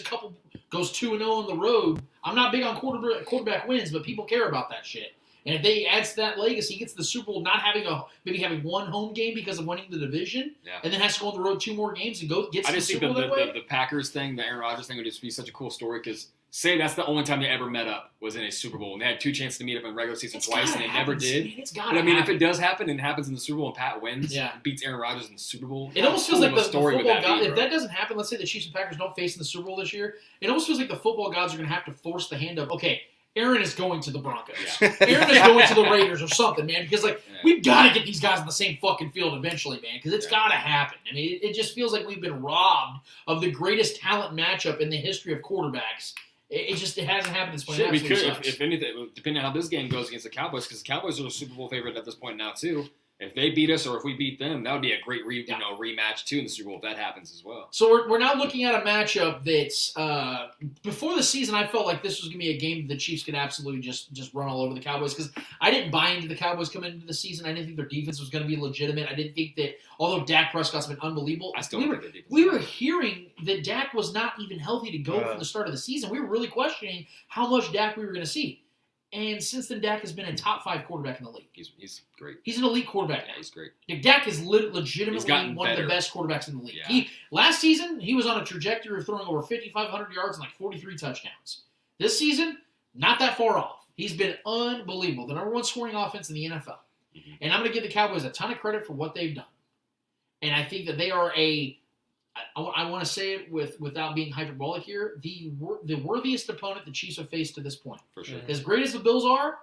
goes 2-0 on the road, I'm not big on quarterback wins, but people care about that shit. And if they adds to that legacy, he gets the Super Bowl, not having maybe having one home game because of winning the division, and then has to go on the road 2 more games and gets I the just think Super Bowl that way. the Packers thing, the Aaron Rodgers thing would just be such a cool story because say that's the only time they ever met up was in a Super Bowl. And they had 2 chances to meet up in regular season It's twice, gotta and they never happen, did. man. It's But gotta I mean, if happen. it does happen and it happens in the Super Bowl and Pat wins, Yeah. and beats Aaron Rodgers in the Super Bowl, It almost how feels cool like of a the story would football that god. be, If bro? that doesn't happen, let's say the Chiefs and Packers don't face in the Super Bowl this year. It almost feels like the football gods are going to have to force the hand of, okay, Aaron is going to the Broncos. Yeah. Aaron is going to the Raiders or something, man. Because Yeah. we've got to get these guys on the same fucking field eventually, man. Because it's got to happen. I mean, it just feels like we've been robbed of the greatest talent matchup in the history of quarterbacks. It hasn't happened this point. Shit, It we absolutely could, sucks. if anything, depending on how this game goes against the Cowboys, because the Cowboys are a Super Bowl favorite at this point now too. If they beat us or if we beat them, that would be a great rematch too in the Super Bowl if that happens as well. So we're now looking at a matchup that's before the season. I felt like this was going to be a game that the Chiefs could absolutely just run all over the Cowboys because I didn't buy into the Cowboys coming into the season. I didn't think their defense was going to be legitimate. I didn't think that although Dak Prescott's been unbelievable, I still don't think their defense. we were hearing that Dak was not even healthy to go from the start of the season. We were really questioning how much Dak we were going to see. And since then, Dak has been a top 5 quarterback in the league. He's great. He's an elite quarterback now. Yeah, he's great. Dak is He's legitimately gotten one of the better. best quarterbacks in the league. Yeah. Last season, he was on a trajectory of throwing over 5,500 yards and like 43 touchdowns. This season, not that far off. He's been unbelievable. The number 1 scoring offense in the NFL. Mm-hmm. And I'm going to give the Cowboys a ton of credit for what they've done. And I think that they are I want to say it without being hyperbolic here, the worthiest opponent the Chiefs have faced to this point. For sure. As great as the Bills are,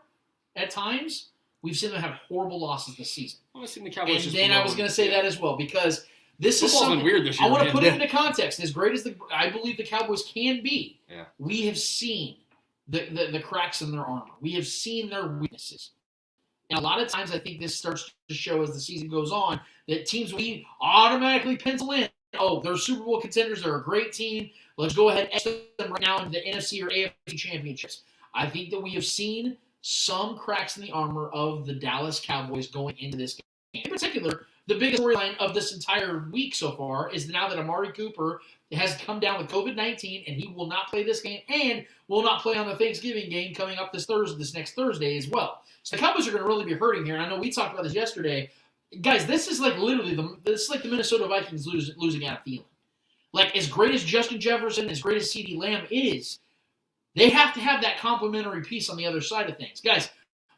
at times, we've seen them have horrible losses this season. Well, I've seen the Cowboys And just then I was going to say that as well because this is Football's something been weird this year. I want to man. put it into context. As great as I believe the Cowboys can be, Yeah. we have seen the cracks in their armor. We have seen their weaknesses. And a lot of times I think this starts to show as the season goes on that teams we automatically pencil in, oh, they're Super Bowl contenders, they're a great team, let's go ahead and etch them right now into the NFC or AFC championships. I think that we have seen some cracks in the armor of the Dallas Cowboys going into this game. In particular, the biggest storyline of this entire week so far is now that Amari Cooper has come down with COVID-19 and he will not play this game and will not play on the Thanksgiving game coming up this next Thursday as well. So the Cowboys are going to really be hurting here. And I know we talked about this yesterday. Guys, this is like literally the Minnesota Vikings losing out of Thielen. Like as great as Justin Jefferson, as great as CeeDee Lamb is, they have to have that complementary piece on the other side of things. Guys,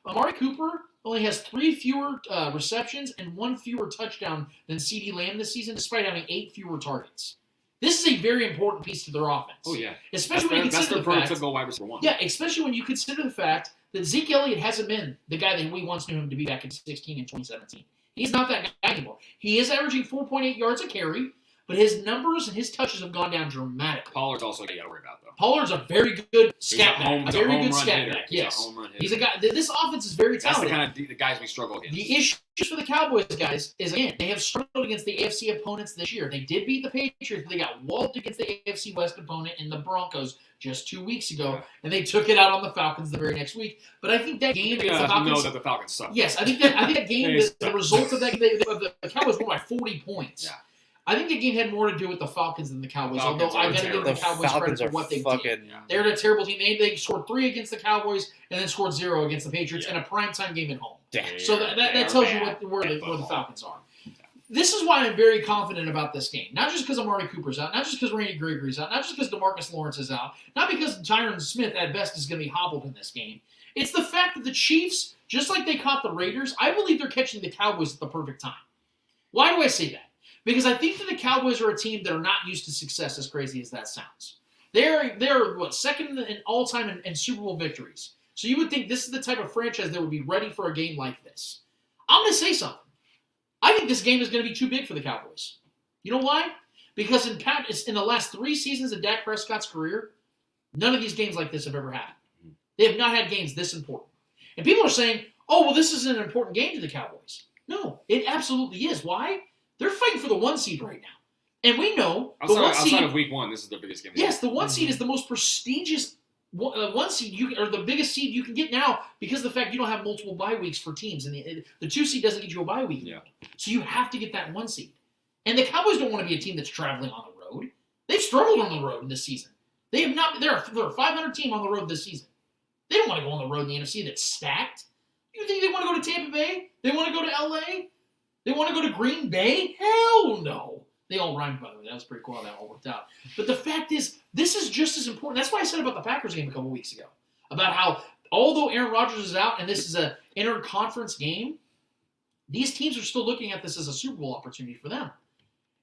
Amari Cooper only has 3 fewer receptions and 1 fewer touchdown than CeeDee Lamb this season, despite having 8 fewer targets. This is a very important piece to their offense. Oh, yeah. Especially when you That's consider their the fact, prototypical wide receiver 1. yeah, especially when you consider the fact that Zeke Elliott hasn't been the guy that we once knew him to be back in 2016 and 2017. He's not that guy anymore. He is averaging 4.8 yards a carry, but his numbers and his touches have gone down dramatically. Pollard's also a guy you got to worry about, though. Pollard's a very good scat back. He's A very good home run scat hitter. back, He's a yes. home run hitter. He's a guy. This offense is very That's the talented. kind of the guys we struggle against. The issues for the Cowboys, guys, is again, they have struggled against the AFC opponents this year. They did beat the Patriots, but they got walloped against the AFC West opponent in the Broncos just 2 weeks ago, Yeah. and they took it out on the Falcons the very next week. But I think that game You against the have to know Falcons. that the Falcons suck. Yes, I think that game, They the result of that, the Cowboys won by 40 points. Yeah. I think the game had more to do with the Falcons than the Cowboys. Falcons although I are got to give the terrible. Cowboys credit for what they did. They're a terrible team. They scored 3 against the Cowboys and then scored 0 against the Patriots in a primetime game at home. So that tells you where the Falcons are. This is why I'm very confident about this game. Not just because Amari Cooper's out, not just because Randy Gregory's out, not just because DeMarcus Lawrence is out, not because Tyron Smith at best is going to be hobbled in this game. It's the fact that the Chiefs, just like they caught the Raiders, I believe they're catching the Cowboys at the perfect time. Why do I say that? Because I think that the Cowboys are a team that are not used to success, as crazy as that sounds. They're second in all-time in Super Bowl victories. So you would think this is the type of franchise that would be ready for a game like this. I'm going to say something. I think this game is going to be too big for the Cowboys. You know why? Because in the last 3 seasons of Dak Prescott's career, none of these games like this have ever happened. They have not had games this important. And people are saying, oh, well, this is an important game to the Cowboys. No, it absolutely is. Why? They're fighting for the 1 seed right now. And we know the outside of week 1, this is their biggest game. Yes, the 1 seed is the most prestigious 1 seed or the biggest seed you can get now because of the fact you don't have multiple bye weeks for teams, and the 2 seed doesn't get you a bye week. Yeah. So you have to get that 1 seed. And the Cowboys don't want to be a team that's traveling on the road. They've struggled on the road this season. They have not. They're a 500 team on the road this season. They don't want to go on the road in the NFC that's stacked. You think they want to go to Tampa Bay? They want to go to LA? They want to go to Green Bay? Hell no. They all rhymed, by the way. That was pretty cool how that all worked out. But the fact is, this is just as important. That's why I said about the Packers game a couple weeks ago. About how, although Aaron Rodgers is out and this is an inter-conference game, these teams are still looking at this as a Super Bowl opportunity for them.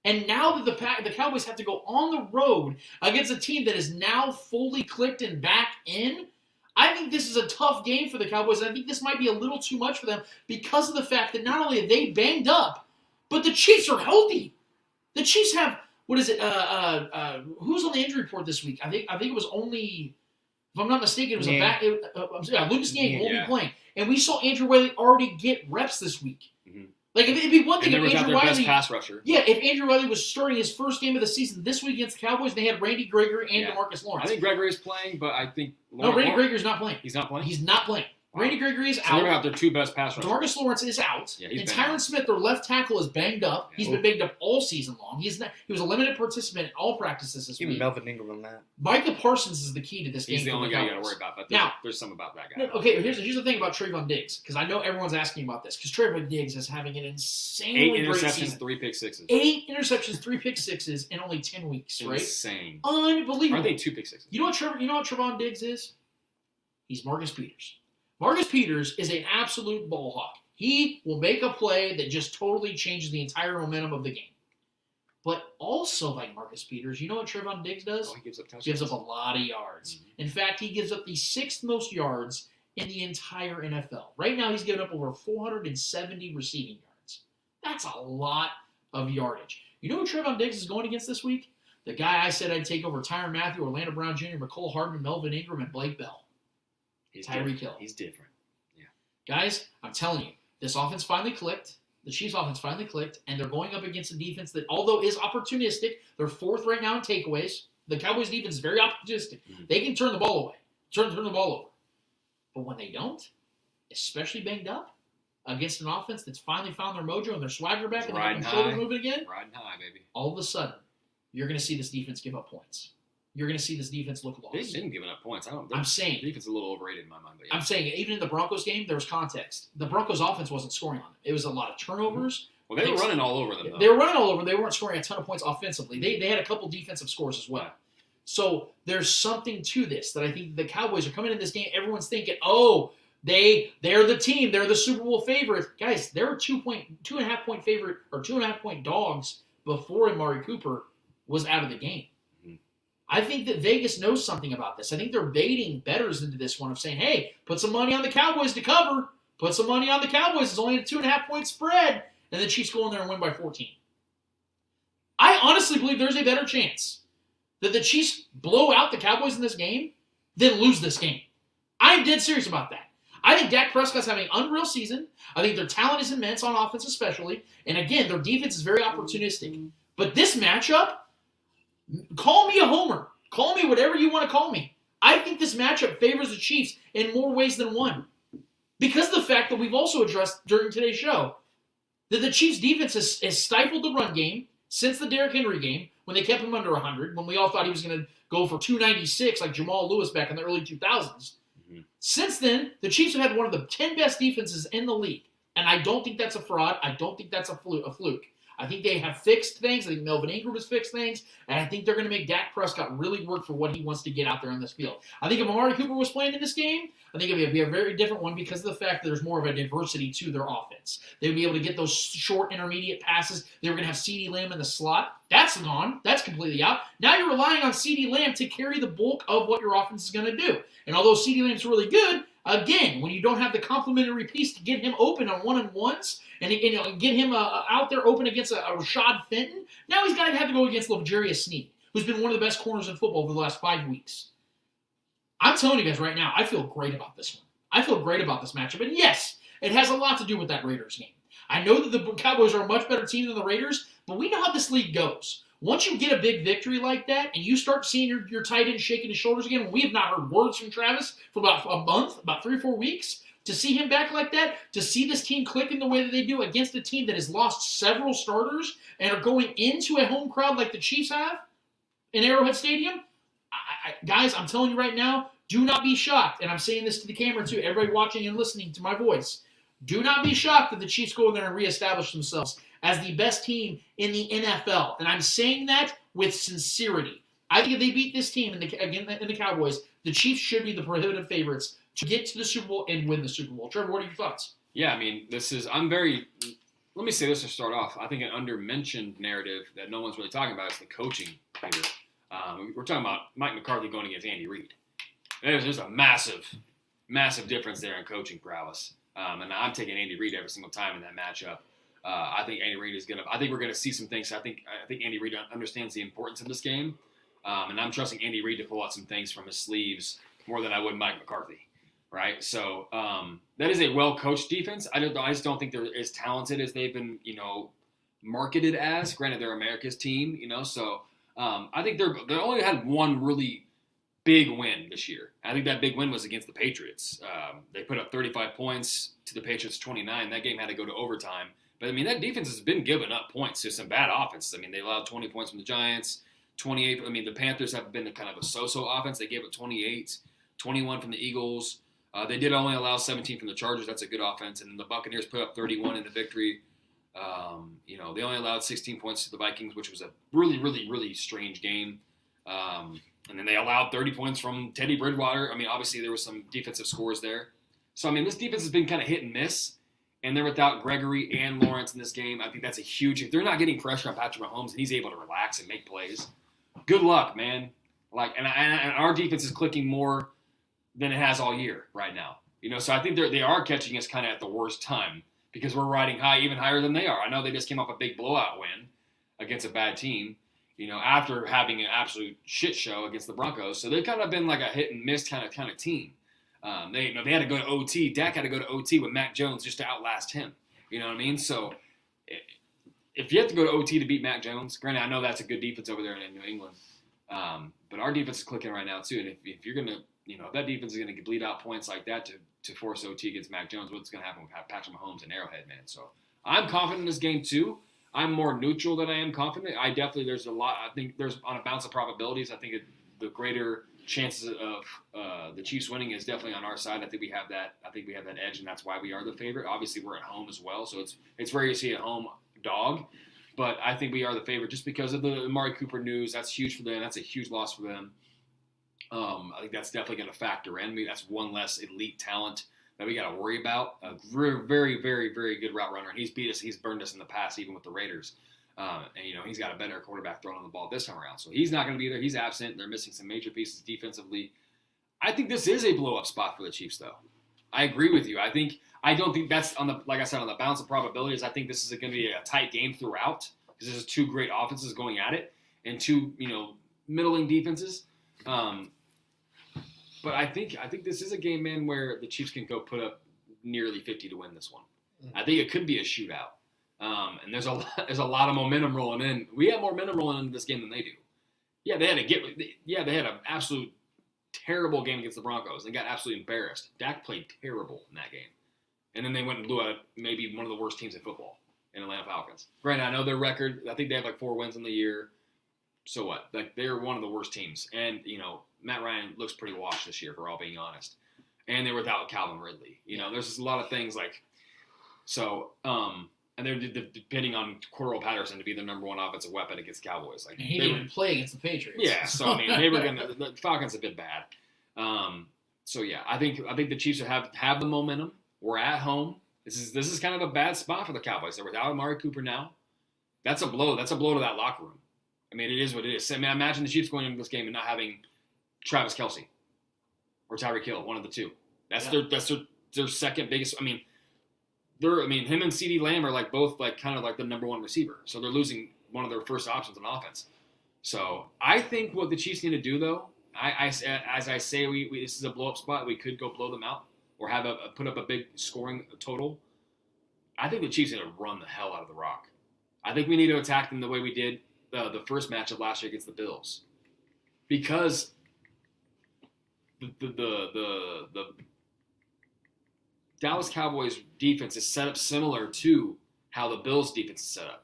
And now that the Cowboys have to go on the road against a team that is now fully clicked and back in, I think this is a tough game for the Cowboys. And I think this might be a little too much for them because of the fact that not only are they banged up, but the Chiefs are healthy. The Chiefs have, who's on the injury report this week? I think it was only, if I'm not mistaken, it was Lucas Niang won't be playing. And we saw Andrew Wiley already get reps this week. Mm-hmm. Like, it'd be one thing if Andrew Wiley, best pass rusher. Yeah, if Andrew Wiley was starting his first game of the season this week against the Cowboys, and they had Randy Gregory and DeMarcus Lawrence. I think Gregory is playing, but I think Randy Gregory's not playing. He's not playing. He's not playing. Randy Gregory is So out. they're out their 2 best pass rushers. DeMarcus Lawrence is out. Yeah, and Tyron Smith, their left tackle, is banged up. Yeah. He's been banged up all season long. He was a limited participant in all practices this Even week. Melvin Ingram on that. Micah Parsons is the key to this game. He's the only guy you got to worry about. But there's some about that guy. Okay, here's the thing about Trayvon Diggs, because I know everyone's asking about this, because Trayvon Diggs is having an insanely 8 great interceptions, season. 3 pick sixes. 8 interceptions, 3 pick sixes in only 10 weeks, right? Insane. Unbelievable. Are they 2 pick sixes? You know what Trayvon Diggs is? He's Marcus Peters. Marcus Peters is an absolute ball hawk. He will make a play that just totally changes the entire momentum of the game. But also, like Marcus Peters, you know what Trayvon Diggs does? He gives up touchdowns. Gives up a lot of yards. Mm-hmm. In fact, he gives up the 6th most yards in the entire NFL. Right now, he's given up over 470 receiving yards. That's a lot of yardage. You know who Trayvon Diggs is going against this week? The guy I said I'd take over Tyrann Mathieu, Orlando Brown Jr., McCole Hardman, Melvin Ingram, and Blake Bell. Tyreek Hill. He's different. Yeah. Guys, I'm telling you, this offense finally clicked. The Chiefs offense finally clicked, and they're going up against a defense that, although is opportunistic, they're 4th right now in takeaways. The Cowboys defense is very opportunistic. Mm-hmm. They can turn the ball away, turn the ball over. But when they don't, especially banged up, against an offense that's finally found their mojo and their swagger back and their shoulders moving again, riding high, baby. all of a sudden, you're going to see this defense give up points. You're going to see this defense look lost. They've been giving up points. I'm saying. The defense is a little overrated in my mind. But yeah. I'm saying, even in the Broncos game, there was context. The Broncos offense wasn't scoring on them. It was a lot of turnovers. Well, they were running all over them, though. They were running all over. They weren't scoring a ton of points offensively. They had a couple defensive scores as well. So there's something to this that I think the Cowboys are coming in this game. Everyone's thinking, oh, they're the team. They're the Super Bowl favorites. Guys, they were 2.5 point favorite or 2.5 point dogs before Amari Cooper was out of the game. I think that Vegas knows something about this. I think they're baiting bettors into this one of saying, hey, put some money on the Cowboys to cover. Put some money on the Cowboys. It's only a 2.5 point spread. And the Chiefs go in there and win by 14. I honestly believe there's a better chance that the Chiefs blow out the Cowboys in this game than lose this game. I'm dead serious about that. I think Dak Prescott's having an unreal season. I think their talent is immense on offense especially. And again, their defense is very opportunistic. But this matchup, call me a homer. Call me whatever you want to call me. I think this matchup favors the Chiefs in more ways than one. Because of the fact that we've also addressed during today's show that the Chiefs' defense has stifled the run game since the Derrick Henry game when they kept him under 100, when we all thought he was going to go for 296 like Jamal Lewis back in the early 2000s. Mm-hmm. Since then, the Chiefs have had one of the 10 best defenses in the league. And I don't think that's a fraud. I don't think that's a fluke. I think they have fixed things. I think Melvin Ingram has fixed things. And I think they're going to make Dak Prescott really work for what he wants to get out there on this field. I think if Amari Cooper was playing in this game, I think it would be a very different one because of the fact that there's more of a diversity to their offense. They would be able to get those short intermediate passes. They were going to have CeeDee Lamb in the slot. That's gone. That's completely out. Now you're relying on CeeDee Lamb to carry the bulk of what your offense is going to do. And although CeeDee Lamb's really good, again, when you don't have the complementary piece to get him open on one-on-ones and get him out there open against a Rashad Fenton, now he's got to have to go against L'Jarius Sneed, who's been one of the best corners in football over the last 5 weeks. I'm telling you guys right now, I feel great about this one. I feel great about this matchup. And yes, it has a lot to do with that Raiders game. I know that the Cowboys are a much better team than the Raiders, but we know how this league goes. Once you get a big victory like that and you start seeing your tight end shaking his shoulders again, we have not heard words from Travis for about a month, about 3 or 4 weeks. To see him back like that, to see this team clicking the way that they do against a team that has lost several starters and are going into a home crowd like the Chiefs have in Arrowhead Stadium, guys, I'm telling you right now, do not be shocked. And I'm saying this to the camera too, everybody watching and listening to my voice. Do not be shocked that the Chiefs go in there and reestablish themselves as the best team in the NFL. And I'm saying that with sincerity. I think if they beat this team in the Cowboys, the Chiefs should be the prohibitive favorites to get to the Super Bowl and win the Super Bowl. Trevor, what are your thoughts? Yeah, I mean, let me say this to start off. I think an under-mentioned narrative that no one's really talking about is the coaching here. We're talking about Mike McCarthy going against Andy Reid. There's a massive, massive difference there in coaching prowess. And I'm taking Andy Reid every single time in that matchup. I think Andy Reid I think we're going to see some things. I think Andy Reid understands the importance of this game. And I'm trusting Andy Reid to pull out some things from his sleeves more than I would Mike McCarthy. Right, so that is a well-coached defense. I just don't think they're as talented as they've been, marketed as. Granted, they're America's team, so I think they only had one really big win this year. I think that big win was against the Patriots. They put up 35 points to the Patriots 29. That game had to go to overtime. But I mean, that defense has been giving up points to some bad offenses. I mean, they allowed 20 points from the Giants, 28. I mean, the Panthers have been kind of a so-so offense. They gave up 28, 21 from the Eagles. They did only allow 17 from the Chargers. That's a good offense. And then the Buccaneers put up 31 in the victory. They only allowed 16 points to the Vikings, which was a really, really, really strange game. And then they allowed 30 points from Teddy Bridgewater. I mean, obviously there was some defensive scores there. So, I mean, this defense has been kind of hit and miss. And they're without Gregory and Lawrence in this game. I think that's a huge – if they're not getting pressure on Patrick Mahomes and he's able to relax and make plays, good luck, man. And our defense is clicking more – than it has all year right now. So I think they are catching us kind of at the worst time because we're riding high, even higher than they are. I know they just came off a big blowout win against a bad team, after having an absolute shit show against the Broncos. So they've kind of been like a hit and miss kind of team. They had to go to OT. Dak had to go to OT with Mac Jones just to outlast him. You know what I mean? So if you have to go to OT to beat Mac Jones, granted, I know that's a good defense over there in New England. But our defense is clicking right now too. And if you're going to, if that defense is going to bleed out points like that to force OT against Mac Jones, what's going to happen with Patrick Mahomes and Arrowhead, man? So I'm confident in this game too. I'm more neutral than I am confident. I think there's on a balance of probabilities. I think the greater chances of the Chiefs winning is definitely on our side. I think we have that edge, and that's why we are the favorite. Obviously, we're at home as well, so it's rare you see a home dog. But I think we are the favorite just because of the Amari Cooper news. That's huge for them. That's a huge loss for them. I think that's definitely going to factor in. That's one less elite talent that we got to worry about. A very, very, very, very good route runner. He's beat us. He's burned us in the past, even with the Raiders. And he's got a better quarterback throwing on the ball this time around. So he's not going to be there. He's absent. They're missing some major pieces defensively. I think this is a blow-up spot for the Chiefs, though. I agree with you. I don't think that's on the balance of probabilities. I think this is going to be a tight game throughout because this is two great offenses going at it and two, middling defenses. But I think this is a game, man, where the Chiefs can go put up nearly 50 to win this one. I think it could be a shootout. And there's a lot of momentum rolling in. We have more momentum rolling into this game than they do. Yeah, they had an absolute terrible game against the Broncos. They got absolutely embarrassed. Dak played terrible in that game. And then they went and blew out maybe one of the worst teams in football in Atlanta Falcons. Granted, I know their record. I think they have 4 wins in the year. So what? They're one of the worst teams. And, Matt Ryan looks pretty washed this year, if we're all being honest. And they're without Calvin Ridley. There's just a lot of things and they're depending on Cordell Patterson to be the number one offensive weapon against the Cowboys. And he didn't even play against the Patriots. Yeah, so the Falcons have been bad. So yeah, I think the Chiefs have the momentum. We're at home. This is kind of a bad spot for the Cowboys. They're without Amari Cooper now. That's a blow. That's a blow to that locker room. I mean, it is what it is. I mean, imagine the Chiefs going into this game and not having Travis Kelce or Tyreek Hill, one of the two. That's their second biggest. I mean, him and CeeDee Lamb are both kind of the number one receiver. So they're losing one of their first options on offense. So I think what the Chiefs need to do, though, as I say, this is a blow up spot. We could go blow them out or have put up a big scoring total. I think the Chiefs need to run the hell out of the rock. I think we need to attack them the way we did the first matchup last year against the Bills, because the Dallas Cowboys defense is set up similar to how the Bills defense is set up.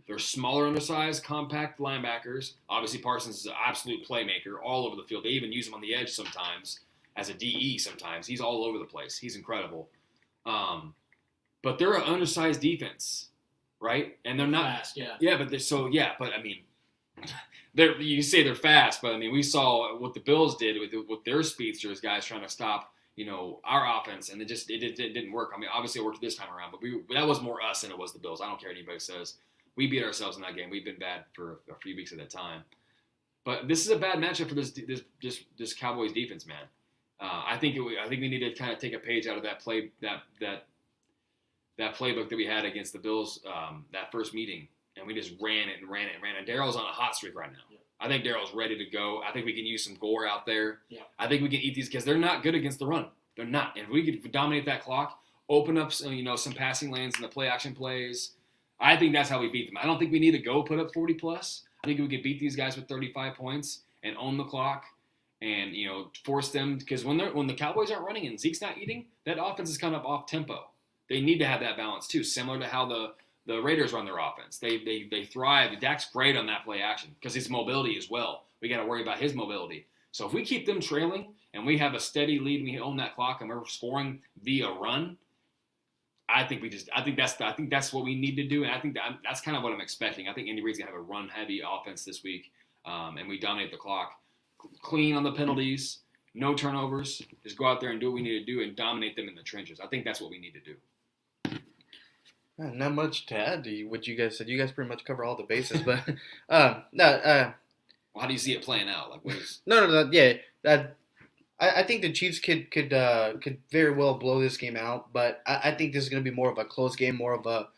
They're smaller, undersized, compact linebackers. Obviously, Parsons is an absolute playmaker all over the field. They even use him on the edge sometimes as a DE sometimes. He's all over the place. He's incredible. But they're an undersized defense, right? And they're not fast, yeah. Yeah, but but I mean, you say they're fast, but I mean, we saw what the Bills did with their speedsters, guys trying to stop, our offense, and it didn't work. I mean, obviously it worked this time around, but that was more us than it was the Bills. I don't care what anybody says. We beat ourselves in that game. We've been bad for a few weeks at that time. But this is a bad matchup for this Cowboys defense, man. I think we need to kind of take a page out of that playbook that we had against the Bills that first meeting, and we just ran it. And Daryl's on a hot streak right now. Yeah. I think Daryl's ready to go. I think we can use some Gore out there. Yeah. I think we can eat these because they're not good against the run. They're not. And if we could dominate that clock, open up some passing lanes and the play action plays, I think that's how we beat them. I don't think we need to go put up 40 plus. I think we could beat these guys with 35 points and own the clock and force them, because when the Cowboys aren't running and Zeke's not eating, that offense is kind of off tempo. They need to have that balance too, similar to how the Raiders run their offense. They thrive. Dak's great on that play action because his mobility as well. We got to worry about his mobility. So if we keep them trailing and we have a steady lead, and we own that clock, and we're scoring via run, I think that's what we need to do, and I think that's kind of what I'm expecting. I think Andy Reid's gonna have a run-heavy offense this week, and we dominate the clock, clean on the penalties, no turnovers. Just go out there and do what we need to do and dominate them in the trenches. I think that's what we need to do. Not much to add to what you guys said. You guys pretty much cover all the bases, but Well, how do you see it playing out? Like, what is? No, yeah. I think the Chiefs could very well blow this game out, but I think this is going to be more of a close game, more of a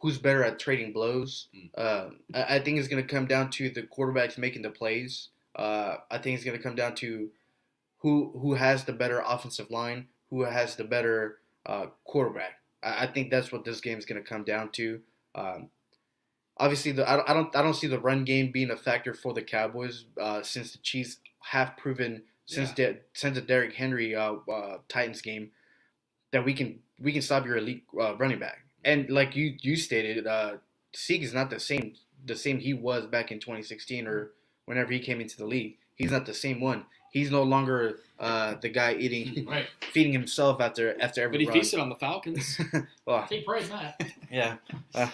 who's better at trading blows. I think it's going to come down to the quarterbacks making the plays. I think it's going to come down to who has the better offensive line, who has the better quarterback. I think that's what this game is going to come down to. Obviously, I don't see the run game being a factor for the Cowboys since the Chiefs have proven. Since the Derrick Henry Titans game, that we can stop your elite running back. And like you stated, Zeke is not the same he was back in 2016 or whenever he came into the league. He's not the same one. He's no longer the guy feeding himself after every But he run. feasted on the Falcons. Well, take pride in that. Yeah.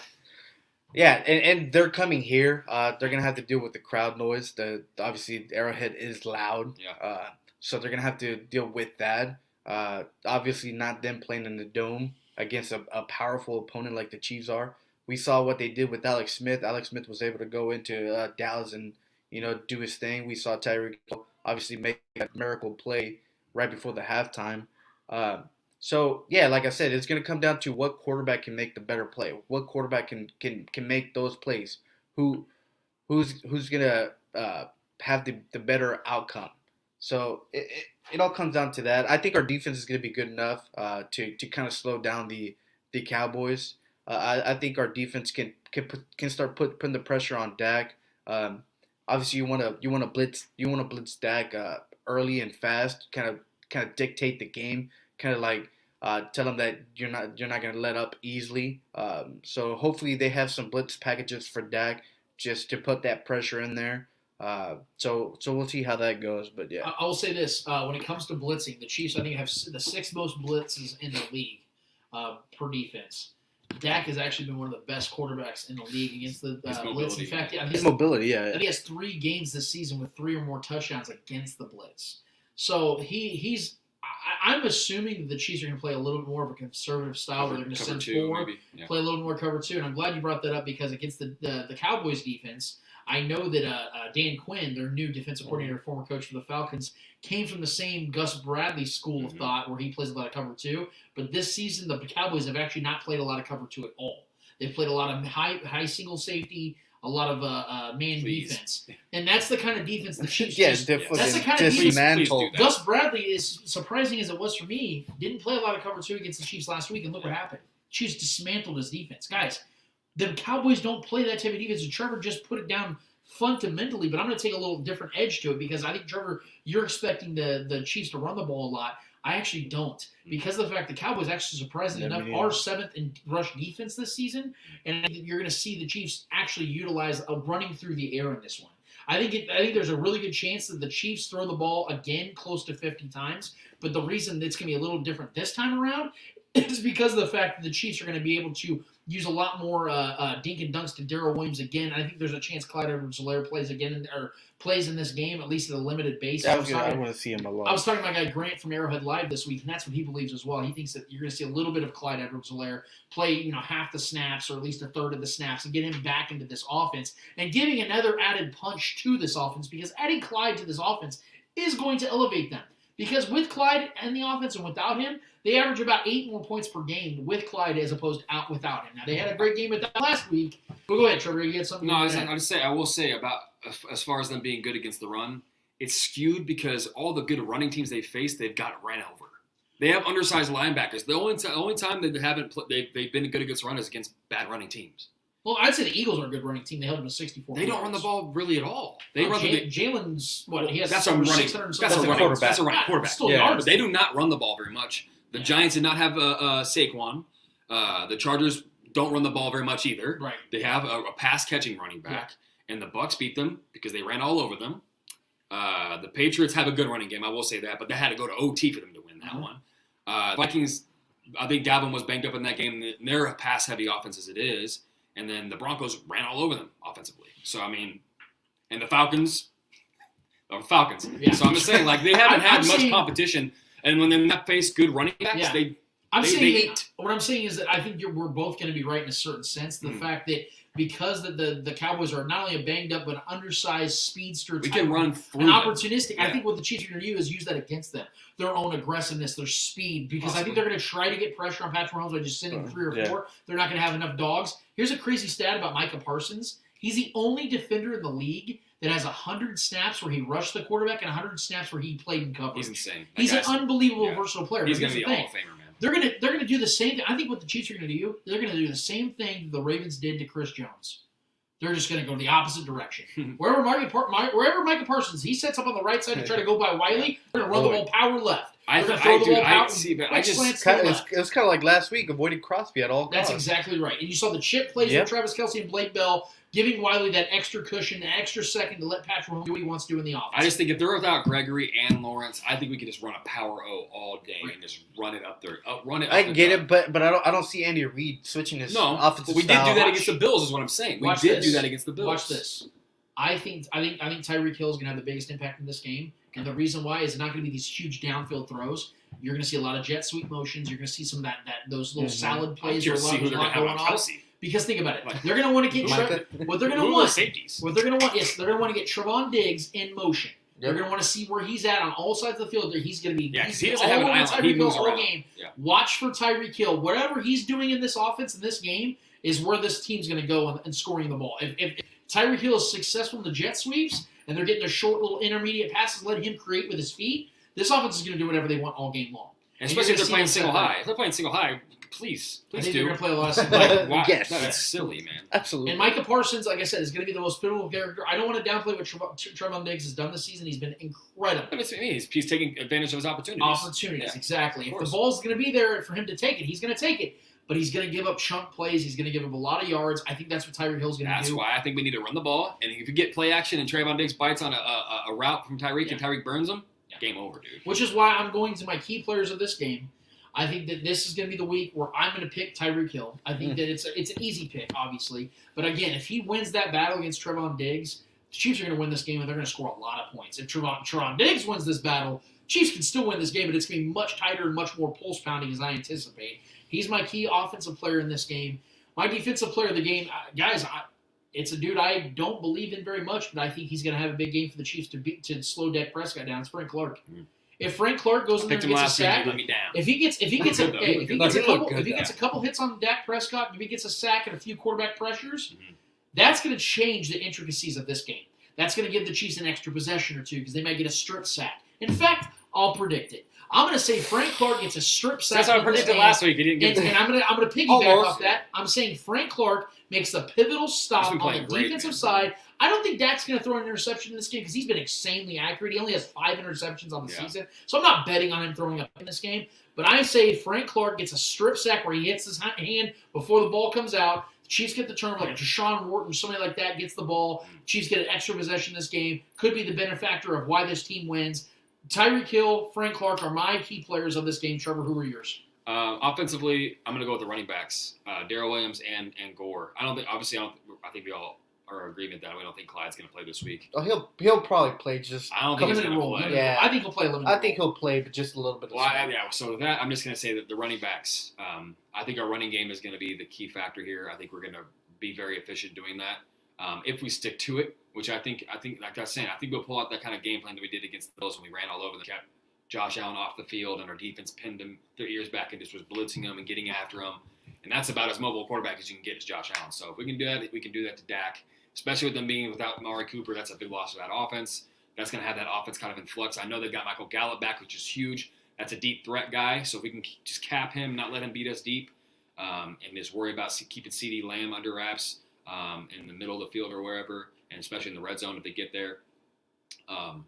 Yeah, and they're coming here. They're gonna have to deal with the crowd noise. Obviously Arrowhead is loud. Yeah. So they're gonna have to deal with that. Obviously not them playing in the dome against a powerful opponent like the Chiefs are. We saw what they did with Alex Smith. Alex Smith was able to go into Dallas and do his thing. We saw Tyreek Hill obviously make a miracle play right before the halftime. So yeah, like I said, it's gonna come down to what quarterback can make the better play. What quarterback can make those plays? Who's gonna have the better outcome? So it all comes down to that. I think our defense is gonna be good enough to kind of slow down the Cowboys. I think our defense can start putting the pressure on Dak. Obviously you wanna blitz Dak early and fast, kind of dictate the game. Kind of like tell them that you're not going to let up easily. So hopefully they have some blitz packages for Dak just to put that pressure in there. So we'll see how that goes. But yeah, I will say this: when it comes to blitzing, the Chiefs I think have the 6th most blitzes in the league per defense. Dak has actually been one of the best quarterbacks in the league against the blitz. In fact, his mobility, yeah. And he has 3 games this season with 3 or more touchdowns against the blitz. So he's. I'm assuming the Chiefs are going to play a little bit more of a conservative style where they're going to send 4, play a little more cover 2. And I'm glad you brought that up because against the Cowboys defense, I know that Dan Quinn, their new defensive coordinator, former coach for the Falcons, came from the same Gus Bradley school of thought where he plays a lot of cover 2. But this season, the Cowboys have actually not played a lot of cover 2 at all. They've played a lot of high single safety, a lot of man defense. And that's the kind of defense the Chiefs that's the kind of defense. Gus Bradley, is surprising as it was for me, didn't play a lot of cover 2 against the Chiefs last week, and look what happened. Chiefs dismantled his defense. Guys, The Cowboys don't play that type of defense, and Trevor just put it down fundamentally, but I'm going to take a little different edge to it because I think, Trevor, you're expecting the Chiefs to run the ball a lot. I actually don't, because of the fact the Cowboys actually, surprisingly enough, are 7th in rush defense this season, and I think you're going to see the Chiefs actually utilize running through the air in this one. I think there's a really good chance that the Chiefs throw the ball again close to 50 times, but the reason it's going to be a little different this time around is because of the fact that the Chiefs are going to be able to use a lot more dink and dunks to Darrell Williams again. I think there's a chance Clyde Edwards-Helaire plays in this game, at least at a limited basis. I want to see him a lot. I was talking to my guy Grant from Arrowhead Live this week, and that's what he believes as well. He thinks that you're going to see a little bit of Clyde Edwards-Helaire play, half the snaps or at least a third of the snaps and get him back into this offense and giving another added punch to this offense, because adding Clyde to this offense is going to elevate them. Because with Clyde and the offense and without him, they average about 8 more points per game with Clyde as opposed to without him. Now, they had a great game with that last week. But go ahead, Trevor. You had something? No, I will say about as far as them being good against the run, it's skewed because all the good running teams they faced, they've got ran over. They have undersized linebackers. The only time they've been good against the run is against bad running teams. Well, I'd say the Eagles are a good running team. They held them to 64. They don't run the ball really at all. They run Jalen's what he has. That's a running. That's a quarterback. That's a running quarterback. Still But they do not run the ball very much. The Giants did not have Saquon. The Chargers don't run the ball very much either. Right. They have a pass catching running back, and the Bucs beat them because they ran all over them. The Patriots have a good running game. I will say that, but they had to go to OT for them to win that one. Vikings. I think Dalvin was banged up in that game. They're a pass heavy offense as it is. And then the Broncos ran all over them offensively. So, and the Falcons are Falcons. Yeah. So I'm just saying, they haven't had much competition. And when they not face good running backs, they ate. What I'm saying is that I think we're both going to be right in a certain sense. The fact that because the Cowboys are not only a banged up but an undersized speedster, we can run through and opportunistic. I think what the Chiefs are going to do is use that against them. Their own aggressiveness, their speed, because I think they're going to try to get pressure on Patrick Mahomes by just sending 3 or 4. They're not going to have enough dogs. Here's a crazy stat about Micah Parsons. He's the only defender in the league that has 100 snaps where he rushed the quarterback and 100 snaps where he played in coverage. He's insane. He's an unbelievable, versatile player. He's going to be a Hall of Famer, man. They're gonna do the same thing. I think what the Chiefs are gonna do, they're gonna do the same thing the Ravens did to Chris Jones. They're just gonna go the opposite direction. Wherever Micah Parsons, he sets up on the right side to try to go by Wiley. They're gonna run the ball power left. They're gonna throw the ball power. It was kind of like last week, avoiding Crosby at all costs. That's exactly right. And you saw the chip plays with Travis Kelce and Blake Bell, giving Wiley that extra cushion, that extra second to let Patrick Mahomes do what he wants to do in the offense. I just think if they're without Gregory and Lawrence, I think we could just run a power O all day and just run it up there. I can get it, but I don't see Andy Reid switching his offensive style. We did do that against the Bills, is what I'm saying. We did do that against the Bills. Watch this. I think Tyreek Hill is going to have the biggest impact in this game, and the reason why is it's not going to be these huge downfield throws. You're going to see a lot of jet sweep motions. You're going to see some of those little salad plays. Where a lot going on. Kelce. Because think about it, they're going to want to get what they're going to want. Safeties. What they're going to want is they're going to want to get Trevon Diggs in motion. They're going to want to see where he's at on all sides of the field. He's going to be he doesn't have an island. He moves all around. game. Yeah. Watch for Tyreek Hill. Whatever he's doing in this offense in this game is where this team's going to go and scoring the ball. If Tyreek Hill is successful in the jet sweeps and they're getting their short little intermediate passes, letting him create with his feet, this offense is going to do whatever they want all game long. And especially if they're playing single high. If they're playing single high, please I think do. they're going to play a lot of single high. Yes. No, that's silly, man. Absolutely. And Micah Parsons, like I said, is going to be the most pivotal character. I don't want to downplay what Trevon Diggs has done this season. He's been incredible. He's taking advantage of his opportunities. Yeah. Exactly. If the ball's going to be there for him to take it, he's going to take it. But he's going to give up chunk plays. He's going to give up a lot of yards. I think that's what Tyreek Hill's going to do. That's why I think we need to run the ball. And if you get play action and Trevon Diggs bites on a route from Tyreek and Tyreek burns him, game over, dude. Which is why I'm going to my key players of this game. I think that this is going to be the week where I'm going to pick Tyreek Hill. I think that it's an easy pick, obviously. But again, if he wins that battle against Trevon Diggs, the Chiefs are going to win this game and they're going to score a lot of points. If Trevon Diggs wins this battle, Chiefs can still win this game, but it's going to be much tighter and much more pulse pounding as I anticipate. He's my key offensive player in this game. My defensive player of the game, guys, it's a dude I don't believe in very much, but I think he's going to have a big game for the Chiefs to slow Dak Prescott down. It's Frank Clark. If Frank Clark goes in there and gets a sack, if he gets a couple hits on Dak Prescott, if he gets a sack and a few quarterback pressures, that's going to change the intricacies of this game. That's going to give the Chiefs an extra possession or two because they might get a strip sack. In fact, I'll predict it. I'm going to say Frank Clark gets a strip sack. That's how I in this predicted game. last week. He didn't get And I'm gonna piggyback Almost. off that. I'm saying Frank Clark makes the pivotal stop He's been on the playing great, defensive man. side. I don't think Dak's going to throw an interception in this game because he's been insanely accurate. He only has 5 interceptions on the season, so I'm not betting on him throwing up in this game. But I say Frank Clark gets a strip sack where he hits his hand before the ball comes out. The Chiefs get the turnover, like Deshaun Wharton or somebody like that gets the ball. Chiefs get an extra possession in this game. Could be the benefactor of why this team wins. Tyreek Hill, Frank Clark are my key players of this game. Trevor, who are yours? Offensively, I'm going to go with the running backs, Darrell Williams and Gore. I think we all are in agreement that we don't think Clyde's going to play this week. Oh, he'll probably play just. I don't think he's Limited going to role. play. Yeah. I think he'll play a limited I think role. he'll play, but just a little bit. Of Well, snap. so with that, I'm just going to say that the running backs, I think our running game is going to be the key factor here. I think we're going to be very efficient doing that. If we stick to it, which I think, like I was saying, I think we'll pull out that kind of game plan that we did against the Bills when we ran all over them, kept Josh Allen off the field, and our defense pinned him their ears back and just was blitzing him and getting after him. And that's about as mobile a quarterback as you can get is Josh Allen. So if we can do that, we can do that to Dak, especially with them being without Amari Cooper. That's a big loss for that offense. That's going to have that offense kind of in flux. I know they've got Michael Gallup back, which is huge. That's a deep threat guy. So if we can just cap him, not let him beat us deep, and just worry about keeping CeeDee Lamb under wraps in the middle of the field or wherever, and especially in the red zone if they get there. It'll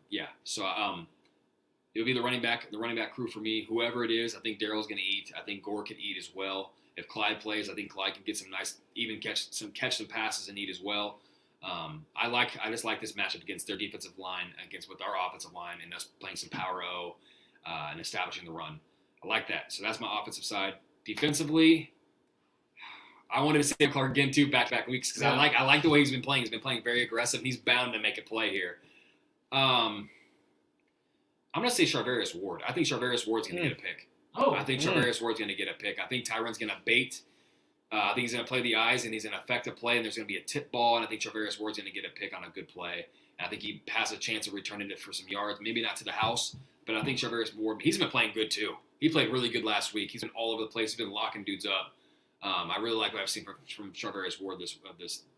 be the running back crew for me. Whoever it is, I think Darrell's going to eat. I think Gore can eat as well. If Clyde plays, I think Clyde can get some nice, even catch some passes and eat as well. I just like this matchup against their defensive line, with our offensive line, and us playing some power O and establishing the run. I like that. So that's my offensive side. Defensively, I wanted to say Clark again too, back-to-back weeks, because I like the way he's been playing. He's been playing very aggressive. He's bound to make a play here. I'm going to say Charvarius Ward. I think Charvarius Ward's going to get a pick. I think Charvarius Ward's going to get a pick. I think Tyron's going to bait. I think he's going to play the eyes, and he's going to affect a play, and there's going to be a tip ball, and I think Charvarius Ward's going to get a pick on a good play. And I think he has a chance of returning it for some yards, maybe not to the house, but I think Charvarius Ward, he's been playing good too. He played really good last week. He's been all over the place. He's been locking dudes up. I really like what I've seen from Charvarius Ward this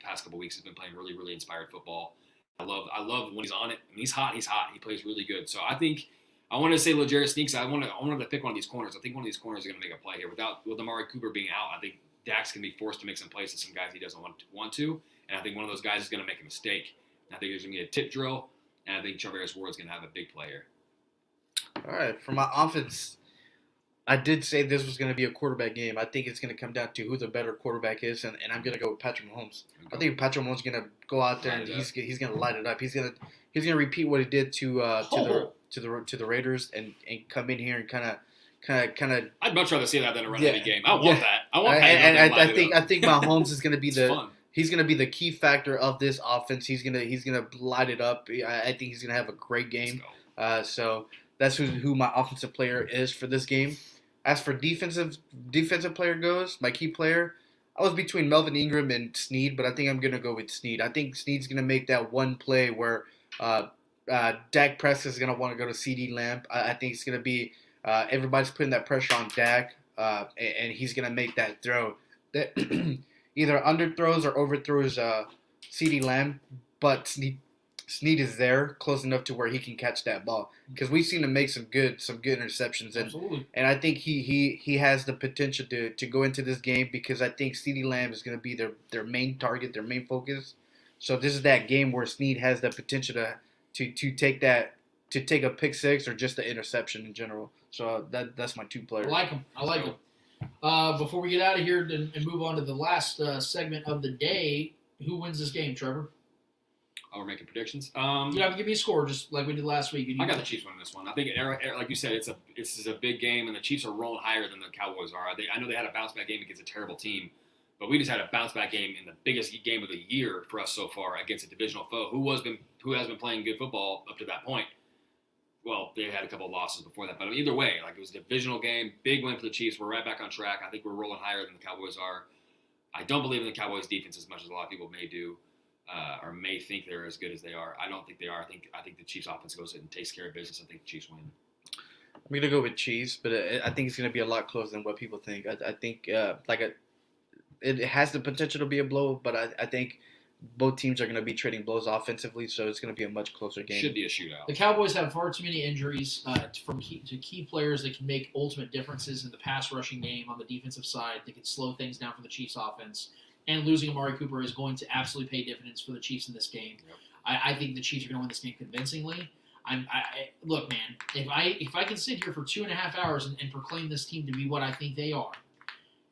past couple weeks. He's been playing really, really inspired football. I love when he's on it. When he's hot. He plays really good. So I think I wanted to say L'Jarius Sneaks. I wanted to pick one of these corners. I think one of these corners is going to make a play here. With Amari Cooper being out, I think Dak's going to be forced to make some plays to some guys he doesn't want to. And I think one of those guys is going to make a mistake. And I think there's going to be a tip drill. And I think Charvarius Ward's going to have a big play here. All right, for my offense, I did say this was going to be a quarterback game. I think it's going to come down to who the better quarterback is, and I'm going to go with Patrick Mahomes. I think Patrick Mahomes is going to go out there and he's going to light it up. He's going to repeat what he did to the Raiders and come in here and kind of. I'd much rather see that than a run-heavy game. I want that. I want I think Mahomes is going to be fun. He's going to be the key factor of this offense. He's going to light it up. I think he's going to have a great game. So that's who my offensive player is for this game. As for defensive player goes, my key player, I was between Melvin Ingram and Snead, but I think I'm going to go with Snead. I think Snead's going to make that one play where Dak Prescott is going to want to go to CeeDee Lamb. I think it's going to be everybody's putting that pressure on Dak, and he's going to make that throw. That either underthrows or overthrows CeeDee Lamb, but Snead is there close enough to where he can catch that ball, because we've seen him make some good interceptions, and I think he has the potential to go into this game, because I think CeeDee Lamb is going to be their main target, their main focus. So this is that game where Snead has the potential to take a pick six or just the interception in general. So that's my two players. I like him. Before we get out of here and move on to the last segment of the day, who wins this game, Trevor? We're making predictions. You don't have to give me a score, just like we did last week. I got the Chiefs winning this one. I think, like you said, this is a big game, and the Chiefs are rolling higher than the Cowboys are. I know they had a bounce back game against a terrible team, but we just had a bounce back game in the biggest game of the year for us so far against a divisional foe who has been playing good football up to that point. Well, they had a couple of losses before that, but either way, like, it was a divisional game, big win for the Chiefs. We're right back on track. I think we're rolling higher than the Cowboys are. I don't believe in the Cowboys' defense as much as a lot of people may do. Or may think they're as good as they are. I don't think they are. I think the Chiefs' offense goes in and takes care of business. I think the Chiefs win. I'm gonna go with Chiefs, but I think it's gonna be a lot closer than what people think. I think it has the potential to be a blow, but I think both teams are going to be trading blows offensively, so it's going to be a much closer game. Should be a shootout. The Cowboys have far too many injuries from key players that can make ultimate differences in the pass rushing game on the defensive side. They could slow things down for the Chiefs offense. And losing Amari Cooper is going to absolutely pay dividends for the Chiefs in this game. Yep. I think the Chiefs are going to win this game convincingly. Look, man, if I can sit here for 2.5 hours and proclaim this team to be what I think they are,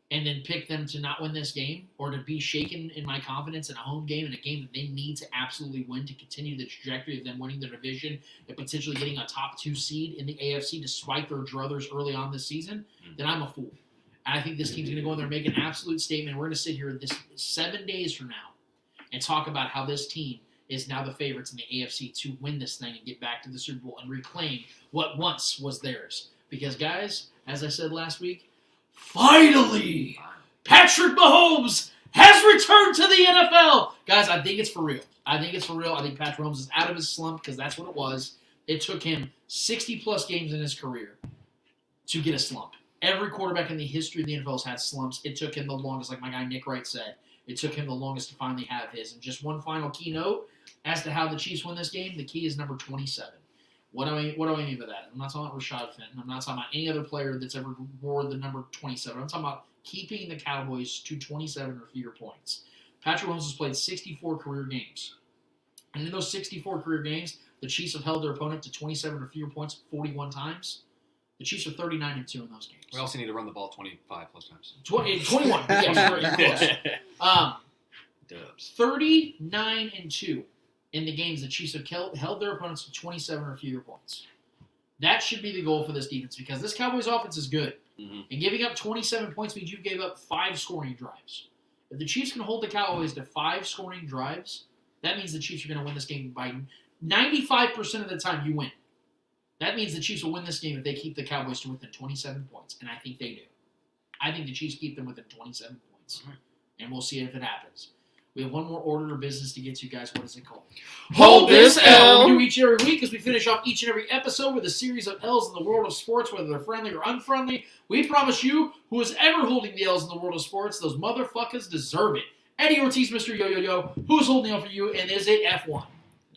and then pick them to not win this game or to be shaken in my confidence in a home game, in a game that they need to absolutely win to continue the trajectory of them winning the division and potentially getting a top 2 seed in the AFC despite their druthers early on this season, then I'm a fool. And I think this team's going to go in there and make an absolute statement. We're going to sit here 7 days from now and talk about how this team is now the favorites in the AFC to win this thing and get back to the Super Bowl and reclaim what once was theirs. Because, guys, as I said last week, finally, Patrick Mahomes has returned to the NFL. Guys, I think it's for real. I think Patrick Mahomes is out of his slump because that's what it was. It took him 60-plus games in his career to get a slump. Every quarterback in the history of the NFL has had slumps. It took him the longest, like my guy Nick Wright said. It took him the longest to finally have his. And just one final keynote as to how the Chiefs win this game, the key is number 27. What do I mean by that? I'm not talking about Rashad Fenton. I'm not talking about any other player that's ever wore the number 27. I'm talking about keeping the Cowboys to 27 or fewer points. Patrick Mahomes has played 64 career games. And in those 64 career games, the Chiefs have held their opponent to 27 or fewer points 41 times. The Chiefs are 39-2 in those games. We also need to run the ball 25 plus times. 21. Yes, close. Dubs. 39-2 in the games the Chiefs have held their opponents to 27 or fewer points. That should be the goal for this defense because this Cowboys offense is good. Mm-hmm. And giving up 27 points means you gave up 5 scoring drives. If the Chiefs can hold the Cowboys to 5 scoring drives, that means the Chiefs are going to win this game by 95% of the time you win. That means the Chiefs will win this game if they keep the Cowboys to within 27 points, and I think they do. I think the Chiefs keep them within 27 points, and we'll see if it happens. We have one more order of business to get to, guys. What is it called? Hold this L. We do each and every week as we finish off each and every episode with a series of L's in the world of sports, whether they're friendly or unfriendly. We promise you, who is ever holding the L's in the world of sports, those motherfuckers deserve it. Eddie Ortiz, Mr. Yo-Yo-Yo, who's holding the L for you, and is it F1?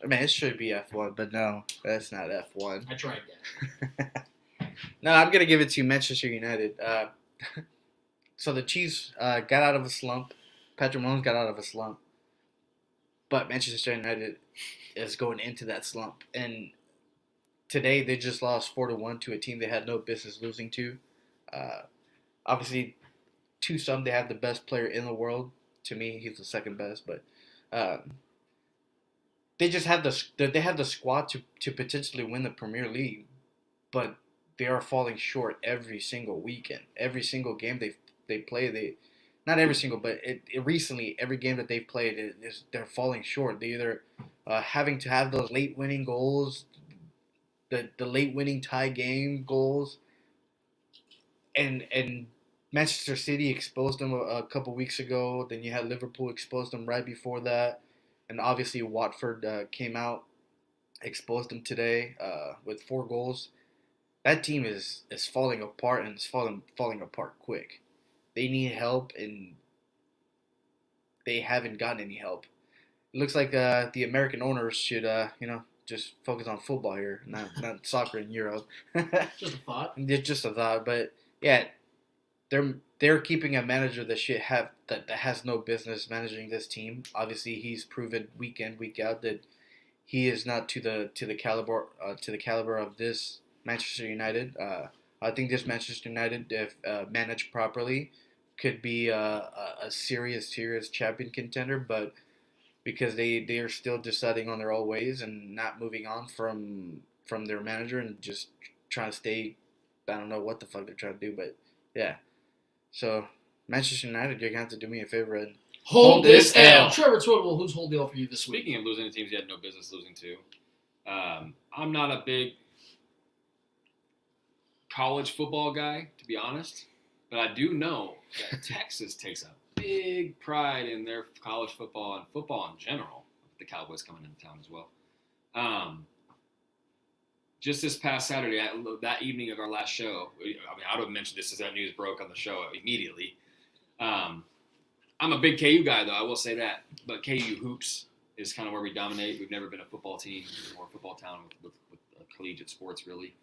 I mean, it should be F1, but no, that's not F1. I tried that. No, I'm going to give it to Manchester United. So the Chiefs got out of a slump. Patrick Mahomes got out of a slump. But Manchester United is going into that slump. And today they just lost 4-1 to a team they had no business losing to. Obviously, to some, they have the best player in the world. To me, he's the second best. But they just have the squad to potentially win the Premier League. But they are falling short every single weekend. Every single game they play, not every single, but recently, every game that they've played, they're falling short. They're either having to have those late winning goals, the late winning tie game goals, and Manchester City exposed them a couple weeks ago. Then you had Liverpool exposed them right before that, and obviously Watford came out, exposed them today with 4 goals. That team is falling apart, and it's falling apart quick. They need help, and they haven't gotten any help. It looks like the American owners should, just focus on football here, not soccer in Europe. Just a thought. It's just a thought, but yeah, they're keeping a manager that has no business managing this team. Obviously, he's proven week in, week out that he is not to the caliber of this Manchester United. I think this Manchester United, if managed properly, could be a serious champion contender. But because they are still deciding on their own ways and not moving on from their manager and just trying to stay, I don't know what the fuck they're trying to do, but yeah. So Manchester United, you're gonna have to do me a favor and hold this L. Trevor Twitwell, who's holding the L for you this week? Speaking of losing to teams you had no business losing to, I'm not a big college football guy, to be honest, but I do know that Texas takes a big pride in their college football and football in general. The Cowboys coming into town as well. Just this past Saturday, that evening of our last show, I would have mentioned this as that news broke on the show immediately. I I'm a big KU guy, though. I will say that. But KU hoops is kind of where we dominate. We've never been a football team or a football town with collegiate sports, really.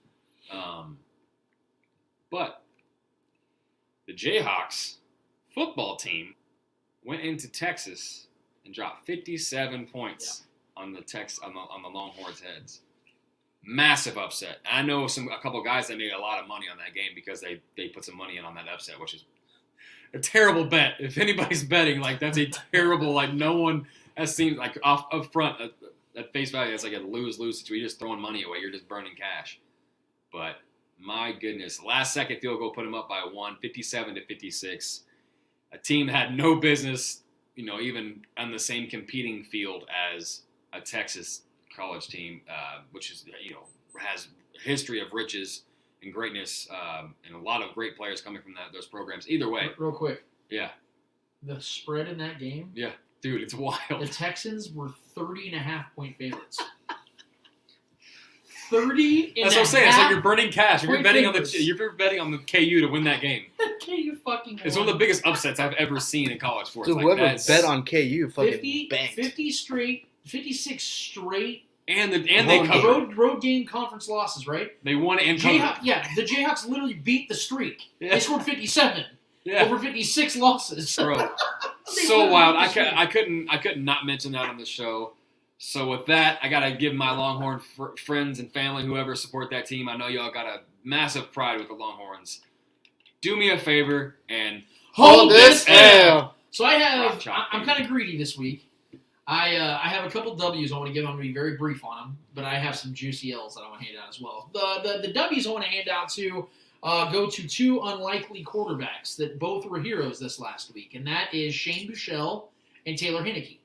But the Jayhawks football team went into Texas and dropped 57 points on the Longhorns' heads. Massive upset. I know a couple guys that made a lot of money on that game because they put some money in on that upset, which is a terrible bet. If anybody's betting, like, that's a terrible, like, no one has seen, like, up front at face value, it's like a lose-lose situation. You're just throwing money away. You're just burning cash. But my goodness, last second field goal put them up by 1, 57-56. A team that had no business, even on the same competing field as a Texas college team, which is, has a history of riches and greatness, and a lot of great players coming from those programs. Either way. Real quick. Yeah. The spread in that game. Yeah. Dude, it's wild. The Texans were 30.5-point favorites. 30 That's what I'm saying. It's like you're burning cash. You're betting on the KU to win that game. KU fucking It's one of the biggest upsets I've ever seen in college sports. Dude, like, whoever bet on KU fucking banked. 56 straight. And they covered. Road game conference losses, right? They won and covered. The Jayhawks literally beat the streak. Yeah. They scored 57 over 56 losses. Bro, so wild. I couldn't not mention that on the show. So with that, I gotta give my Longhorn friends and family, whoever support that team. I know y'all got a massive pride with the Longhorns. Do me a favor and hold this L. So I'm kind of greedy this week. I have a couple W's I want to give. I'm going to be very brief on them, but I have some juicy L's that I want to hand out as well. The W's I want to hand out to go to two unlikely quarterbacks that both were heroes this last week, and that is Shane Buechele and Taylor Heinicke.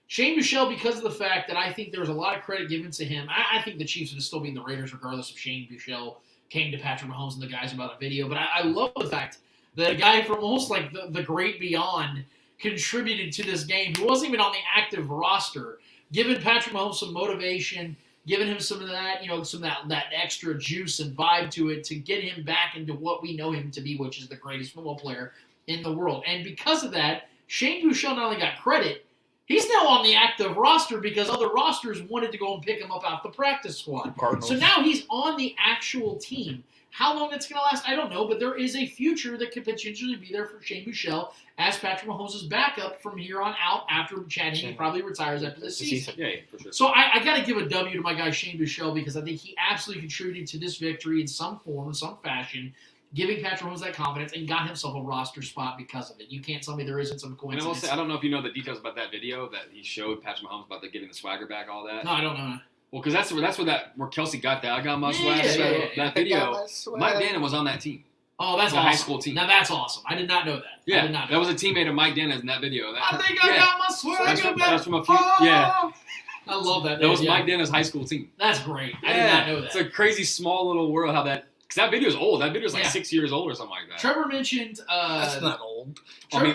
Shane Buechele, because of the fact that I think there was a lot of credit given to him, I think the Chiefs would still be in the Raiders regardless if Shane Buechele came to Patrick Mahomes and the guys about a video. But I love the fact that a guy from almost like the great beyond contributed to this game who wasn't even on the active roster, giving Patrick Mahomes some motivation, giving him some of that, some of that extra juice and vibe to it to get him back into what we know him to be, which is the greatest football player in the world. And because of that, Shane Buechele not only got credit, he's now on the active roster because other rosters wanted to go and pick him up off the practice squad. Cardinals. So now he's on the actual team. How long it's going to last, I don't know, but there is a future that could potentially be there for Shane Buechele as Patrick Mahomes' backup from here on out after Chad Henne probably retires after this season. Yeah, for sure. So I got to give a W to my guy Shane Buechele because I think he absolutely contributed to this victory in some form, in some fashion, giving Patrick Mahomes that confidence and got himself a roster spot because of it. You can't tell me there isn't some coincidence. And I will say, I don't know if you know the details about that video that he showed Patrick Mahomes about getting the swagger back, all that. No, I don't know. Well, because that's where Kelce got that. I got my swag. Yeah. That video. Mike Dannon was on that team. Oh, that's the awesome. high school team. Now that's awesome. I did not know that. Yeah, I did not know that was a teammate of Mike Dannon in that video. I think I got my swagger back. That's from a few. Yeah, I love that. That was Mike Dannon's high school team. That's great. I did not know that. It's a crazy small little world how that. Because that video is old. That video is like 6 years old or something like that. Trevor mentioned. That's not old.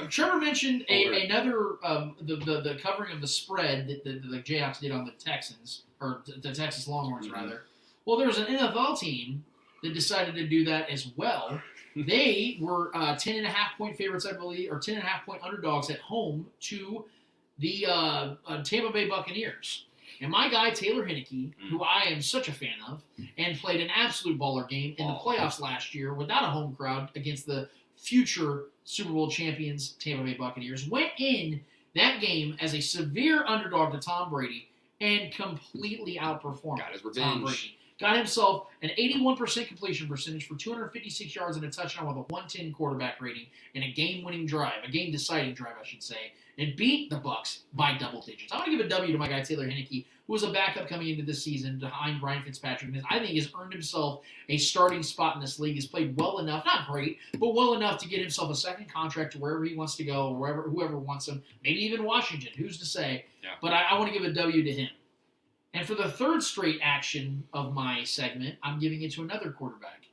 Trevor mentioned another the covering of the spread that the Jayhawks did on the Texans or the Texas Longhorns rather. Well, there was an NFL team that decided to do that as well. They were 10.5-point favorites, I believe, or 10.5-point underdogs at home to the Tampa Bay Buccaneers. And my guy, Taylor Heinicke, who I am such a fan of, and played an absolute baller game in the playoffs last year without a home crowd against the future Super Bowl champions, Tampa Bay Buccaneers, went in that game as a severe underdog to Tom Brady and completely outperformed Got his Tom revenge. Brady. Got himself an 81% completion percentage for 256 yards and a touchdown with a 110 quarterback rating in a game-winning drive, a game-deciding drive, I should say, and beat the Bucs by double digits. I want to give a W to my guy Taylor Heinicke, who was a backup coming into this season behind Ryan Fitzpatrick. And I think has earned himself a starting spot in this league. He's played well enough, not great, but well enough to get himself a second contract to wherever he wants to go, or whoever wants him, maybe even Washington. Who's to say? Yeah. But I want to give a W to him. And for the third straight action of my segment, I'm giving it to another quarterback.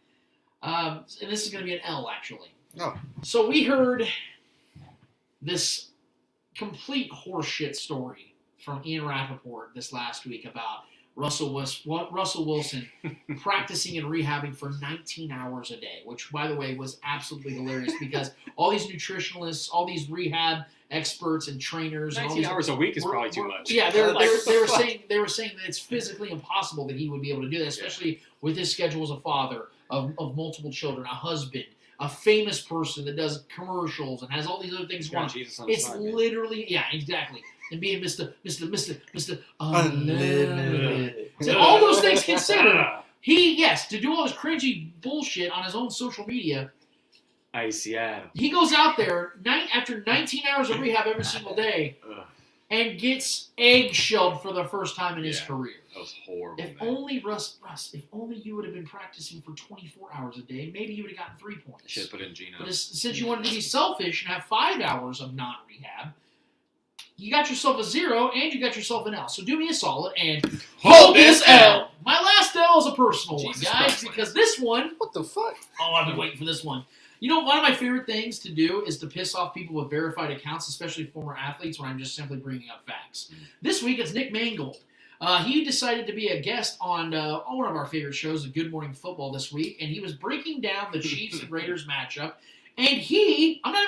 And this is going to be an L, actually. Oh. So we heard this complete horseshit story from Ian Rappaport this last week about Russell Wilson practicing and rehabbing for 19 hours a day, which, by the way, was absolutely hilarious because all these nutritionalists, all these rehab experts and trainers, 19 and all these, hours a week is probably too much. Yeah, they were saying that it's physically impossible that he would be able to do that, especially with his schedule as a father of multiple children, a husband, a famous person that does commercials and has all these other things going on. It's literally, yeah, exactly. And being Mr. Unlimited. So all those things considered, to do all this cringy bullshit on his own social media, he goes out there after 19 hours of rehab every single day and gets eggshelled for the first time in his career. That was horrible. If only, Russ, if only you would have been practicing for 24 hours a day, maybe you would have gotten 3 points. Should have put in Gino. But since you wanted to be selfish and have 5 hours of non-rehab, you got yourself a 0 and you got yourself an L. So do me a solid and hold this L. My last L is a personal one, guys, because this one... What the fuck? Oh, I've been waiting for this one. You know, one of my favorite things to do is to piss off people with verified accounts, especially former athletes, when I'm just simply bringing up facts. This week, it's Nick Mangold. He decided to be a guest on one of our favorite shows, The Good Morning Football, this week, and he was breaking down the Chiefs and Raiders matchup. And I'm not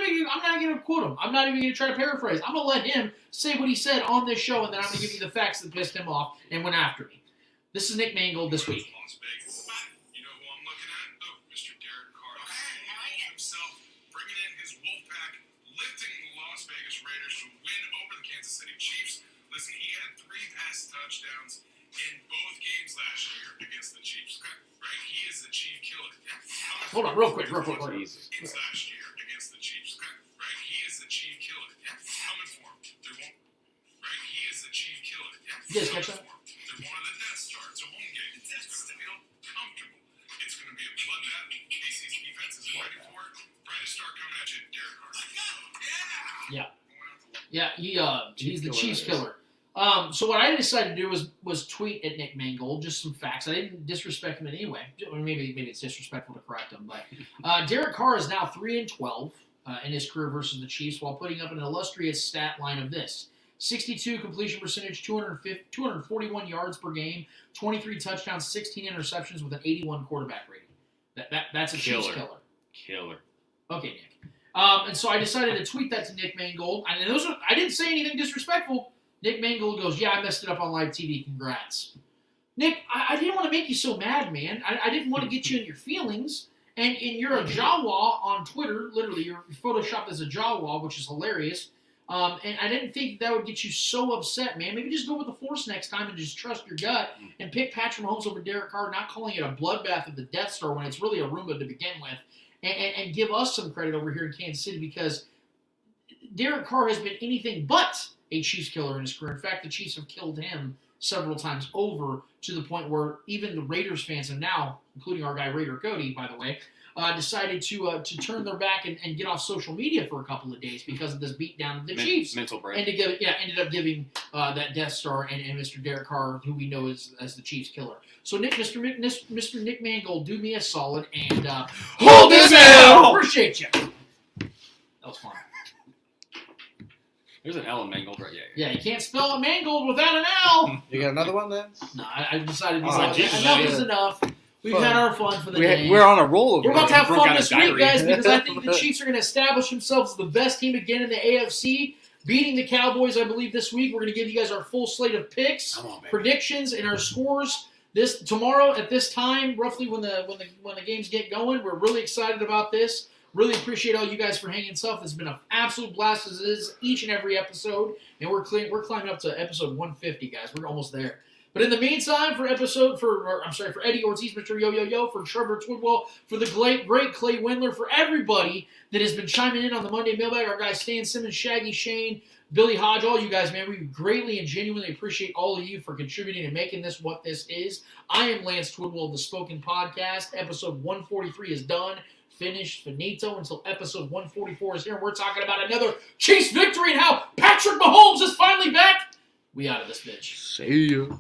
going to quote him. I'm not even going to try to paraphrase. I'm going to let him say what he said on this show, and then I'm going to give you the facts that pissed him off and went after me. This is Nick Mangold this week. You know who I'm looking at? Oh, Mr. Derek Carr. Himself bringing in his Wolfpack, lifting the Las Vegas Raiders to win over the Kansas City Chiefs. Listen, he had 3 pass touchdowns in both games last year against the Chiefs. Right? He is the chief killer. Hold on, real quick. Games last year against the Chiefs. Right? He is the chief killer. Coming for him. Right? He is the chief killer. You guys catch that? They're one of the Death Star. It's a home game. It's going to feel comfortable. It's going to be a bloodbath. KC's defense is ready for it. Brightest star coming at you, Derek Carr. Yeah, he's the Chiefs killer. So what I decided to do was tweet at Nick Mangold just some facts. I didn't disrespect him in any way. Or maybe it's disrespectful to correct him, but Derek Carr is now 3-12 in his career versus the Chiefs, while putting up an illustrious stat line of this: 62 completion percentage, 241 yards per game, 23 touchdowns, 16 interceptions with an 81 quarterback rating. That's a Chiefs killer. Killer. Okay, Nick. And so I decided to tweet that to Nick Mangold. And I didn't say anything disrespectful. Nick Mangold goes, "Yeah, I messed it up on live TV. Congrats." Nick, I didn't want to make you so mad, man. I didn't want to get you in your feelings. And you're a Jawa on Twitter. Literally, you're photoshopped as a Jawa, which is hilarious. And I didn't think that would get you so upset, man. Maybe just go with the force next time and just trust your gut and pick Patrick Mahomes over Derek Carr, not calling it a bloodbath of the Death Star when it's really a Roomba to begin with. And give us some credit over here in Kansas City, because Derek Carr has been anything but a Chiefs killer in his career. In fact, the Chiefs have killed him several times over, to the point where even the Raiders fans have now, including our guy Raider Cody, by the way, decided to turn their back and get off social media for a couple of days because of this beatdown of the Chiefs. Mental break. And ended up giving that Death Star and Mr. Derek Carr, who we know as the Chiefs killer. So Mr. Nick Mangold, do me a solid and hold this L. Appreciate you. That was fun. There's an L in Mangold, right? Yeah, you can't spell a Mangold without an L. You got another one then? No, I decided Jesus, enough is enough. We've had our fun for the day. We're on a roll. We're about to have Broke fun out this a week, diary. guys, because I think the Chiefs are going to establish themselves as the best team again in the AFC, beating the Cowboys, I believe, this week. We're going to give you guys our full slate of picks, Come on, baby. predictions, and our scores. This tomorrow at this time, roughly when the games get going. We're really excited about this. Really appreciate all you guys for hanging tough. It's been an absolute blast as it is each and every episode, and we're climbing up to episode 150, guys. We're almost there. But in the meantime, for Eddie Ortiz, Mr. Yo, for Trevor Twidwell, for the great Clay Windler, for everybody that has been chiming in on the Monday Mailbag, our guys Stan Simmons, Shaggy Shane, Billy Hodge, all you guys, man, we greatly and genuinely appreciate all of you for contributing and making this what this is. I am Lance Twidwell of the Spoken Podcast. Episode 143 is done. Finished, finito, until episode 144 is here. And we're talking about another Chiefs victory and how Patrick Mahomes is finally back. We out of this bitch. See you.